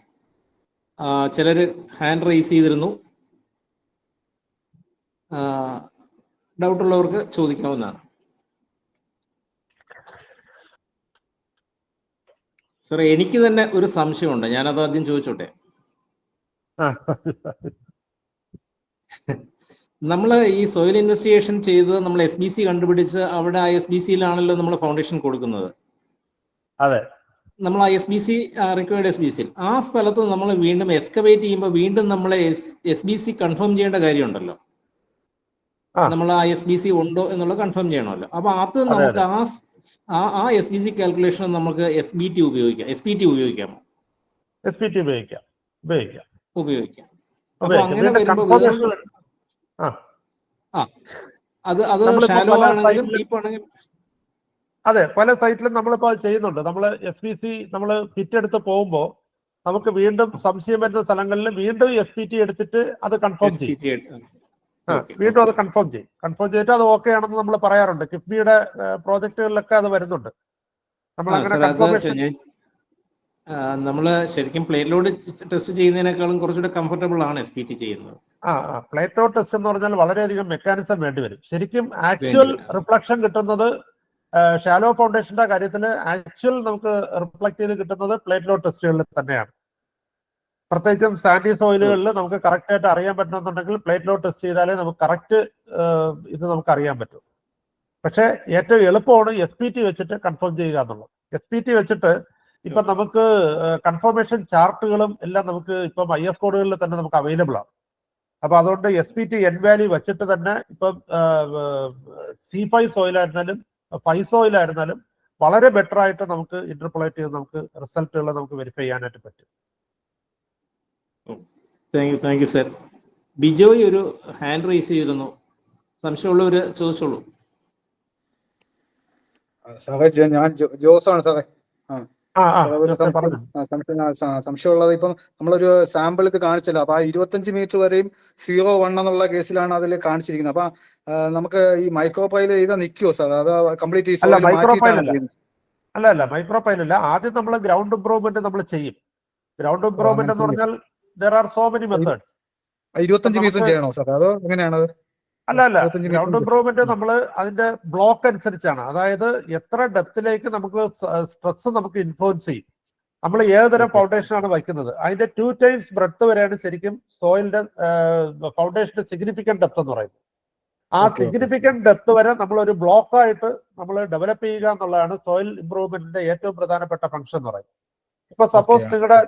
ചിലര് ഹാൻഡ് റൈസ് ചെയ്തിരുന്നു, ഡൗട്ടുള്ളവർക്ക് ചോദിക്കാവുന്നതാണ്. സാർ, എനിക്ക് തന്നെ ഒരു സംശയമുണ്ട്, ഞാനത് ആദ്യം ചോദിച്ചോട്ടെ. നമ്മൾ ഈ സോയിൽ ഇൻവെസ്റ്റിഗേഷൻ ചെയ്ത് നമ്മൾ SBC കണ്ടുപിടിച്ച് അവിടെ ആ SBCയിലാണല്ലോ നമ്മൾ ഫൗണ്ടേഷൻ കൊടുക്കുന്നത്.
അതെ,
നമ്മൾ ആ റിക്വയർഡ് SBC ആ സ്ഥലത്ത് നമ്മൾ വീണ്ടും എക്സ്കവേറ്റ് ചെയ്യുമ്പോൾ വീണ്ടും നമ്മളെ SBC കൺഫേം ചെയ്യേണ്ട കാര്യമുണ്ടല്ലോ. നമ്മൾ ആ SBC ഉണ്ടോ എന്നുള്ളത് കൺഫേം ചെയ്യണമല്ലോ. അപ്പൊ അത് നമുക്ക് ആ SBC കാൽക്കുലേഷൻ നമുക്ക് SBT ഉപയോഗിക്കാം. SPT ഉപയോഗിക്കാമോ?
SPT ഉപയോഗിക്കാം.
അപ്പൊ അങ്ങനെ വരുമ്പോൾ അത് ഷാലോ ആണെങ്കിലും ഡീപ്പ് ആണെങ്കിലും
അതെ, പല സൈറ്റിലും നമ്മളിപ്പോൾ അത് ചെയ്യുന്നുണ്ട്. നമ്മൾ SBC നമ്മൾ ഫിറ്റ് എടുത്ത് പോകുമ്പോൾ നമുക്ക് വീണ്ടും സംശയം വരുന്ന സ്ഥലങ്ങളിൽ വീണ്ടും SPT എടുത്തിട്ട് അത് കൺഫേം ചെയ്യും. വീണ്ടും അത് കൺഫേം ചെയ്തിട്ട് അത് ഓക്കെ ആണെന്ന് നമ്മൾ പറയാറുണ്ട്. കിഫ്ബിയുടെ പ്രോജക്റ്റുകളിലൊക്കെ അത് വരുന്നുണ്ട്. നമ്മൾ അങ്ങനെ
നമ്മൾ ശരിക്കും പ്ലേറ്റ് ലോഡ് ടെസ്റ്റ് ചെയ്യുന്നതിനേക്കാളും കുറച്ചുകൂടെ കംഫർട്ടബിൾ ആണ് SPT ചെയ്യുന്നത്.
പ്ലേറ്റ് ലോഡ് ടെസ്റ്റ് എന്ന് പറഞ്ഞാൽ വളരെയധികം മെക്കാനിസം വേണ്ടിവരും. ശരിക്കും ആക്ച്വൽ റിഫ്ലക്ഷൻ കിട്ടുന്നത് ഷാലോ ഫൗണ്ടേഷന്റെ കാര്യത്തിൽ ആക്ച്വൽ നമുക്ക് റിഫ്ലക്ട് ചെയ്ത് കിട്ടുന്നത് പ്ലേറ്റ് ലോഡ് ടെസ്റ്റുകളിൽ തന്നെയാണ്. പ്രത്യേകിച്ചും സാൻഡി സോയിലുകളിൽ നമുക്ക് കറക്റ്റ് ആയിട്ട് അറിയാൻ പറ്റണമെന്നുണ്ടെങ്കിൽ പ്ലേറ്റ് ലോഡ് ടെസ്റ്റ് ചെയ്താലേ നമുക്ക് കറക്റ്റ് ഇത് നമുക്ക് അറിയാൻ പറ്റും. പക്ഷേ ഏറ്റവും എളുപ്പമാണ് SPT വെച്ചിട്ട് കൺഫേം ചെയ്യുക എന്നുള്ളത്. SPT വെച്ചിട്ട് ഇപ്പൊ നമുക്ക് കൺഫർമേഷൻ ചാർട്ടുകളും എല്ലാം നമുക്ക് ഇപ്പം IS കോഡുകളിൽ തന്നെ നമുക്ക് അവൈലബിൾ ആണ്. അപ്പൊ അതുകൊണ്ട് SPT എൻ വാല്യൂ വെച്ചിട്ട് തന്നെ ഇപ്പം C5 സോയിൽ ആയിരുന്നാലും 5 സോയിൽ ആയിരുന്നാലും വളരെ ബെറ്റർ ആയിട്ട് നമുക്ക് ഇന്റർപോളേറ്റ് ചെയ്ത് നമുക്ക് റിസൾട്ടുകൾ നമുക്ക് വെരിഫൈ ചെയ്യാനായിട്ട് പറ്റും.
Thank you sir. ബിജോയ് ഒരു ഹാൻഡ് റൈസ് ചെയ്തിരുന്നു, സംശയമുള്ളവര് ചോദിച്ചോളൂ.
സാറേ ഞാൻ ജോസാണ് സാറേ. സംശയമുള്ളത് ഇപ്പം നമ്മളൊരു സാമ്പിൾ ഇത് കാണിച്ചല്ലോ, അപ്പൊ ആ 25 മീറ്റർ വരെയും 0-1 എന്നുള്ള കേസിലാണ് അതിൽ കാണിച്ചിരിക്കുന്നത്. അപ്പൊ നമുക്ക് ഈ മൈക്രോ പൈൽ ചെയ്താൽ നിൽക്കുമോ സാർ? അത് കംപ്ലീറ്റ്
അല്ല മൈക്രോ പൈൽ അല്ല. ആദ്യം നമ്മൾ ഗ്രൗണ്ട് ഇംപ്രൂവ്മെന്റ് നമ്മൾ ചെയ്യും. ഗ്രൗണ്ട് ഇംപ്രൂവ്മെന്റ് എന്ന് പറഞ്ഞാൽ there are so many methods.
25 metre ചെയ്യണോ സാർ? അതോ എങ്ങനെയാണ്?
അല്ല ഗ്രൗണ്ട് ഇംപ്രൂവ്മെന്റ് നമ്മൾ അതിന്റെ ബ്ലോക്ക് അനുസരിച്ചാണ്. അതായത് എത്ര ഡെപ്തിലേക്ക് നമുക്ക് സ്ട്രെസ് നമുക്ക് ഇൻഫ്ലുവൻസ് ചെയ്യും. നമ്മൾ ഏതുതരം ഫൗണ്ടേഷൻ ആണ് വയ്ക്കുന്നത് അതിന്റെ 2 times ബ്രെഡ്ത്ത് വരെയാണ് ശരിക്കും സോയിലിന്റെ ഫൗണ്ടേഷന്റെ സിഗ്നിഫിക്കന്റ് ഡെപ്ത് എന്ന് പറയുന്നത്. ആ സിഗ്നിഫിക്കന്റ് ഡെപ്ത് വരെ നമ്മൾ ഒരു ബ്ലോക്കായിട്ട് നമ്മൾ ഡെവലപ്പ് ചെയ്യുക എന്നുള്ളതാണ് സോയിൽ ഇംപ്രൂവ്മെന്റിന്റെ ഏറ്റവും പ്രധാനപ്പെട്ട ഫംഗ്ഷൻ എന്ന് പറയുന്നത്. ഇപ്പൊ സപ്പോസ്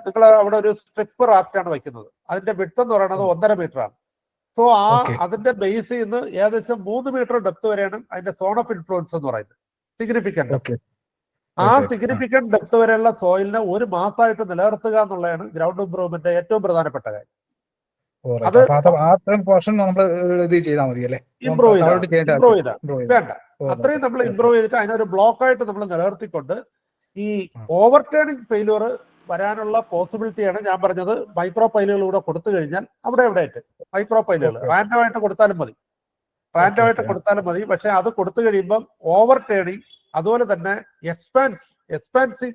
നിങ്ങൾ അവിടെ ഒരു സ്ട്രിപ്പ് റാഫ്റ്റ് ആണ് വയ്ക്കുന്നത്, അതിന്റെ വിഡ്ത്ത് എന്ന് പറയുന്നത് 1.5 മീറ്റർ ആണ്. സോ അതിന്റെ ബേസിൽ നിന്ന് ഏകദേശം 3 മീറ്റർ ഡെപ്ത് വരെയാണ് അതിന്റെ സോൺ ഓഫ് ഇൻഫ്ലുവൻസ് എന്ന് പറയുന്നത്, സിഗ്നിഫിക്കന്റ് ഡെപ്ത്. ആ സിഗ്നിഫിക്കന്റ് ഡെപ്ത് വരെയുള്ള സോയിലിനെ ഒരു മാസമായിട്ട് നിലനിർത്തുക എന്നുള്ളതാണ് ഗ്രൗണ്ട് ഇംപ്രൂവ്മെന്റ് ഏറ്റവും പ്രധാനപ്പെട്ട കാര്യം. അത് ഇംപ്രൂവ് വേണ്ട, അത്രയും നമ്മൾ ഇംപ്രൂവ് ചെയ്തിട്ട് അതിനൊരു ബ്ലോക്കായിട്ട് നമ്മൾ നിലനിർത്തിക്കൊണ്ട് ഈ ഓവർ ടേണിംഗ് ഫെയിലുവർ വരാനുള്ള പോസിബിലിറ്റിയാണ് ഞാൻ പറഞ്ഞത്. മൈക്രോ പൈലുകൾ കൂടെ കൊടുത്തു കഴിഞ്ഞാൽ അവിടെ എവിടെയായിട്ട് മൈക്രോ പൈലുകൾ റാൻഡമായിട്ട് കൊടുത്താലും മതി. പക്ഷെ അത് കൊടുത്തു കഴിയുമ്പം ഓവർ ടേണിംഗ്, അതുപോലെ തന്നെ എക്സ്പാൻസീവ്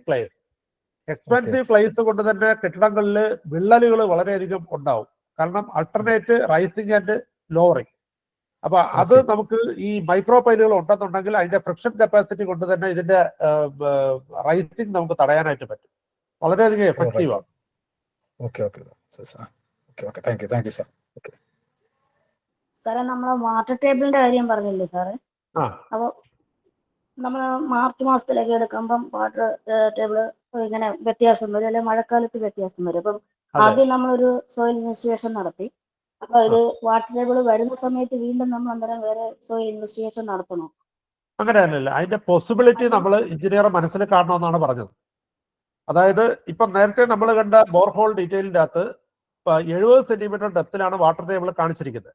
ക്ലേസ് കൊണ്ട് തന്നെ കെട്ടിടങ്ങളിൽ വിള്ളലുകൾ വളരെയധികം ഉണ്ടാവും. കാരണം അൾട്ടർനേറ്റ് റൈസിങ് ആൻഡ് ലോവറിങ്. അപ്പൊ അത് നമുക്ക് ഈ മൈക്രോ പൈലുകൾ ഉണ്ടെന്നുണ്ടെങ്കിൽ അതിന്റെ ഫ്രിക്ഷൻ കപ്പാസിറ്റി കൊണ്ട് തന്നെ ഇതിന്റെ റൈസിങ് നമുക്ക് തടയാനായിട്ട് പറ്റും. വളരെയധികം എഫക്റ്റീവ് ആണ്.
സാറേ നമ്മളെ വാട്ടർ ടേബിളിന്റെ കാര്യം പറഞ്ഞില്ലേ സാറേ? അപ്പൊ നമ്മൾ മാർച്ച് മാസത്തിലൊക്കെ എടുക്കുമ്പം വാട്ടർ ടേബിള് ഇങ്ങനെ വ്യത്യാസം വരും, അല്ലെങ്കിൽ മഴക്കാലത്ത് വ്യത്യാസം വരും. അപ്പം ആദ്യം നമ്മളൊരു സോയിൽ ഇൻവെസ്റ്റിഗേഷൻ നടത്തി. അപ്പൊ ഇത് വാട്ടർ ടേബിൾ വരുന്ന സമയത്ത് വീണ്ടും നമ്മൾ അന്നേരം വേറെ സോയിൽ ഇൻവെസ്റ്റിഗേഷൻ നടത്തണോ?
അങ്ങനെ തന്നെയല്ല, അതിന്റെ പോസിബിലിറ്റി നമ്മൾ എഞ്ചിനീയർ മനസ്സിൽ കാണണമെന്നാണ് പറഞ്ഞത്. അതായത് ഇപ്പൊ നേരത്തെ നമ്മൾ കണ്ട ബോർഹോൾ ഡീറ്റെയിലിന്റെ അകത്ത് 70 സെന്റിമീറ്റർ ഡെപ്തിലാണ് വാട്ടർ ടേബിൾ കാണിച്ചിരിക്കുന്നത്.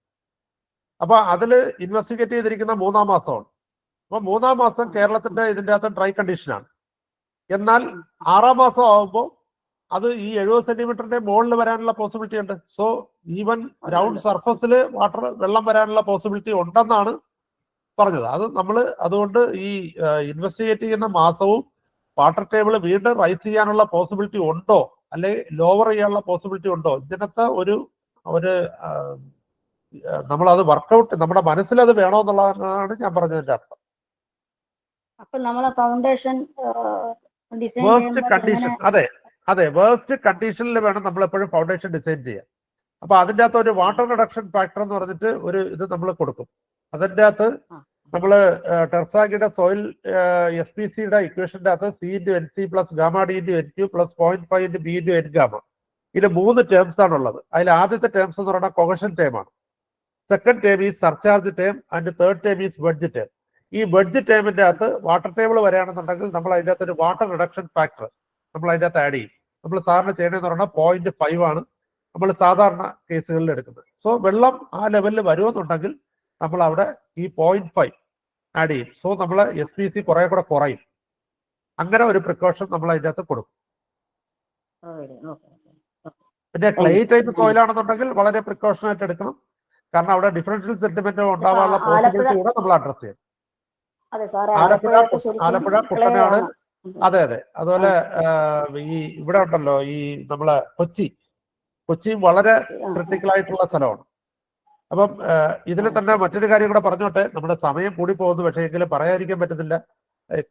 അപ്പൊ അതിൽ ഇൻവെസ്റ്റിഗേറ്റ് ചെയ്തിരിക്കുന്ന 3-ാം മാസമാണ്. അപ്പൊ 3-ാം മാസം കേരളത്തിന്റെ ഇതിന്റെ അകത്ത് ഡ്രൈ കണ്ടീഷനാണ്. എന്നാൽ 6-ാം മാസം ആകുമ്പോൾ അത് ഈ 70 സെന്റിമീറ്ററിന്റെ മുകളിൽ വരാനുള്ള പോസിബിലിറ്റി ഉണ്ട്. സോ ഈവൻ ഗ്രൗണ്ട് സർഫസിൽ വെള്ളം വരാനുള്ള പോസിബിലിറ്റി ഉണ്ടെന്നാണ് പറഞ്ഞത്. അത് നമ്മൾ അതുകൊണ്ട് ഈ ഇൻവെസ്റ്റിഗേറ്റ് ചെയ്യുന്ന മാസവും വാട്ടർ ടേബിൾ വീണ്ടും റൈസ് ചെയ്യാനുള്ള പോസിബിലിറ്റി ഉണ്ടോ, അല്ലെങ്കിൽ ലോവർ ചെയ്യാനുള്ള പോസിബിലിറ്റി ഉണ്ടോ, ഇതിനകത്ത് ഒരു നമ്മളത് വർക്കൗട്ട് നമ്മുടെ മനസ്സിൽ അത് വേണമെന്നുള്ളതാണ് ഞാൻ പറഞ്ഞതിന്റെ അർത്ഥം.
അപ്പൊ നമ്മളെ ഫൗണ്ടേഷൻ
വേസ്റ്റ് കണ്ടീഷൻ, അതെ വേസ്റ്റ് കണ്ടീഷനിൽ വേണം നമ്മൾ എപ്പോഴും ഫൗണ്ടേഷൻ ഡിസൈൻ ചെയ്യാൻ. അപ്പൊ അതിൻ്റെ അകത്ത് ഒരു വാട്ടർ റിഡക്ഷൻ ഫാക്ടർ എന്ന് പറഞ്ഞിട്ട് ഒരു ഇത് നമ്മൾ കൊടുക്കും. അതിൻ്റെ അകത്ത് നമ്മൾ ടെർസാഗിയുടെ സോയിൽ SPCയുടെ ഇക്വേഷന്റെ അകത്ത് C/NC + γ/NQ + 0.5 B/N-γ, ഇതിൽ 3 ടേംസ് ആണുള്ളത്. അതിൽ ആദ്യത്തെ ടേംസ് എന്ന് പറയുന്നത് കൊഹഷൻ ടേം ആണ്, സെക്കൻഡ് ടേം ഈ surcharge term, and third term is wedge term. ഈ വെഡ്ജ് ടേമിന്റെ അകത്ത് വാട്ടർ ടേബിൾ വരികയാണെന്നുണ്ടെങ്കിൽ നമ്മൾ അതിൻ്റെ അകത്ത് ഒരു വാട്ടർ റിഡക്ഷൻ ഫാക്ടർ നമ്മൾ അതിൻ്റെ അകത്ത് ആഡ് ചെയ്യും. നമ്മൾ സാറിന് ചെയ്യണമെന്ന് പറഞ്ഞാൽ 0.5 ആണ് നമ്മൾ സാധാരണ കേസുകളിൽ എടുക്കുന്നത്. സോ വെള്ളം ആ ലെവലിൽ വരുമെന്നുണ്ടെങ്കിൽ നമ്മൾ അവിടെ ഈ 0.5 ആഡ് ചെയ്യും. സോ നമ്മൾ SPC കുറെ കൂടെ കുറയും. അങ്ങനെ ഒരു പ്രിക്കോഷൻ നമ്മൾ അതിൻ്റെ അകത്ത് കൊടുക്കും. പിന്നെ ക്ലേ ടൈപ്പ് സോയിൽ ആണെന്നുണ്ടെങ്കിൽ വളരെ പ്രിക്കോഷൻ ആയിട്ട് എടുക്കണം. കാരണം അവിടെ ഡിഫറൻഷ്യൽ സെന്റിമെന്റ് ഉണ്ടാവാനുള്ള പോസിബിലിറ്റി കൂടെ നമ്മൾ അഡ്രസ് ചെയ്യും. ആലപ്പുഴ, കുട്ടനാട്, അതെ അതെ. അതുപോലെ ഈ ഇവിടെ ഉണ്ടല്ലോ ഈ നമ്മളെ കൊച്ചി വളരെ ക്രിട്ടിക്കൽ ആയിട്ടുള്ള സ്ഥലമാണ്. അപ്പം ഇതിൽ തന്നെ മറ്റൊരു കാര്യം കൂടെ പറഞ്ഞോട്ടെ, നമ്മുടെ സമയം കൂടി പോകുന്നു, പക്ഷേ എങ്കിലും പറയാതിരിക്കാൻ പറ്റുന്നില്ല.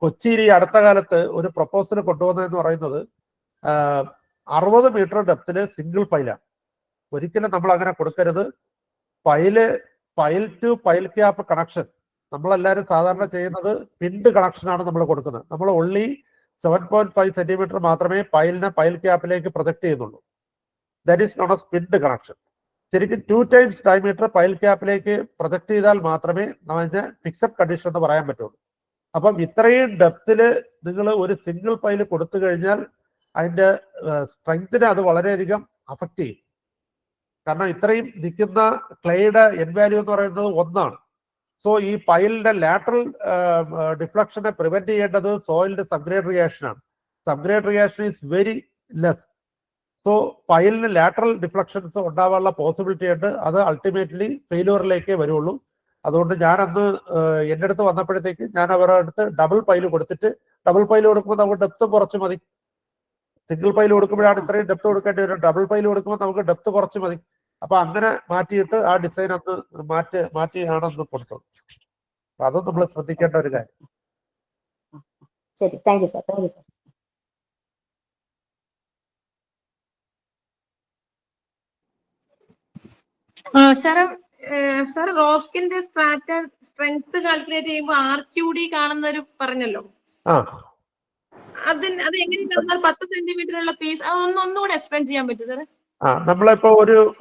കൊച്ചിയിൽ ഈ അടുത്ത കാലത്ത് ഒരു പ്രപ്പോസൽ കൊണ്ടുവന്നതെന്ന് പറയുന്നത് 60 മീറ്റർ ഡെപ്തില് സിംഗിൾ പൈലാണ്. ഒരിക്കലും നമ്മൾ അങ്ങനെ കൊടുക്കരുത്. Pile to pile cap connection നമ്മളെല്ലാവരും സാധാരണ ചെയ്യുന്നത് പിൻഡ് കണക്ഷനാണ് നമ്മൾ കൊടുക്കുന്നത്. നമ്മൾ ഓൺലി 7.5 സെന്റിമീറ്റർ മാത്രമേ പൈൽ ക്യാപ്പിലേക്ക് പ്രൊജക്ട് ചെയ്യുന്നുള്ളൂ. That is not a pinned connection. ശരിക്കും 2 ടൈംസ് ഡയമീറ്റർ പൈൽ ക്യാപ്പിലേക്ക് പ്രൊജക്ട് ചെയ്താൽ മാത്രമേ നമുക്ക് ഫിക്സഡ് കണ്ടീഷൻ എന്ന് പറയാൻ പറ്റുള്ളൂ. അപ്പം ഇത്രയും ഡെപ്തില് നിങ്ങൾ ഒരു സിംഗിൾ പൈൽ കൊടുത്തു കഴിഞ്ഞാൽ അതിന്റെ സ്ട്രെങ്തിനെ അത് വളരെയധികം അഫക്റ്റ് ചെയ്യും. കാരണം ഇത്രയും നിൽക്കുന്ന ക്ലേയുടെ എൻ വാല്യൂ എന്ന് പറയുന്നത് 1 ആണ്. സോ ഈ പൈലിന്റെ ലാറ്ററൽ ഡിഫ്ലക്ഷനെ പ്രിവെന്റ് ചെയ്യേണ്ടത് സോയിലിന്റെ സബ്ഗ്രേഡ് റിയാക്ഷൻ ആണ്. Subgrade reaction is very less. So പൈലിന് ലാറ്ററൽ ഡിഫ്ലക്ഷൻസ് ഉണ്ടാവാനുള്ള പോസിബിലിറ്റി ഉണ്ട്. അത് അൾട്ടിമേറ്റ്ലി ഫെയിലൂറിലേക്കേ വരുള്ളൂ. അതുകൊണ്ട് ഞാൻ അന്ന് എൻ്റെ അടുത്ത് വന്നപ്പോഴത്തേക്ക് ഞാൻ അവരുടെ അടുത്ത് ഡബിൾ പൈല് കൊടുത്തിട്ട്, ഡബിൾ പൈല് കൊടുക്കുമ്പോൾ നമുക്ക് ഡെപ്ത് കുറച്ച് മതി. സിംഗിൾ പൈല് കൊടുക്കുമ്പോഴാണ് ഇത്രയും ഡെപ്ത് കൊടുക്കേണ്ടി വരും. ഡബിൾ പൈല് കൊടുക്കുമ്പോൾ നമുക്ക് ഡെപ്ത് കുറച്ച് മതി. അപ്പൊ അങ്ങനെ മാറ്റിയിട്ട് ആ ഡിസൈൻ അന്ന് മാറ്റിയാണ് അന്ന് കൊടുത്തത്. അപ്പൊ അതും നമ്മൾ ശ്രദ്ധിക്കേണ്ട ഒരു കാര്യം.
ശരി, താങ്ക് യു സാർ.
സാർ റോക്കിന്റെ സ്ട്രെങ്ത് കാൽക്കുലേറ്റ് ചെയ്യുമ്പോൾ RQD കാണുന്നൊരു പറഞ്ഞല്ലോ, അത് എങ്ങനെയാണ് 10 സെന്റിമീറ്റർ ഉള്ള പീസ് ഒന്നുകൂടെ എക്സ്പ്ലെയിൻ ചെയ്യാൻ പറ്റും സാർ?
നമ്മളിപ്പോ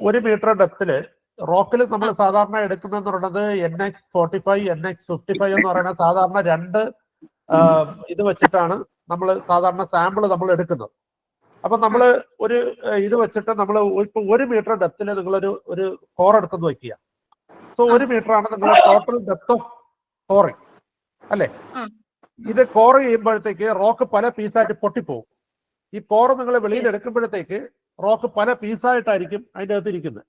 ഒരു മീറ്റർ ഡെപ്തില് റോക്കിൽ നമ്മൾ സാധാരണ എടുക്കുന്നതെന്ന് പറയുന്നത് NX45 NX55 എന്ന് പറയുന്ന സാധാരണ 2 ഇത് വെച്ചിട്ടാണ് നമ്മൾ സാധാരണ സാമ്പിൾ നമ്മൾ എടുക്കുന്നത്. അപ്പൊ നമ്മൾ ഒരു ഇത് വെച്ചിട്ട് നമ്മൾ ഇപ്പൊ 1 മീറ്റർ ഡെപ്തില് ഒരു കോർ എടുത്തെന്ന് വെക്കുക. സോ 1 മീറ്റർ ആണ് നിങ്ങളുടെ ടോട്ടൽ ഡെപ്ത് ഓഫ് കോറിങ് അല്ലെ. ഇത് കോർ ചെയ്യുമ്പോഴത്തേക്ക് റോക്ക് പല പീസായിട്ട് പൊട്ടിപ്പോകും. ഈ കോർ നിങ്ങൾ വെളിയിൽ എടുക്കുമ്പോഴത്തേക്ക് റോക്ക് പല പീസായിട്ടായിരിക്കും അതിന്റെ അകത്ത് ഇരിക്കുന്നത്.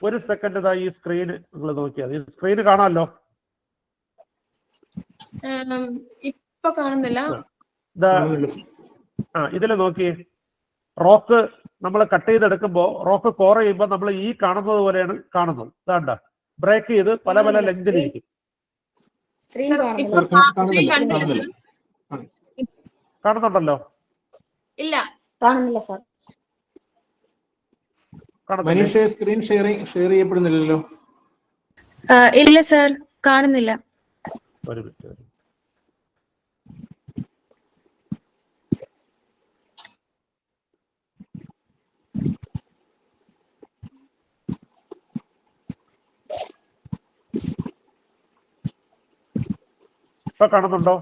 ഒരു സെക്കൻഡ് ഇതാ ഈ സ്ക്രീന് നിങ്ങൾ നോക്കിയാൽ ഈ സ്ക്രീന് കാണാമല്ലോ.
ഇപ്പൊ കാണുന്നില്ല.
ഇതില് നോക്കി റോക്ക് നമ്മൾ കട്ട് ചെയ്തെടുക്കുമ്പോ റോക്ക് കോർ ചെയ്യുമ്പോൾ നമ്മൾ ഈ കാണുന്നത് പോലെയാണ് കാണുന്നത്. ഇതാണ്ട ബ്രേക്ക് ചെയ്ത് പല പല ലെങ്തിലിരിക്കും. കാണുന്നുണ്ടല്ലോ?
ഇല്ല, കാണുന്നില്ല സാർ.
മനീഷ സ്ക്രീൻ ഷെയർ ചെയ്യപ്പെടുന്നില്ലല്ലോ.
ഇല്ല സാർ, കാണുന്നില്ല.
ഒരു മിനിറ്റ്. ഇപ്പൊ കാണുന്നുണ്ടോ?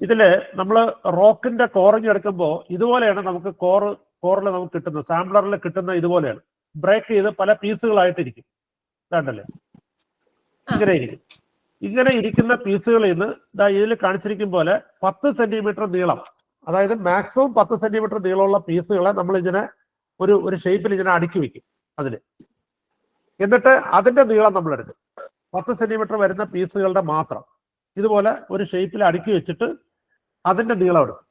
ഇതില് നമ്മള് റോക്കിന്റെ കോറിങ് എടുക്കുമ്പോ ഇതുപോലെയാണ് നമുക്ക് കോറിൽ നമുക്ക് കിട്ടുന്നത്. സാമ്പിളറിൽ കിട്ടുന്ന ഇതുപോലെയാണ്. ബ്രേക്ക് ചെയ്ത് പല പീസുകളായിട്ടിരിക്കും. കണ്ടല്ലേ? ഇങ്ങനെ ഇരിക്കും. ഇങ്ങനെ ഇരിക്കുന്ന പീസുകളിൽ നിന്ന് ഇതിൽ കാണിച്ചിരിക്കും പോലെ 10 സെന്റിമീറ്റർ നീളം, അതായത് മാക്സിമം 10 സെന്റിമീറ്റർ നീളമുള്ള പീസുകളെ നമ്മൾ ഇങ്ങനെ ഒരു ഷേപ്പിൽ ഇങ്ങനെ അടുക്കി വെക്കും അതില്. എന്നിട്ട് അതിന്റെ നീളം നമ്മൾ എടുക്കും. 10 സെന്റിമീറ്റർ വരുന്ന പീസുകളുടെ മാത്രം ഇതുപോലെ ഒരു ഷേപ്പിൽ അടുക്കി വെച്ചിട്ട് അതിന്റെ നീളം എടുക്കും.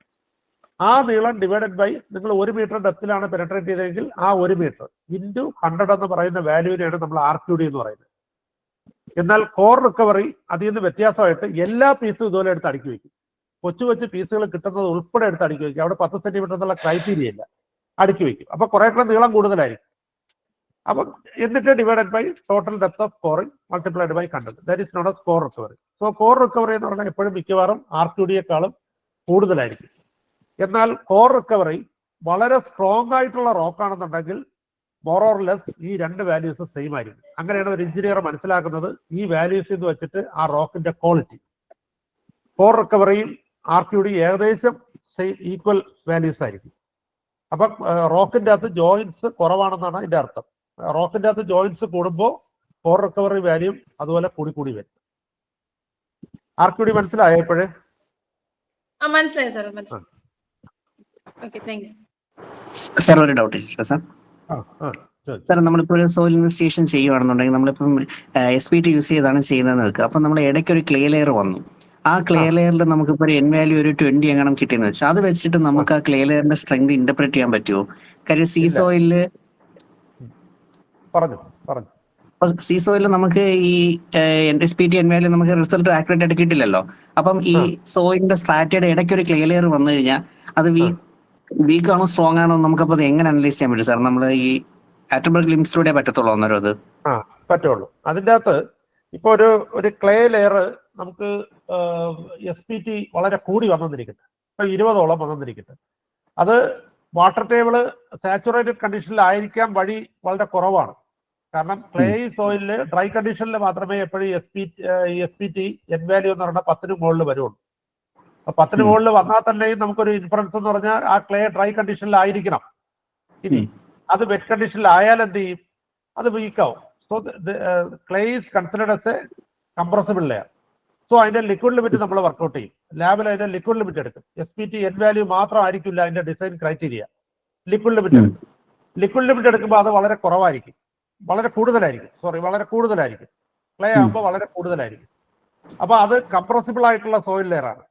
ആ നീളം ഡിവൈഡഡ് ബൈ നിങ്ങൾ 1 മീറ്റർ ഡെപ്തിലാണ് പെനട്രേറ്റ് ചെയ്തതെങ്കിൽ ആ 1 മീറ്റർ ഇൻറ്റു 100 എന്ന് പറയുന്ന വാല്യൂവിനെയാണ് നമ്മൾ RQD എന്ന് പറയുന്നത്. എന്നാൽ കോർ റിക്കവറി അതിൽ നിന്ന് വ്യത്യാസമായിട്ട് എല്ലാ പീസും ഇതുപോലെ എടുത്ത് അടുക്കി വെക്കും. കൊച്ചു പീസുകൾ കിട്ടുന്നത് ഉൾപ്പെടെ എടുത്ത് അടുക്കി വെക്കും. അവിടെ 10 സെന്റിമീറ്റർ എന്നുള്ള ക്രൈറ്റീരിയ ഇല്ല, അടുക്കി വെക്കും. അപ്പൊ കുറേക്കൂടെ നീളം കൂടുതലായിരിക്കും. അപ്പം എന്നിട്ട് divided by total depth of coring multiplied by 100. That is not a core recovery. So core recovery എന്ന് പറഞ്ഞാൽ എപ്പോഴും മിക്കവാറും RQD-യേക്കാളും കൂടുതലായിരിക്കും. എന്നാൽ കോർ റിക്കവറി വളരെ സ്ട്രോങ് ആയിട്ടുള്ള റോക്കാണെന്നുണ്ടെങ്കിൽ മോർ ഓർ ലെസ് ഈ 2 വാല്യൂസ് സെയിം ആയിരിക്കും. അങ്ങനെയാണ് ഒരു എഞ്ചിനീയർ മനസ്സിലാക്കുന്നത്. ഈ വാല്യൂസ് എന്ന് വെച്ചിട്ട് ആ റോക്കിന്റെ ക്വാളിറ്റി. കോർ റിക്കവറിയും RQD ഏകദേശം സെയിം ഈക്വൽ വാല്യൂസ് ആയിരിക്കും. അപ്പം റോക്കിന്റെ അകത്ത് ജോയിന്റ്സ് കുറവാണെന്നാണ് അതിന്റെ അർത്ഥം. റോക്കിന്റെ അകത്ത് ജോയിന്റ്സ് കൂടുമ്പോൾ കോർ റിക്കവറി വാല്യൂ അതുപോലെ കൂടി വരും. RQD മനസ്സിലായോ ഇപ്പോഴേ?
മനസ്സിലായി സാർ, മനസ്സിലായി. Okay, thanks.
സാർ ഒരു ഡൗട്ട് സാർ. സാർ നമ്മളിപ്പോൾ ഒരു സോയിൽ ഇൻവെസ്റ്റിഗേഷൻ ചെയ്യുകയാണെന്നുണ്ടെങ്കിൽ നമ്മളിപ്പം SPT യൂസ് ചെയ്താണ് ചെയ്യുന്നതെന്ന് വെക്കുക. അപ്പം നമ്മുടെ ഇടയ്ക്ക് ഒരു ക്ലേ ലെയർ വന്നു. ആ ക്ലേ ലെയറിൽ നമുക്കിപ്പോൾ ഒരു N-value ഒരു 20 എങ്ങനെ കിട്ടിയെന്ന് വെച്ചാൽ അത് വെച്ചിട്ട് നമുക്ക് ആ ക്ലേ ലെയറിന്റെ സ്ട്രെങ്ത് ഇന്റർപ്രറ്റ് ചെയ്യാൻ പറ്റുമോ? കാര്യം സീ സോയിലില് സീ സോയിലിൽ നമുക്ക് ഈ SPT N-value നമുക്ക് റിസൾട്ട് ആക്യുറേറ്റ് ആയിട്ട് കിട്ടില്ലല്ലോ. അപ്പം ഈ സോയിലിന്റെ സ്ട്രാറ്റയുടെ ഇടയ്ക്ക് ഒരു ക്ലേ ലെയർ വന്നു കഴിഞ്ഞാൽ അത് വീക്ക് ആണോ സ്ട്രോങ് ആണോ നമുക്കപ്പോൾ അത് എങ്ങനെ അനലൈസ് ചെയ്യാൻ പറ്റും സാർ? നമ്മൾ ഈ ആറ്റോമിക് ലിമിറ്റ്സിലൂടെ പറ്റത്തുള്ളൂ അന്നേരം അത്
പറ്റുള്ളൂ. അതിൻ്റെ അകത്ത് ഇപ്പൊ ഒരു ക്ലേ ലെയർ നമുക്ക് SPT വളരെ കൂടി വന്നിരിക്കട്ടെ, ഇപ്പൊ 20ഓളം വന്നിരിക്കട്ടെ. അത് വാട്ടർ ടേബിള് സാച്ചുറേറ്റഡ് കണ്ടീഷനിലായിരിക്കാൻ വഴി വളരെ കുറവാണ്. കാരണം ക്ലേ സോയിലില് ഡ്രൈ കണ്ടീഷനിൽ മാത്രമേ എപ്പോഴും SPT N-value എന്ന് പറഞ്ഞാൽ 10 മുകളിൽ വരുള്ളൂ. അപ്പൊ 10 മുകളിൽ വന്നാൽ തന്നെയും നമുക്കൊരു ഇൻഫറൻസ് എന്ന് പറഞ്ഞാൽ ആ ക്ലേ ഡ്രൈ കണ്ടീഷനിലായിരിക്കണം. ഇനി അത് വെറ്റ് കണ്ടീഷനിലായാൽ എന്ത് ചെയ്യും? അത് വീക്കാവും. So clay is considered as a compressible layer. So അതിന്റെ ലിക്വിഡ് ലിമിറ്റ് നമ്മൾ വർക്ക്ഔട്ട് ചെയ്യും. ലാബിൽ അതിന്റെ ലിക്വിഡ് ലിമിറ്റ് എടുക്കും. SPT N-value മാത്രം ആയിരിക്കില്ല അതിന്റെ ഡിസൈൻ ക്രൈറ്റീരിയ. ലിക്വിഡ് ലിമിറ്റ് എടുക്കും. ലിക്വിഡ് ലിമിറ്റ് എടുക്കുമ്പോൾ അത് വളരെ കുറവായിരിക്കും, വളരെ കൂടുതലായിരിക്കും. ക്ലേ ആകുമ്പോൾ വളരെ കൂടുതലായിരിക്കും. അപ്പൊ അത് കംപ്രസിബിൾ ആയിട്ടുള്ള സോയിൽ ലെയർ ആണ്.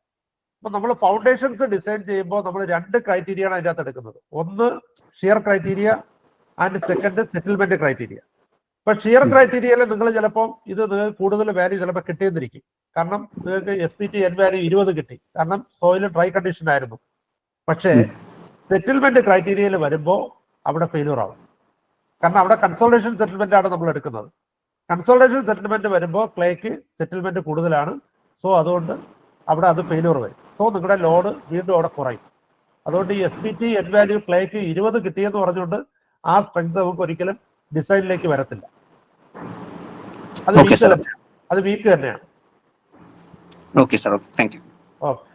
അപ്പൊ നമ്മൾ ഫൗണ്ടേഷൻസ് ഡിസൈൻ ചെയ്യുമ്പോൾ നമ്മൾ 2 ക്രൈറ്റീരിയയാണ് അതിൻ്റെ അകത്ത് എടുക്കുന്നത്. ഒന്ന് shear criteria and second settlement criteria. ഇപ്പൊ ഷിയർ ക്രൈറ്റീരിയയിൽ നിങ്ങൾ ചിലപ്പോൾ ഇത് നിങ്ങൾക്ക് കൂടുതൽ വാല്യൂ ചിലപ്പോൾ കിട്ടിയെന്നിരിക്കും. കാരണം നിങ്ങൾക്ക് SPT N-value 20 കിട്ടി, കാരണം സോയിൽ ഡ്രൈ കണ്ടീഷൻ ആയിരുന്നു. പക്ഷേ സെറ്റിൽമെന്റ് ക്രൈറ്റീരിയയിൽ വരുമ്പോൾ അവിടെ ഫെയിലിയർ ആവും. കാരണം അവിടെ കൺസോൾട്ടേഷൻ സെറ്റിൽമെന്റ് ആണ് നമ്മൾ എടുക്കുന്നത്. കൺസോൾട്ടേഷൻ സെറ്റിൽമെന്റ് വരുമ്പോൾ ക്ലേക്ക് സെറ്റിൽമെന്റ് കൂടുതലാണ്. സോ അതുകൊണ്ട് അവിടെ അത് ഫെയിലിയർ വരും. സോ നിങ്ങളുടെ ലോഡ് വീണ്ടും അവിടെ കുറയും. അതുകൊണ്ട് ഈ SPT N-value ക്ലേക്ക് 20 കിട്ടിയെന്ന് പറഞ്ഞുകൊണ്ട് ആ സ്ട്രെങ്ത് നമുക്ക് ഒരിക്കലും ഡിസൈനിലേക്ക് വരത്തില്ല. അത് വീക്ക് തന്നെയാണ്.
Okay sir, thank you.
Okay.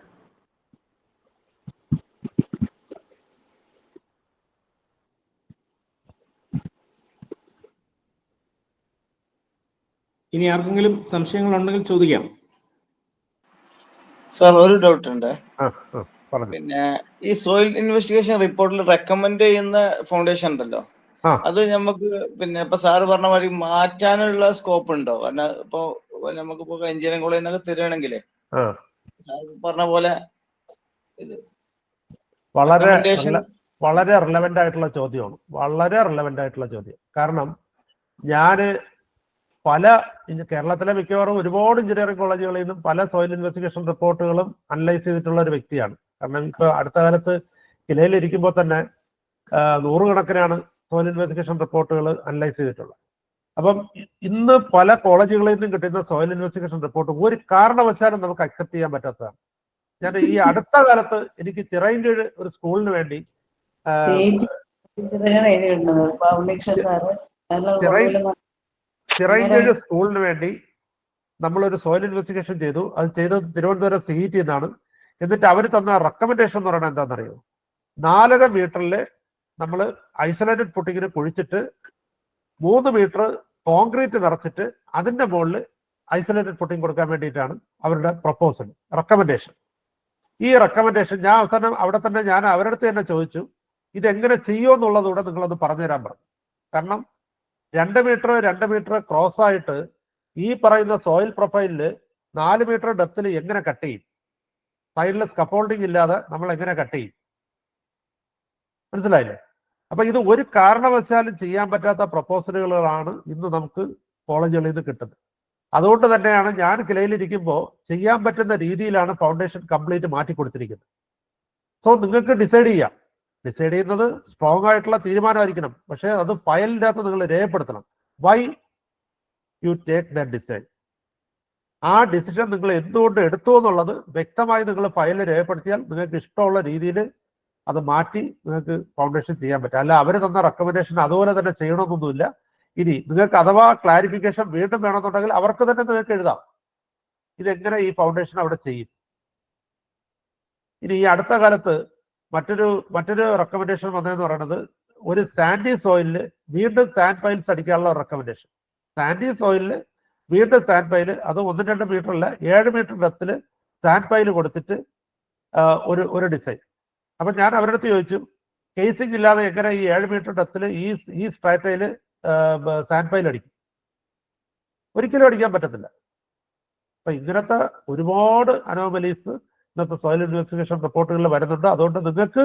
ഇനി ആർക്കെങ്കിലും സംശയങ്ങളുണ്ടെങ്കിൽ ചോദിക്കാം.
സാർ ഒരു ഡൗട്ട് ഉണ്ട്.
പറഞ്ഞു.
പിന്നെ ഈ സോയിൽ ഇൻവെസ്റ്റിഗേഷൻ റിപ്പോർട്ടിൽ റെക്കമെൻഡ് ചെയ്യുന്ന ഫൗണ്ടേഷൻ ഉണ്ടല്ലോ, അത് നമുക്ക് പിന്നെ ഇപ്പൊ സാറ് പറഞ്ഞ മാതിരി മാറ്റാനുള്ള സ്കോപ്പ് ഉണ്ടോ? കാരണം ഇപ്പൊ നമുക്കിപ്പോ എഞ്ചിനീയറിംഗ് കോളേജിൽ നിന്നൊക്കെ തരുവാണെങ്കിൽ സാർ പറഞ്ഞ പോലെ
വളരെ റിലവന്റ് ആയിട്ടുള്ള ചോദ്യമാണ്. വളരെ റിലവന്റ് ആയിട്ടുള്ള ചോദ്യം. കാരണം ഞാന് കേരളത്തിലെ മിക്കവാറും ഒരുപാട് എഞ്ചിനീയറിംഗ് കോളേജുകളിൽ നിന്നും പല സോയിൽ ഇൻവെസ്റ്റിഗേഷൻ റിപ്പോർട്ടുകളും അനലൈസ് ചെയ്തിട്ടുള്ള ഒരു വ്യക്തിയാണ്. കാരണം ഇപ്പൊ അടുത്ത കാലത്ത് കിലയിലിരിക്കുമ്പോൾ തന്നെ 100 കണക്കിനാണ് സോയിൽ ഇൻവെസ്റ്റിഗേഷൻ റിപ്പോർട്ടുകൾ അനലൈസ് ചെയ്തിട്ടുള്ളത്. അപ്പം ഇന്ന് പല കോളേജുകളിൽ നിന്നും കിട്ടുന്ന സോയിൽ ഇൻവെസ്റ്റിഗേഷൻ റിപ്പോർട്ട് ഒരു കാരണവശാലും നമുക്ക് അക്സെപ്റ്റ് ചെയ്യാൻ പറ്റാത്തതാണ്. ഞാൻ ഈ അടുത്ത കാലത്ത് എനിക്ക് ചിറയിൻ്റെ ഒരു സ്കൂളിന് വേണ്ടി ചിറയിൻ്റെ ഒരു സ്കൂളിന് വേണ്ടി നമ്മളൊരു സോയിൽ ഇൻവെസ്റ്റിഗേഷൻ ചെയ്തു. അത് ചെയ്തത് തിരുവനന്തപുരം CET എന്നാണ്. എന്നിട്ട് അവർ തന്ന റെക്കമെൻഡേഷൻ എന്ന് പറയുന്നത് എന്താണെന്നറിയോ? 4 മീറ്ററിൽ നമ്മൾ ഐസൊലേറ്റഡ് പുട്ടിങ്ങിന് കുഴിച്ചിട്ട് 3 മീറ്റർ കോൺക്രീറ്റ് നിറച്ചിട്ട് അതിന്റെ മുകളിൽ ഐസൊലേറ്റഡ് പുട്ടിങ് കൊടുക്കാൻ വേണ്ടിയിട്ടാണ് അവരുടെ പ്രപ്പോസൽ, റെക്കമെൻഡേഷൻ. ഈ റെക്കമെൻഡേഷൻ ഞാൻ അവസാനം അവിടെ തന്നെ ഞാൻ അവരുടെ അടുത്ത് തന്നെ ചോദിച്ചു, ഇതെങ്ങനെ ചെയ്യുമെന്നുള്ളതുകൂടെ നിങ്ങളത് പറഞ്ഞുതരാൻ പറഞ്ഞു. കാരണം 2 മീറ്റർ ക്രോസ് ആയിട്ട് ഈ പറയുന്ന സോയിൽ പ്രൊഫൈലില് 4 മീറ്റർ ഡെപ്തിൽ എങ്ങനെ കട്ട് ചെയ്യും? സൈഡിൽ സ്കഫോൾഡിങ് ഇല്ലാതെ നമ്മൾ എങ്ങനെ കട്ട് ചെയ്യും? മനസ്സിലായില്ലേ? അപ്പൊ ഇത് ഒരു കാരണവശാലും ചെയ്യാൻ പറ്റാത്ത പ്രപ്പോസലുകളാണ് ഇന്ന് നമുക്ക് കോളേജുകളിൽ നിന്ന് കിട്ടുന്നത്. അതുകൊണ്ട് തന്നെയാണ് ഞാൻ കിലയിലിരിക്കുമ്പോൾ ചെയ്യാൻ പറ്റുന്ന രീതിയിലാണ് ഫൗണ്ടേഷൻ കംപ്ലീറ്റ് മാറ്റി കൊടുത്തിരിക്കുന്നത്. സോ നിങ്ങൾക്ക് ഡിസൈഡ് ചെയ്യാം. ഡിസൈഡ് ചെയ്യുന്നത് സ്ട്രോങ് ആയിട്ടുള്ള തീരുമാനമായിരിക്കണം. പക്ഷേ അത് ഫയലിൻ്റെ അകത്ത് നിങ്ങൾ രേഖപ്പെടുത്തണം. Why you take that decide. ആ ഡിസിഷൻ നിങ്ങൾ എന്തുകൊണ്ട് എടുത്തു എന്നുള്ളത് വ്യക്തമായി നിങ്ങൾ ഫയലിൽ രേഖപ്പെടുത്തിയാൽ നിങ്ങൾക്ക് ഇഷ്ടമുള്ള രീതിയിൽ അത് മാറ്റി നിങ്ങൾക്ക് ഫൗണ്ടേഷൻ ചെയ്യാൻ പറ്റും. അല്ല അവർ തന്ന റെക്കമെൻഡേഷൻ അതുപോലെ തന്നെ ചെയ്യണമെന്നൊന്നുമില്ല. ഇനി നിങ്ങൾക്ക് അഥവാ ക്ലാരിഫിക്കേഷൻ വീണ്ടും വേണമെന്നുണ്ടെങ്കിൽ അവർക്ക് തന്നെ നിങ്ങൾക്ക് എഴുതാം ഇതെങ്ങനെ ഈ ഫൗണ്ടേഷൻ അവിടെ ചെയ്യും. ഇനി ഈ അടുത്ത കാലത്ത് മറ്റൊരു റെക്കമെൻഡേഷൻ വന്നതെന്ന് പറയുന്നത് ഒരു സാൻഡി സോയിലിൽ വീണ്ടും സാൻഡ് പൈൽസ് അടിക്കാനുള്ള റെക്കമെൻഡേഷൻ. സാൻഡി സോയിലിൽ വീണ്ടും സാൻഡ് പൈല്, അത് 1-2 മീറ്ററല്ല 7 മീറ്റർ ഡെപ്തിൽ സാൻഡ് പൈല് കൊടുത്തിട്ട് ഒരു ഡിസൈൻ. അപ്പം ഞാൻ അവരുടെ അടുത്ത് ചോദിച്ചു, കേസിംഗ് ഇല്ലാതെ എങ്ങനെ ഈ 7 മീറ്റർ ഡെപ്തിൽ ഈ സ്ട്രാറ്റയിൽ സാൻഡ് പൈൽ അടിക്കും? ഒരിക്കലും അടിക്കാൻ പറ്റത്തില്ല. അപ്പൊ ഇങ്ങനത്തെ ഒരുപാട് അനോമലീസ് ഇന്നത്തെ സോയിൽ ഇൻവെസ്റ്റിഗേഷൻ റിപ്പോർട്ടുകളിൽ വരുന്നുണ്ട്. അതുകൊണ്ട് നിങ്ങൾക്ക്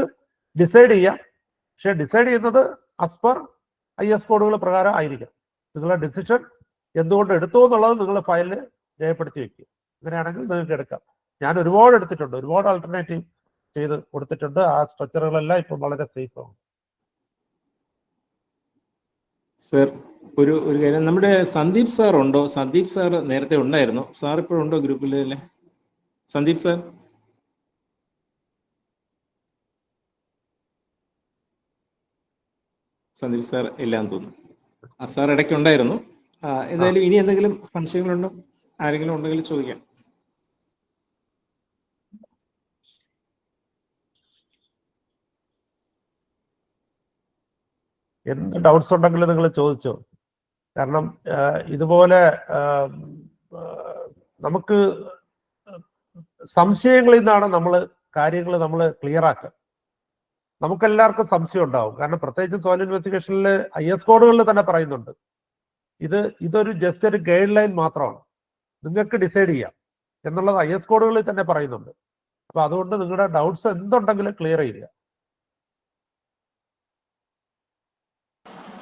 ഡിസൈഡ് ചെയ്യാം. പക്ഷെ ഡിസൈഡ് ചെയ്യുന്നത് as per IS കോഡുകൾ പ്രകാരം ആയിരിക്കും. നിങ്ങളുടെ ഡിസിഷൻ എന്തുകൊണ്ട് എടുത്തു എന്നുള്ളത് നിങ്ങൾ ഫയലിൽ രേഖപ്പെടുത്തി വെക്കുക. അങ്ങനെയാണെങ്കിൽ നിങ്ങൾക്ക് എടുക്കാം. ഞാൻ ഒരുപാട് എടുത്തിട്ടുണ്ട്, ഒരുപാട് ആൾട്ടർനേറ്റീവ് ചെയ്ത് കൊടുത്തിട്ടുണ്ട്. ആ സ്ട്രക്ചറുകളെല്ലാം ഇപ്പം വളരെ സേഫ് ആണ്.
സർ, ഒരു കാര്യം, നമ്മുടെ സന്ദീപ് സാർ ഉണ്ടോ? സന്ദീപ് സാർ നേരത്തെ ഉണ്ടായിരുന്നു. സാർ ഇപ്പോഴുണ്ടോ ഗ്രൂപ്പിൽ അല്ലേ? സന്ദീപ് സാർ? സന്ദീപ് സാർ ഇല്ലാന്ന് തോന്നുന്നു. ആ സാർ ഇടയ്ക്ക് ഉണ്ടായിരുന്നു. എന്തായാലും ഇനി എന്തെങ്കിലും സംശയങ്ങളുണ്ടോ? ആരെങ്കിലും ഉണ്ടെങ്കിൽ ചോദിക്കാം.
എന്ത് ഡൗട്ട്സ് ഉണ്ടെങ്കിലും നിങ്ങൾ ചോദിച്ചോ. കാരണം ഇതുപോലെ നമുക്ക് സംശയങ്ങളിൽ നിന്നാണ് കാര്യങ്ങൾ നമ്മൾ ക്ലിയർ ആക്കുക. നമുക്കെല്ലാവർക്കും സംശയം ഉണ്ടാവും. കാരണം പ്രത്യേകിച്ച് സോയിൽ ഇൻവെസ്റ്റിഗേഷനിൽ IS കോഡുകളിൽ തന്നെ പറയുന്നുണ്ട്, ഇതൊരു ജസ്റ്റ് ഒരു ഗൈഡ് ലൈൻ മാത്രമാണ്, നിങ്ങൾക്ക് ഡിസൈഡ് ചെയ്യാം എന്നുള്ളത് IS കോഡുകളിൽ തന്നെ പറയുന്നുണ്ട്. അപ്പൊ അതുകൊണ്ട് നിങ്ങളുടെ ഡൗട്ട്സ് എന്തുണ്ടെങ്കിലും ക്ലിയർ ചെയ്യുക.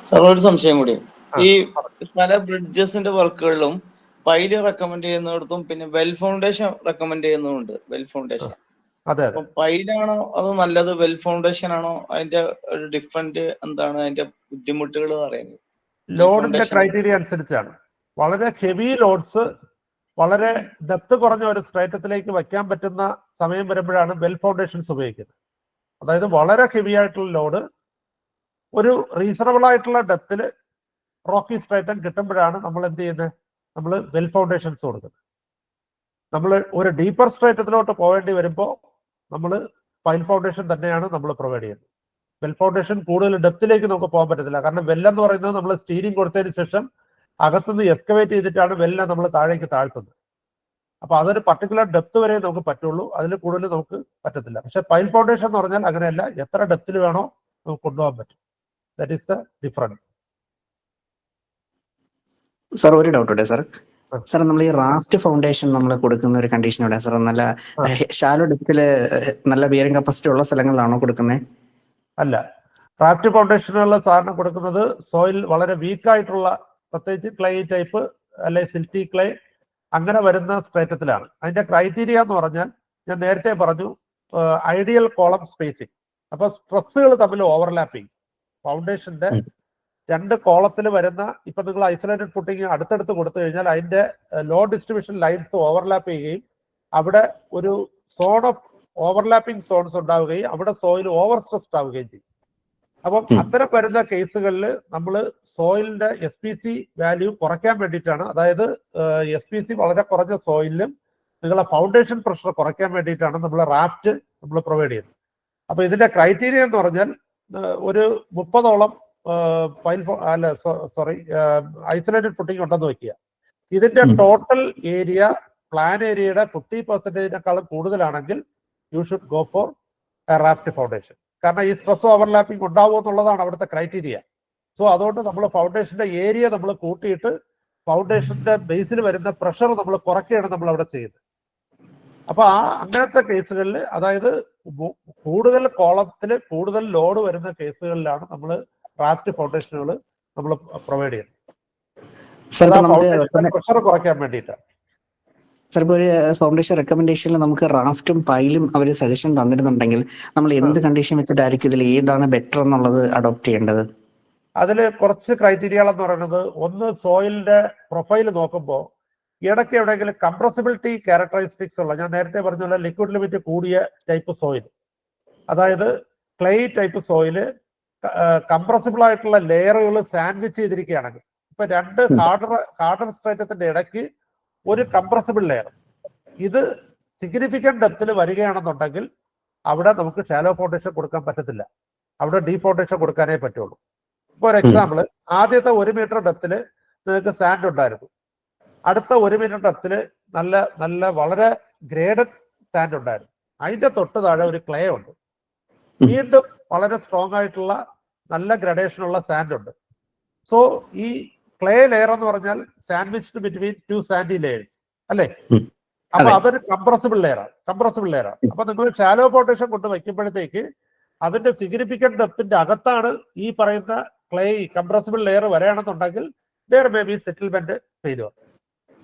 സാർ, ഒരു സംശയം കൂടി. ഈ പല ബ്രിഡ്ജസിന്റെ വർക്കുകളിലും പൈല് റെക്കമെൻഡ് ചെയ്യുന്നിടത്തും പിന്നെ വെൽ ഫൗണ്ടേഷൻ റെക്കമെൻഡ് ചെയ്യുന്നുണ്ട്. വെൽ ഫൗണ്ടേഷൻ പൈലാണോ അത് നല്ലത്, വെൽ ഫൗണ്ടേഷൻ ആണോ? അതിന്റെ ഒരു ഡിഫറൻറ്റ് എന്താണ്, അതിന്റെ ബുദ്ധിമുട്ടുകൾ പറയുന്നത്?
ലോഡിന്റെ ക്രൈറ്റീരിയ അനുസരിച്ചാണ്. വളരെ ഹെവി ലോഡ്സ് വളരെ ഡെപ്ത് കുറഞ്ഞ ഒരു സ്ട്രേറ്റത്തിലേക്ക് വയ്ക്കാൻ പറ്റുന്ന സമയം വരുമ്പോഴാണ് വെൽ ഫൗണ്ടേഷൻസ് ഉപയോഗിക്കുന്നത്. അതായത് വളരെ ഹെവി ആയിട്ടുള്ള ലോഡ് ഒരു റീസണബിൾ ആയിട്ടുള്ള ഡെപ്തിൽ റോക്കി സ്ട്രൈറ്റം കിട്ടുമ്പോഴാണ് നമ്മൾ എന്ത് ചെയ്യുന്നത്, നമ്മൾ വെൽ ഫൗണ്ടേഷൻസ് കൊടുക്കുന്നത്. നമ്മൾ ഒരു ഡീപ്പർ സ്ട്രൈറ്റത്തിലോട്ട് പോകേണ്ടി വരുമ്പോൾ നമ്മൾ പൈൽ ഫൗണ്ടേഷൻ തന്നെയാണ് നമ്മൾ പ്രൊവൈഡ് ചെയ്യുന്നത്. വെൽ ഫൗണ്ടേഷൻ കൂടുതൽ ഡെപ്തിലേക്ക് നമുക്ക് പോകാൻ പറ്റത്തില്ല. കാരണം വെല്ലെന്ന് പറയുന്നത് നമ്മൾ സ്റ്റീരിങ് കൊടുത്തതിന് ശേഷം അകത്തുനിന്ന് എക്സ്കവേറ്റ് ചെയ്തിട്ടാണ് വെല്ലിനെ നമ്മൾ താഴേക്ക് താഴ്ത്തുന്നത്. അപ്പൊ അതൊരു പർട്ടിക്കുലർ ഡെപ്ത് വരെ നമുക്ക് പറ്റുള്ളൂ, അതിൽ കൂടുതൽ നമുക്ക് പറ്റത്തില്ല. പക്ഷെ പൈൽ ഫൗണ്ടേഷൻ എന്ന് പറഞ്ഞാൽ അങ്ങനെയല്ല, എത്ര ഡെപ്തിൽ വേണോ നമുക്ക് കൊണ്ടുപോകാൻ പറ്റും. That is the difference.
Sir, ഒരു ഡൗട്ട് ഉണ്ട് സാർ. സാർ, നമ്മൾ ഈ റാഫ്റ്റ് ഫൗണ്ടേഷൻ നമ്മൾ കൊടുക്കുന്ന ഒരു കണ്ടീഷൻ ഇവിടെ സാർ, നല്ല ഷാലോ ഡെപ്തില് നല്ല ബിയറിംഗ് കപ്പാസിറ്റി ഉള്ള സ്ഥലങ്ങളിലാണോ കൊടുക്കുന്നത്?
അല്ല, റാഫ്റ്റ് ഫൗണ്ടേഷനുള്ള സാറിന് കൊടുക്കുന്നത് സോയിൽ വളരെ വീക്കായിട്ടുള്ള, പ്രത്യേകിച്ച് ക്ലേ ടൈപ്പ് അല്ലെ സിൽറ്റി ക്ലേ അങ്ങനെ വരുന്ന സ്ട്രേറ്റത്തിലാണ്. അതിന്റെ ക്രൈറ്റീരിയ എന്ന് പറഞ്ഞാൽ ഞാൻ നേരത്തെ പറഞ്ഞു, ഐഡിയൽ കോളം സ്പേസിങ്. അപ്പൊ സ്ട്രെസ്സുകൾ തമ്മിൽ ഓവർലാപ്പിംഗ്, ഫൗണ്ടേഷന്റെ 2 കോളത്തിൽ വരുന്ന, ഇപ്പൊ നിങ്ങൾ ഐസൊലേറ്റഡ് ഫുട്ടിങ് അടുത്തടുത്ത് കൊടുത്തു കഴിഞ്ഞാൽ അതിന്റെ ലോ ഡിസ്ട്രിബ്യൂഷൻ ലൈൻസ് ഓവർലാപ്പ് ചെയ്യുകയും അവിടെ ഒരു സോൺ ഓഫ് ഓവർലാപ്പിംഗ് സോൺസ് ഉണ്ടാവുകയും അവിടെ സോയിൽ ഓവർ സ്ട്രെസ്ഡ് ആവുകയും ചെയ്യും. അപ്പം അത്തരം വരുന്ന കേസുകളിൽ നമ്മൾ സോയിലിന്റെ SPC വാല്യൂ കുറയ്ക്കാൻ വേണ്ടിയിട്ടാണ്, അതായത് SPC വളരെ കുറഞ്ഞ സോയിലിലും നിങ്ങളെ ഫൗണ്ടേഷൻ പ്രഷർ കുറയ്ക്കാൻ വേണ്ടിയിട്ടാണ് നമ്മൾ റാഫ്റ്റ് നമ്മൾ പ്രൊവൈഡ് ചെയ്യുന്നത്. അപ്പൊ ഇതിന്റെ ക്രൈറ്റീരിയ എന്ന് പറഞ്ഞാൽ ഒരു 30ഓളം ഐസൊലേറ്റഡ് ഫുട്ടിങ് ഉണ്ടെന്ന് വെക്കുക. ഇതിന്റെ ടോട്ടൽ ഏരിയ പ്ലാൻ ഏരിയയുടെ 50%-നേക്കാളും കൂടുതലാണെങ്കിൽ you should go for raft foundation. കാരണം ഈ സ്ട്രെസ് ഓവർലാപ്പിംഗ് ഉണ്ടാവും എന്നുള്ളതാണ് അവിടുത്തെ ക്രൈറ്റീരിയ. സോ അതുകൊണ്ട് നമ്മൾ ഫൗണ്ടേഷന്റെ ഏരിയ നമ്മൾ കൂട്ടിയിട്ട് ഫൗണ്ടേഷന്റെ ബേസിൽ വരുന്ന പ്രഷർ നമ്മൾ കുറയ്ക്കുകയാണ് നമ്മൾ അവിടെ ചെയ്യുന്നത്. അപ്പൊ അങ്ങനത്തെ കേസുകളിൽ, അതായത് കൂടുതൽ കോളത്തിൽ കൂടുതൽ ലോഡ് വരുന്ന കേസുകളിലാണ് നമ്മൾ റാഫ്റ്റ് ഫൗണ്ടേഷനുകൾ നമ്മൾ പ്രൊവൈഡ് ചെയ്യുന്നത്. പ്രഷർ കുറയ്ക്കാൻ വേണ്ടിയിട്ടാണ്.
സാർ, ഇപ്പോൾ ഒരു ഫൗണ്ടേഷൻ റെക്കമെൻഡേഷനിൽ നമുക്ക് റാഫ്റ്റും പൈലും അവർ സജഷൻ തന്നിരുന്നുണ്ടെങ്കിൽ നമ്മൾ എന്ത് കണ്ടീഷൻ വെച്ചിട്ടായിരിക്കും ഇതിൽ ഏതാണ് ബെറ്റർ എന്നുള്ളത് അഡോപ്റ്റ് ചെയ്യേണ്ടത്?
അതിൽ കുറച്ച് ക്രൈറ്റീരിയകൾ എന്ന് പറയുന്നത്, ഒന്ന് സോയിലിന്റെ പ്രൊഫൈൽ നോക്കുമ്പോൾ ഇടയ്ക്ക് എവിടെയെങ്കിലും കംപ്രസിബിലിറ്റി ക്യാരക്ടറിസ്റ്റിക്സ് ഉള്ള, ഞാൻ നേരത്തെ പറഞ്ഞ പോലെ ലിക്വിഡ് ലിമിറ്റ് കൂടിയ ടൈപ്പ് സോയിൽ, അതായത് ക്ലേ ടൈപ്പ് സോയില് കംപ്രസിബിൾ ആയിട്ടുള്ള ലെയറുകൾ സാൻഡ്വിച്ച് ചെയ്തിരിക്കുകയാണെങ്കിൽ, ഇപ്പൊ 2 ഹാർഡർ സ്ട്രേറ്റത്തിന്റെ ഇടയ്ക്ക് ഒരു കംപ്രസിബിൾ ലെയർ, ഇത് സിഗ്നിഫിക്കന്റ് ഡെപ്തിൽ വരികയാണെന്നുണ്ടെങ്കിൽ അവിടെ നമുക്ക് ഷാലോ ഫൗണ്ടേഷൻ കൊടുക്കാൻ പറ്റത്തില്ല, അവിടെ ഡീപ് ഫൗണ്ടേഷൻ കൊടുക്കാനേ പറ്റുള്ളൂ. ഇപ്പോൾ ഒരു എക്സാമ്പിൾ, ആദ്യത്തെ 1 മീറ്റർ ഡെപ്തിൽ നിങ്ങൾക്ക് സാൻഡ് ഉണ്ടായിരുന്നു, അടുത്ത 1 മീറ്റർ ഡെപ്തിൽ നല്ല വളരെ ഗ്രേഡഡ് സാൻഡ് ഉണ്ടായിരുന്നു, അതിന്റെ തൊട്ട് താഴെ ഒരു ക്ലേ ഉണ്ട്, വീണ്ടും വളരെ സ്ട്രോങ് ആയിട്ടുള്ള നല്ല ഗ്രഡേഷനുള്ള സാൻഡ് ഉണ്ട്. സോ ഈ ക്ലേ ലെയർ എന്ന് പറഞ്ഞാൽ സാൻഡ്വിച്ച്ഡ് ബിറ്റ്വീൻ 2 സാൻഡി ലെയേഴ്സ് അല്ലേ? അപ്പൊ അതൊരു കംപ്രസിബിൾ ലെയറാണ്. അപ്പൊ നിങ്ങൾ ഷാലോ ഫൗണ്ടേഷൻ കൊണ്ട് വയ്ക്കുമ്പോഴത്തേക്ക് അതിന്റെ സിഗ്നിഫിക്കന്റ് ഡെപ്തിന്റെ അകത്താണ് ഈ പറയുന്ന ക്ലേ കംപ്രസിബിൾ ലെയർ വരികയാണെന്നുണ്ടെങ്കിൽ there may be settlement failure.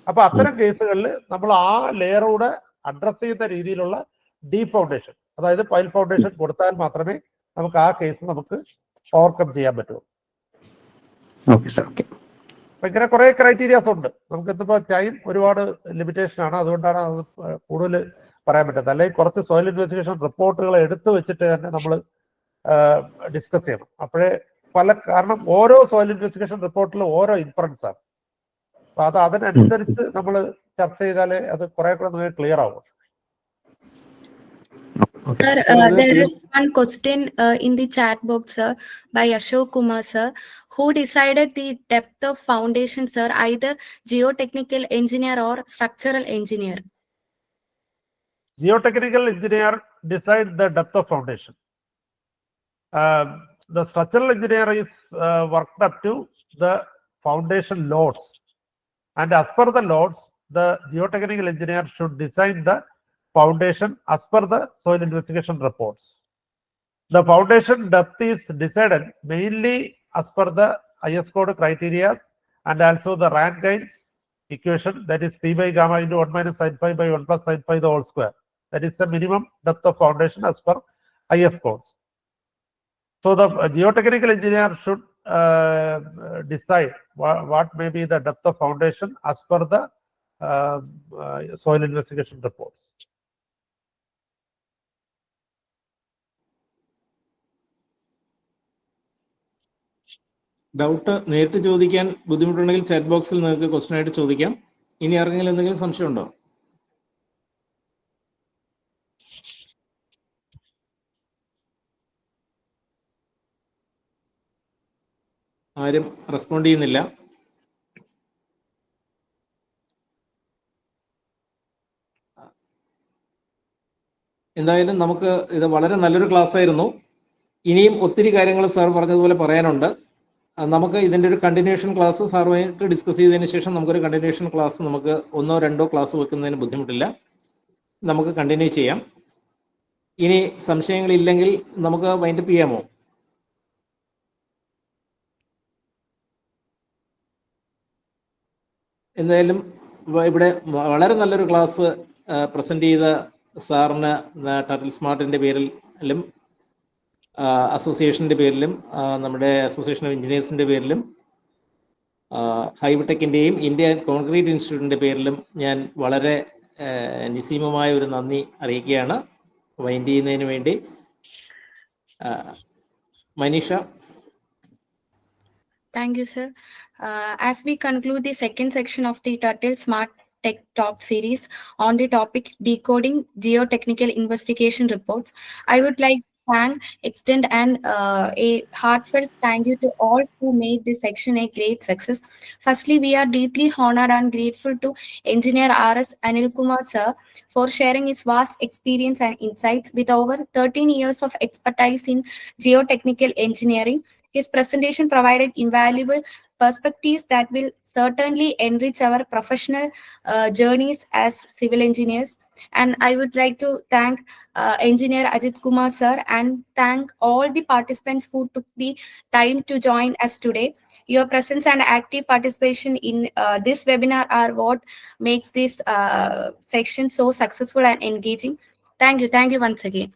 അപ്പൊ അത്തരം കേസുകളിൽ നമ്മൾ ആ ലെയറോട് അഡ്രസ് ചെയ്യുന്ന രീതിയിലുള്ള ഡീപ് ഫൗണ്ടേഷൻ, അതായത് പൈൽ ഫൗണ്ടേഷൻ കൊടുത്താൽ മാത്രമേ നമുക്ക് ആ കേസ് നമുക്ക് ഓവർകം ചെയ്യാൻ പറ്റൂ. അപ്പൊ ഇങ്ങനെ കുറെ ക്രൈറ്റീരിയാസ് ഉണ്ട്. നമുക്ക് ഇന്നിപ്പോ ടൈം ഒരുപാട് ലിമിറ്റേഷൻ ആണ്, അതുകൊണ്ടാണ് അത് കൂടുതൽ പറയാൻ പറ്റുന്നത്. അല്ലെങ്കിൽ കുറച്ച് സോയിൽ ഇൻവെസ്റ്റിഗേഷൻ റിപ്പോർട്ടുകൾ എടുത്തു വെച്ചിട്ട് തന്നെ നമ്മൾ ഡിസ്കസ് ചെയ്യണം. അപ്പോഴേ കാരണം ഓരോ സോയിൽ ഇൻവെസ്റ്റിഗേഷൻ റിപ്പോർട്ടിലും ഓരോ ഇൻഫറൻസ് ആണ്. അപ്പൊ അതിനനുസരിച്ച് നമ്മൾ ചർച്ച ചെയ്താലേ അത് കുറെ കൂടെ നിങ്ങൾക്ക് ക്ലിയർ ആവും.
Sir, there is one question in the chat box, sir, by Ashok Kumar, sir. Who decided the depth of foundation, sir? Either geotechnical engineer or structural engineer?
Geotechnical engineer decide the depth of foundation. The structural engineer is worked up to the foundation loads, and as per the loads, the geotechnical engineer should design the foundation as per the soil investigation reports. The foundation depth is decided mainly as per the IS code criteria and also the Rankines equation, that is P by gamma into 1 minus sin phi by 1 plus sin phi the whole square. That is the minimum depth of foundation as per IS codes. So the geotechnical engineer should decide what may be the depth of foundation as per the soil investigation reports.
Doubt നേരിട്ട് ചോദിക്കാൻ ബുദ്ധിമുട്ടുണ്ടെങ്കിൽ chat ബോക്സിൽ നിങ്ങൾക്ക് question ആയിട്ട് ചോദിക്കാം. ഇനി ആർക്കെങ്കിലും എന്തെങ്കിലും സംശയം ഉണ്ടോ? ആരും റെസ്പോണ്ട് ചെയ്യുന്നില്ല. എന്തായാലും നമുക്ക് ഇത് വളരെ നല്ലൊരു ക്ലാസ് ആയിരുന്നു. ഇനിയും ഒത്തിരി കാര്യങ്ങൾ സാർ പറഞ്ഞതുപോലെ പറയാനുണ്ട്. നമുക്ക് ഇതിൻ്റെ ഒരു കണ്ടിന്യൂഷൻ ക്ലാസ് സാറുമായിട്ട് ഡിസ്കസ് ചെയ്തതിന് ശേഷം നമുക്കൊരു കണ്ടിന്യൂഷൻ ക്ലാസ് നമുക്ക് 1 or 2 ക്ലാസ് വെക്കുന്നതിന് ബുദ്ധിമുട്ടില്ല, നമുക്ക് കണ്ടിന്യൂ ചെയ്യാം. ഇനി സംശയങ്ങളില്ലെങ്കിൽ നമുക്ക് വൈൻഡപ്പ് ചെയ്യാമോ? എന്തായാലും ഇവിടെ വളരെ നല്ലൊരു ക്ലാസ് പ്രസന്റ് ചെയ്ത സാറിന് ടർട്ടിൽ സ്മാർട്ടിൻ്റെ പേരിലും അസോസിയേഷൻ്റെ പേരിലും നമ്മുടെ അസോസിയേഷൻ ഓഫ് എഞ്ചിനീയേഴ്സിൻ്റെ പേരിലും ഹൈടെക്കിൻ്റെയും ഇന്ത്യ കോൺക്രീറ്റ് ഇൻസ്റ്റിറ്റ്യൂട്ടിൻ്റെ പേരിലും ഞാൻ വളരെ നിസ്സീമമായ ഒരു നന്ദി അറിയിക്കുകയാണ് വൈൻഡ് ചെയ്യുന്നതിന് വേണ്ടി. Manisha.
Thank you, sir. As we conclude the second section of the Turtle Smart Tech Talk series on the topic decoding geotechnical investigation reports, I would like extend a heartfelt thank you to all who made this section a great success. Firstly, we are deeply honored and grateful to Engineer R.S. Anil Kumar sir for sharing his vast experience and insights. With over 13 years of expertise in geotechnical engineering, his presentation provided invaluable perspectives that will certainly enrich our professional journeys as civil engineers. And I would like to thank Engineer Ajit Kumar sir and thank all the participants who took the time to join us today. Your presence and active participation in this webinar are what makes this section so successful and engaging. Thank you once again.